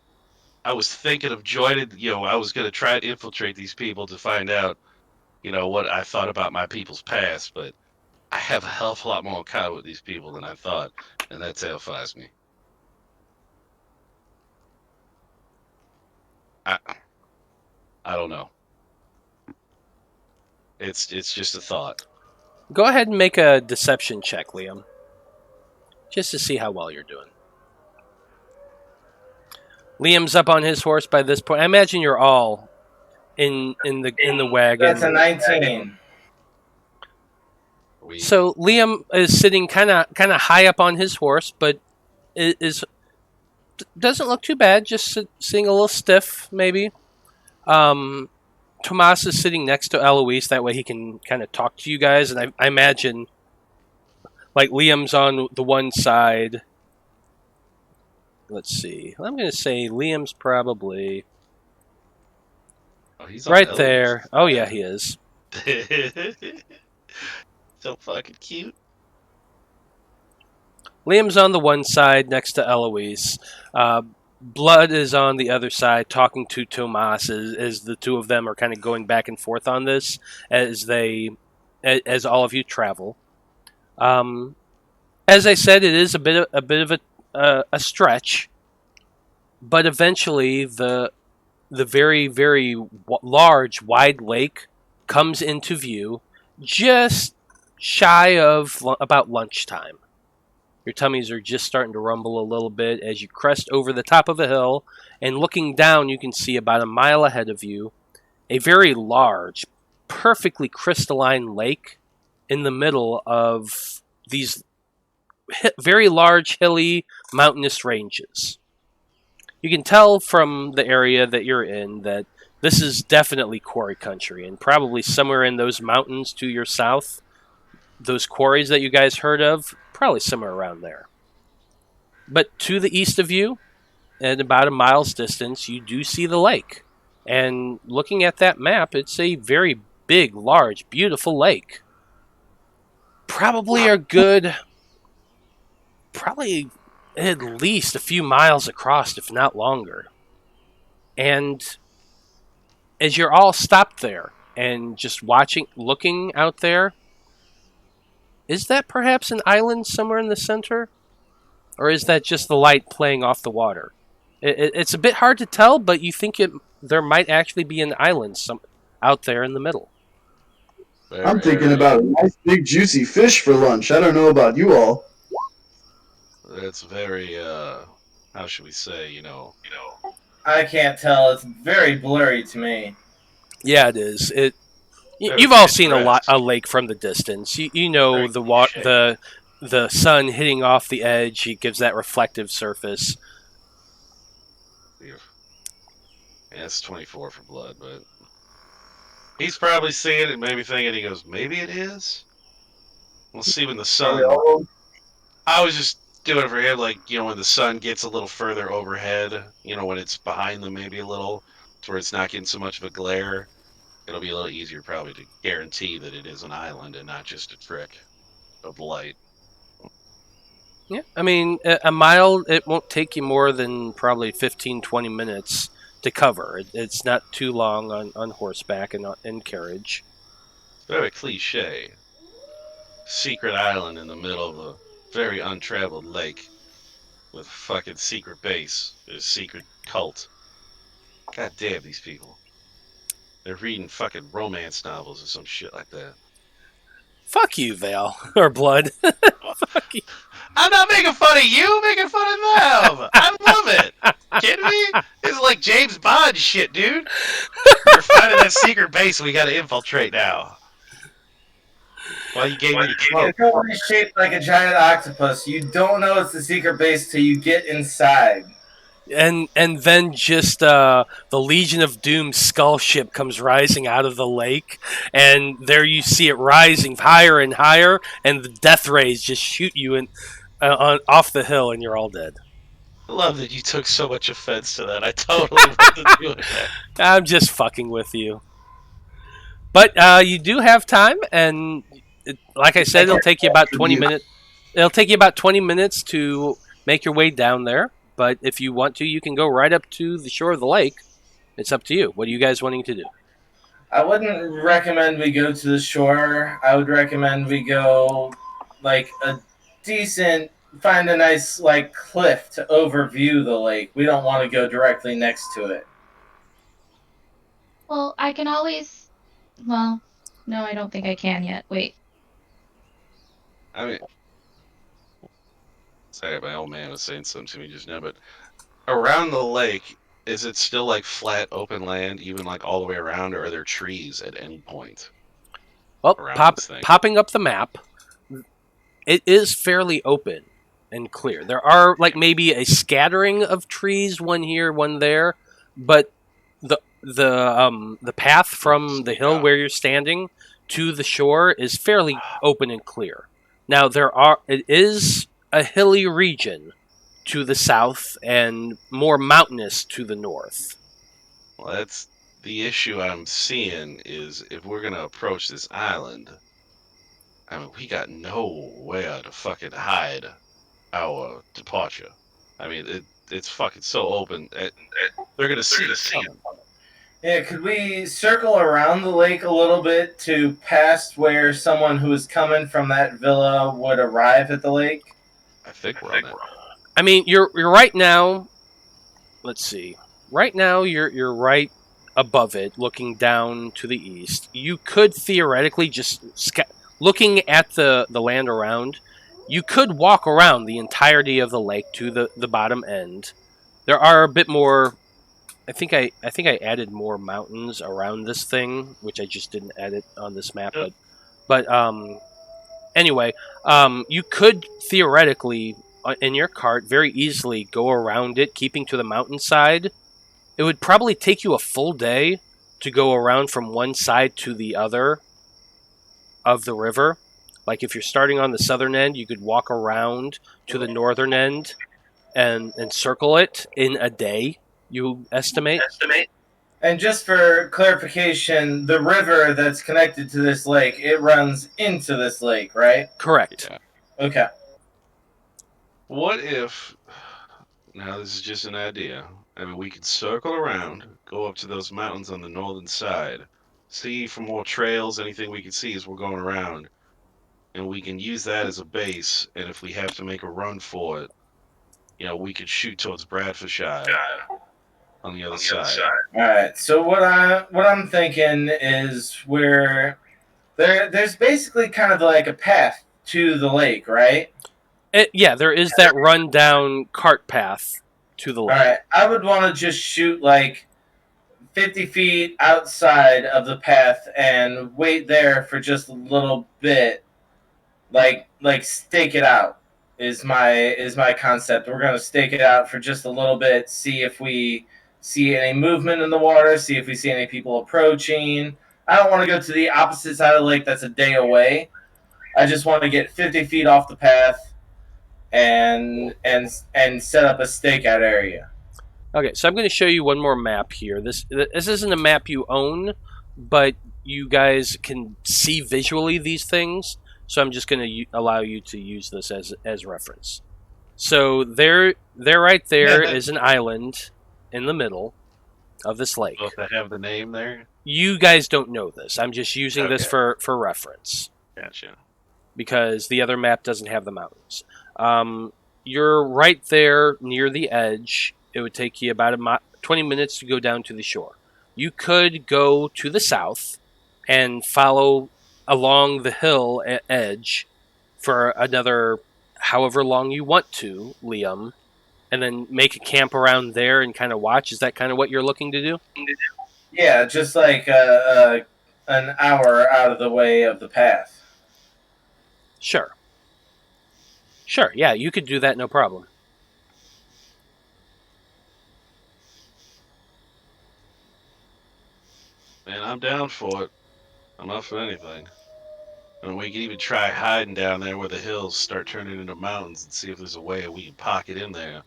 I was thinking of joining, I was going to try to infiltrate these people to find out, what I thought about my people's past, but I have a hell of a lot more in common with these people than I thought, and that terrifies me. I don't know. It's just a thought. Go ahead and make a deception check, Liam. Just to see how well you're doing. Liam's up on his horse by this point. I imagine you're all in the wagon. That's a 19. So Liam is sitting kind of high up on his horse, but doesn't look too bad. Just sitting a little stiff, maybe. Tomas is sitting next to Eloise. That way he can kind of talk to you guys. And I imagine, like, Liam's on the one side. Let's see. I'm going to say Liam's probably he's right there. Oh, yeah, he is. So fucking cute. Liam's on the one side next to Eloise. Blood is on the other side talking to Tomas as the two of them are kind of going back and forth on this as all of you travel. As I said, it is a bit of a stretch, but eventually the very, very large, wide lake comes into view just shy of about lunchtime. Your tummies are just starting to rumble a little bit as you crest over the top of a hill, and looking down you can see about a mile ahead of you a very large, perfectly crystalline lake in the middle of these very large, hilly, mountainous ranges. You can tell from the area that you're in that this is definitely quarry country, and probably somewhere in those mountains to your south, those quarries that you guys heard of, probably somewhere around there. But to the east of you, at about a mile's distance, you do see the lake. And looking at that map, it's a very big, large, beautiful lake. Probably at least a few miles across, if not longer. And as you're all stopped there and just looking out there, is that perhaps an island somewhere in the center? Or is that just the light playing off the water? It's a bit hard to tell, but you think there might actually be an island out there in the middle. I'm thinking about a nice big juicy fish for lunch. I don't know about you all. That's very, how should we say, I can't tell. It's very blurry to me. Yeah, it is. You've all seen a lake from the distance. You know the the sun hitting off the edge, it gives that reflective surface. Yeah, it's 24 for blood, but he's probably seeing it, maybe thinking, he goes, maybe it is? We'll see when the sun... I was just doing it for him, like, when the sun gets a little further overhead, when it's behind them maybe a little, to where it's not getting so much of a glare, it'll be a little easier probably to guarantee that it is an island and not just a trick of light. Yeah, I mean, a mile, it won't take you more than probably 15, 20 minutes to cover. It's not too long on horseback and in carriage. It's very cliche. Secret island in the middle of a very untraveled lake with fucking secret base, a secret cult. God damn these people. They're reading fucking romance novels or some shit like that. Fuck you, Veil. Or Blood. Fuck you. I'm not making fun of you, I'm making fun of them. I love it. Kidding me? This is like James Bond shit, dude. We're finding that secret base we gotta infiltrate now. Well, you gave me the cloak. It's totally shaped like a giant octopus. You don't know it's the secret base till you get inside. And then just the Legion of Doom skull ship comes rising out of the lake, and there you see it rising higher and higher, and the death rays just shoot you off the hill, and you're all dead. I love that you took so much offense to that. I totally wasn't doing that. I'm just fucking with you. But you do have time, and like I said, it'll take you about 20 minutes. It'll take you about 20 minutes to make your way down there. But if you want to, you can go right up to the shore of the lake. It's up to you. What are you guys wanting to do? I wouldn't recommend we go to the shore. I would recommend we go like a decent, find a nice like cliff to overview the lake. We don't want to go directly next to it. Well, I can always... Well, no, I don't think I can yet. Wait. I mean, sorry, my old man was saying something to me just now, but around the lake, is it still like flat open land, even like all the way around, or are there trees at any point? Well, around this thing? popping up the map, it is fairly open and clear. There are like maybe a scattering of trees, one here, one there, but the path from the hill where you're standing to the shore is fairly open and clear. Now it is a hilly region to the south and more mountainous to the north. Well, that's the issue I'm seeing is if we're gonna approach this island, I mean, we got nowhere to fucking hide our departure. I mean, it's fucking so open. They're gonna see us coming. Yeah, could we circle around the lake a little bit to past where someone who is coming from that villa would arrive at the lake? I think we're on that. I mean, you're right now. Let's see. Right now, you're right above it, looking down to the east. You could theoretically just looking at the land around. You could walk around the entirety of the lake to the bottom end. There are a bit more. I think I added more mountains around this thing, which I just didn't edit on this map. But anyway, you could theoretically in your cart very easily go around it, keeping to the mountainside. It would probably take you a full day to go around from one side to the other of the river. Like if you're starting on the southern end, you could walk around to the northern end and circle it in a day. You estimate? And just for clarification, the river that's connected to this lake, it runs into this lake, right? Correct. Yeah. Okay. What if, now this is just an idea, I mean, we could circle around, go up to those mountains on the northern side, see for more trails, anything we can see as we're going around, and we can use that as a base, and if we have to make a run for it, we could shoot towards Bradfordshire on the other side. All right. So what I'm thinking is where there's basically kind of like a path to the lake, right? There is that run-down cart path to the lake. All right. I would want to just shoot like 50 feet outside of the path and wait there for just a little bit like stake it out is my concept. We're gonna stake it out for just a little bit, see if we see any movement in the water, see if we see any people approaching. I don't want to go to the opposite side of the lake that's a day away. I just want to get 50 feet off the path and set up a stakeout area. Okay, so I'm going to show you one more map here. This isn't a map you own, but you guys can see visually these things. So I'm just going to allow you to use this as reference. So there right there is an island in the middle of this lake. Both that have the name there. You guys don't know this. I'm just using this for reference. Gotcha. Because the other map doesn't have the mountains. You're right there near the edge. It would take you about 20 minutes to go down to the shore. You could go to the south and follow along the hill edge for another however long you want to, Liam, and then make a camp around there and kind of watch. Is that kind of what you're looking to do? Yeah, just like an hour out of the way of the path. Sure. Sure, yeah, you could do that, no problem. Man, I'm down for it. I'm up for anything. And we can even try hiding down there where the hills start turning into mountains and see if there's a way we can pocket in there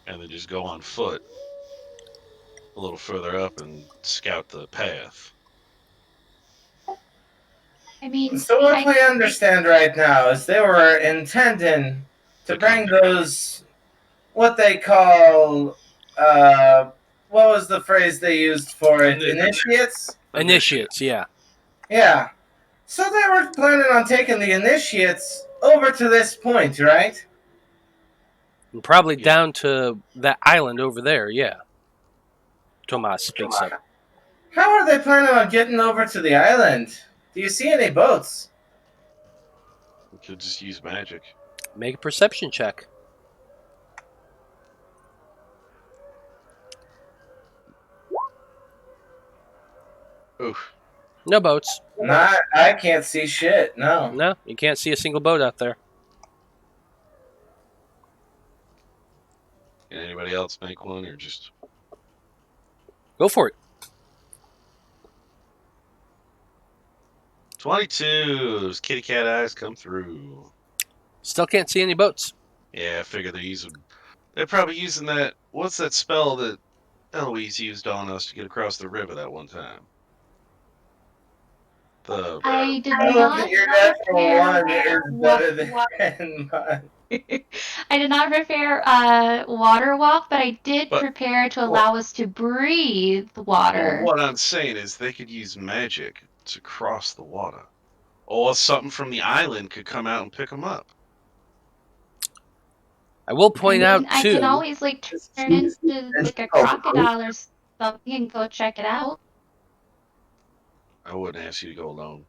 and then just go on foot a little further up and scout the path. I mean, so what we understand right now is they were intending to bring those, what they call, what was the phrase they used for it? Initiates? Initiates, yeah. Yeah. So they were planning on taking the initiates over to this point, right? And probably down to that island over there, yeah. Tomas speaks up. How are they planning on getting over to the island? Do you see any boats? We could just use magic. Make a perception check. Oof. No boats. I can't see shit, no. No, you can't see a single boat out there. Can anybody else make one or just... Go for it. 22. Those kitty cat eyes come through. Still can't see any boats. Yeah, I figure they're probably using that... What's that spell that Eloise used on us to get across the river that one time? I did not I did not prepare water walk, but I did prepare to allow us to breathe water. What I'm saying is they could use magic to cross the water. Or something from the island could come out and pick them up. I will point out, too... I can always, turn into, a crocodile or something and go check it out. I wouldn't ask you to go alone.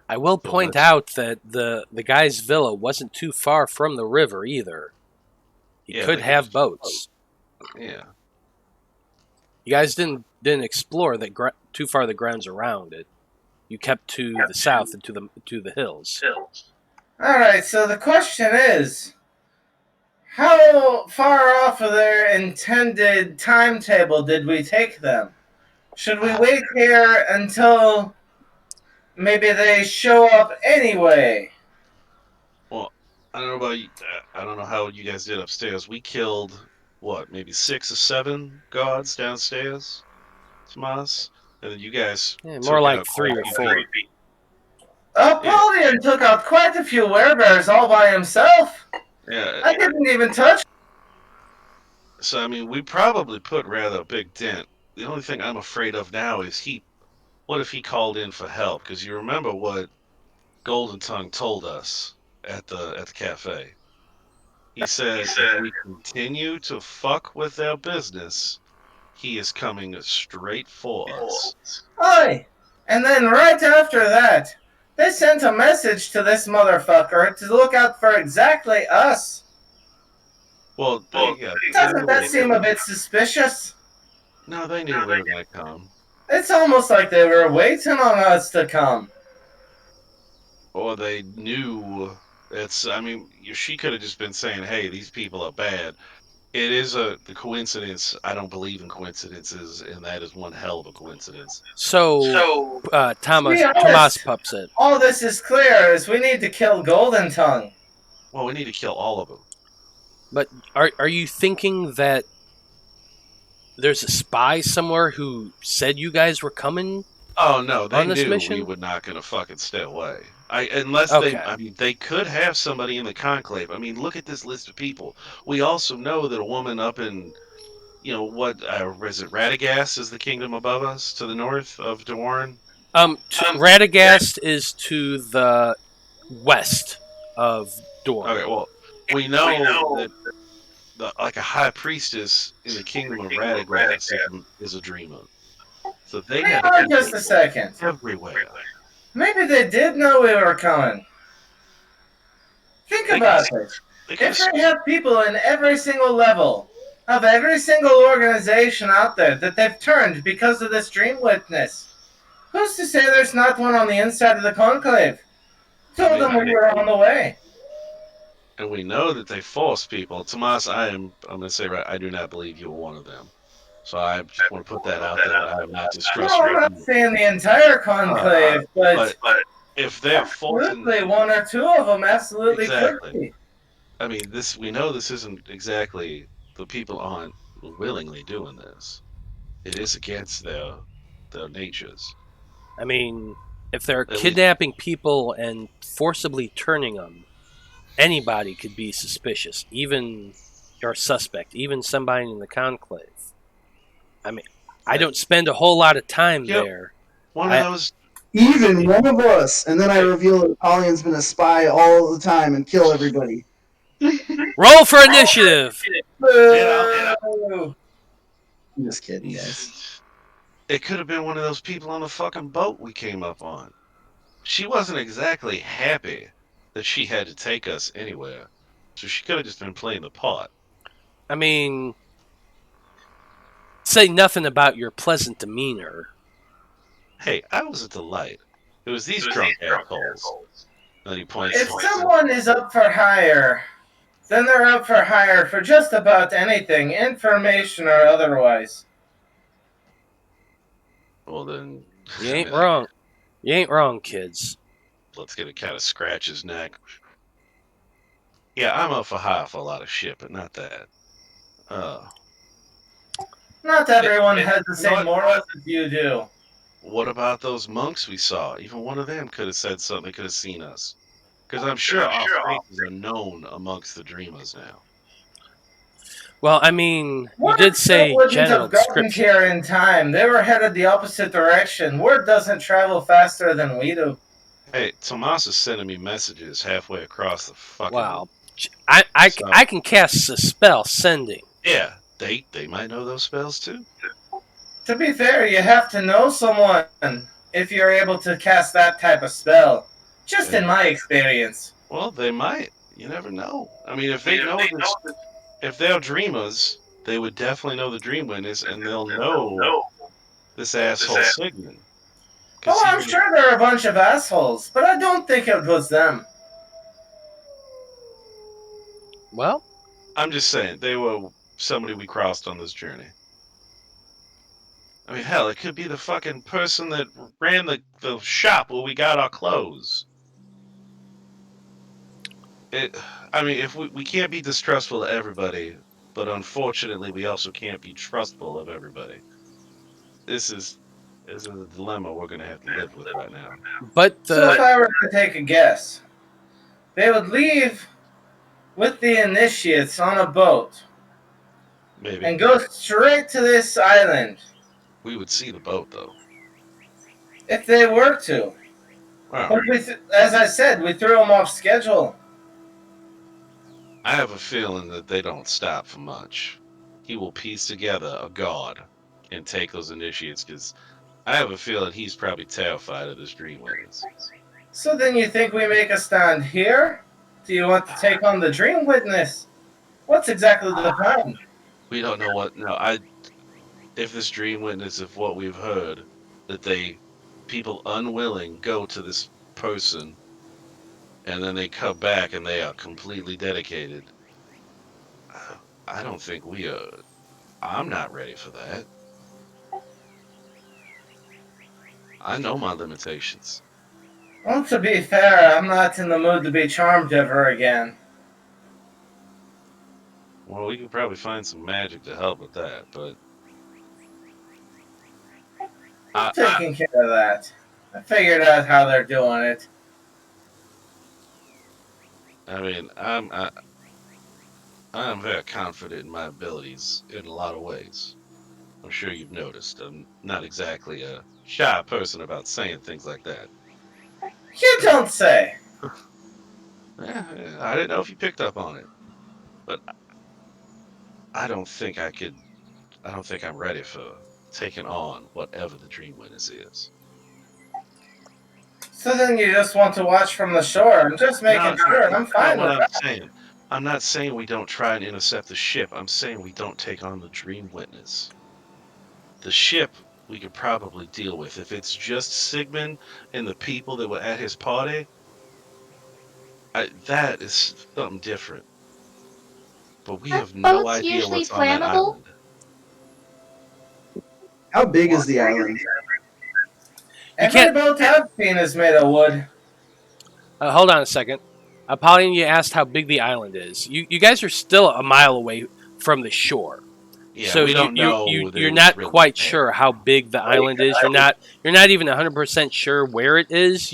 I will point out that the guy's villa wasn't too far from the river, either. He could have boats. Yeah. You guys didn't explore too far the grounds around it. You kept to the south and to the hills. Alright, so the question is, how far off of their intended timetable did we take them? Should we wait here until maybe they show up anyway? Well, I don't know about you. I don't know how you guys did upstairs. We killed, maybe 6 or 7 gods downstairs? Tomas? And then you guys... Yeah, more like 3 or 4. Apollyon took out quite a few werebears all by himself. Yeah. I didn't even touch. So, I mean, we probably put rather a big dent. The only thing I'm afraid of now is what if he called in for help? Because you remember what Golden Tongue told us at the cafe. He said if we continue to fuck with their business, he is coming straight for us. Aye. And then right after that, they sent a message to this motherfucker to look out for exactly us. Well, doesn't that seem a bit suspicious? No, they knew we were going to come. It's almost like they were waiting on us to come. or they knew. She could have just been saying, "Hey, these people are bad." It is the coincidence. I don't believe in coincidences, and that is one hell of a coincidence. So, Thomas honest. Pup said, All this is clear is we need to kill Golden Tongue. Well, we need to kill all of them. but are you thinking that there's a spy somewhere who said you guys were coming? Oh no, they On this knew mission? we were not going to fucking stay away. Unless Okay. they could have somebody in the conclave. I mean, look at this list of people. We also know that a woman up in, is it Radagast is the kingdom above us to the north of Dorne? Radagast is to the west of Dorne. Okay, well, we know that a high priestess in the kingdom of Radagast is a dreamer. So they Hang had on just a second. everywhere. Maybe they did know we were coming. Think about this. If they have people in every single level of every single organization out there that they've turned because of this Dreamwitness, who's to say there's not one on the inside of the conclave? Told them we were on the way. And we know that they force people. Tomas, I'm going to say I do not believe you were one of them. So I just want to put that out there. I am not distrustful. No, I'm not saying the entire conclave, but if they're forcing, absolutely one or two of them absolutely exactly. could be. I mean, we know this isn't exactly, the people aren't willingly doing this. It is against their natures. I mean, if they're kidnapping people and forcibly turning them, anybody could be suspicious, even your suspect, even somebody in the conclave. I mean, I don't spend a whole lot of time there. One of those. Even one of us, and then I reveal that Apollyon's been a spy all the time and kill everybody. Roll for initiative. I'm just kidding, guys. It could have been one of those people on the fucking boat we came up on. She wasn't exactly happy that she had to take us anywhere, so she could have just been playing the part. I mean, say nothing about your pleasant demeanor. Hey, I was a delight. It was these drunk assholes. Then he points. If someone is up for hire, then they're up for hire for just about anything, information or otherwise. Well then, you ain't wrong. You ain't wrong, kids. Let's get a kind of scratch his neck. Yeah, I'm up for hire for a lot of shit, but not that. Not everyone has the same morals as you do. What about those monks we saw? Even one of them could have said something, could have seen us. Because I'm sure our faces are known amongst the dreamers now. Well, I mean, you did say general description. Here in time. They were headed the opposite direction. Word doesn't travel faster than we do. Hey, Tomas is sending me messages halfway across the fucking... Wow. I can cast a spell, sending. Yeah, they might know those spells too. To be fair, you have to know someone if you're able to cast that type of spell. Just in my experience. Well, they might. You never know. I mean, if they know this, if they're dreamers, they would definitely know the Dreamwitness, and they'll know this asshole Sigmund. Oh, I'm sure there are a bunch of assholes, but I don't think it was them. Well, I'm just saying, they were somebody we crossed on this journey. I mean, hell, it could be the fucking person that ran the shop where we got our clothes. If we can't be distrustful of everybody, but unfortunately, we also can't be trustful of everybody. This is a dilemma we're going to have to live with right now. So if I were to take a guess, they would leave with the initiates on a boat. Maybe. And go straight to this island. We would see the boat, though. If they were to. Wow. As I said, we threw them off schedule. I have a feeling that they don't stop for much. He will piece together a guard and take those initiates, because I have a feeling he's probably terrified of this Dreamwitness. So then you think we make a stand here? Do you want to take on the Dreamwitness? What's exactly the plan? We don't know what... No, if this Dreamwitness, if what we've heard, that people unwilling go to this person and then they come back and they are completely dedicated. I don't think we are. I'm not ready for that. I know my limitations. Well, to be fair, I'm not in the mood to be charmed ever again. Well, we can probably find some magic to help with that, but I'm taking care of that. I figured out how they're doing it. I mean, I'm very confident in my abilities in a lot of ways. I'm sure you've noticed. I'm not exactly a shy person about saying things like that. You don't say. Yeah, I didn't know if you picked up on it, but I don't think I could. I don't think I'm ready for taking on whatever the Dreamwitness is. So then you just want to watch from the shore. I'm just making sure. I'm Not fine what with I'm that. saying. I'm not saying we don't try and intercept the ship. I'm saying we don't take on the Dreamwitness. The ship we could probably deal with. If it's just Sigmund and the people that were at his party, that is something different. But we Are have no boats idea usually what's on that flammable? island. How big is the island? Every boat I've seen is made of wood. Hold on a second. Apollyon, you asked how big the island is. You guys are still a mile away from the shore. Yeah, So we don't know that you're it was not really quite there. sure how big the island is. You're not even 100% sure where it is.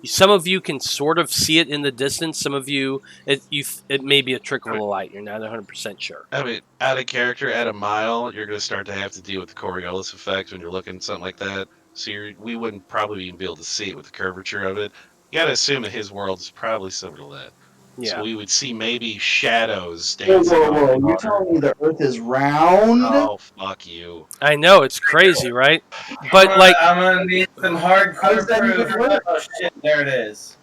Some of you can sort of see it in the distance. Some of you it may be a trickle of light. You're not 100% sure. I mean, out of character, at a mile, you're going to start to have to deal with the Coriolis effect when you're looking at something like that. So we wouldn't probably even be able to see it with the curvature of it. You got to assume that his world is probably similar to that. Yeah. So we would see maybe shadows Whoa, dancing whoa, on whoa! the You're water. telling me the Earth is round? Oh, fuck you. I know it's crazy, right? But I'm gonna need some hardcore proof. Oh shit! There it is.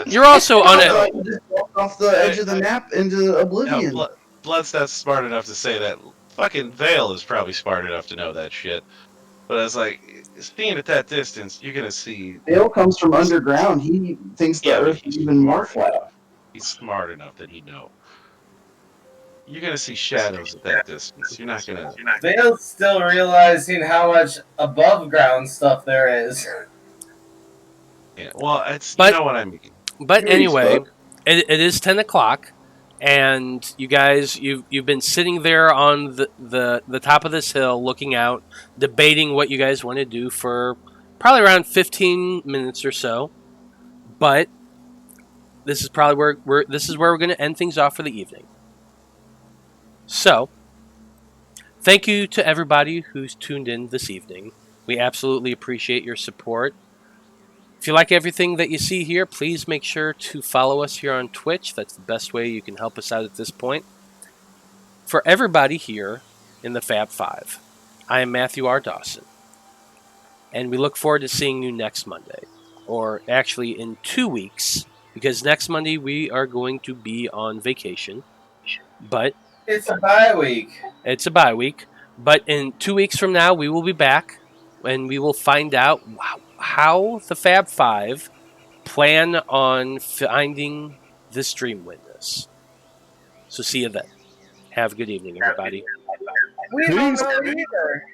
you're also on I it. thought you just walked off the edge of the map into oblivion. Blood's not smart enough to say that. Fucking Veil is probably smart enough to know that shit. But it's like, seeing at that distance, you're gonna see. Dale comes from underground. He thinks the Earth is even more flat. He's smart enough that he know. You're gonna see shadows at that distance. You're not gonna. Vale's still realizing how much above ground stuff there is. Yeah, well, But- you know what I mean. But anyway, it is 10 o'clock, and you guys, you've been sitting there on the top of this hill, looking out, debating what you guys want to do for probably around 15 minutes or so. But this is probably where we're going to end things off for the evening. So, thank you to everybody who's tuned in this evening. We absolutely appreciate your support. If you like everything that you see here, please make sure to follow us here on Twitch. That's the best way you can help us out at this point. For everybody here in the Faab Five, I am Matthew R. Dawson, and we look forward to seeing you next Monday, or actually in 2 weeks, because next Monday we are going to be on vacation, but It's a bye week. It's a bye week, but in 2 weeks from now we will be back, and we will find out how the Faab Five plan on finding this Dreamwitness. So see you then. Have a good evening, everybody. We don't know either.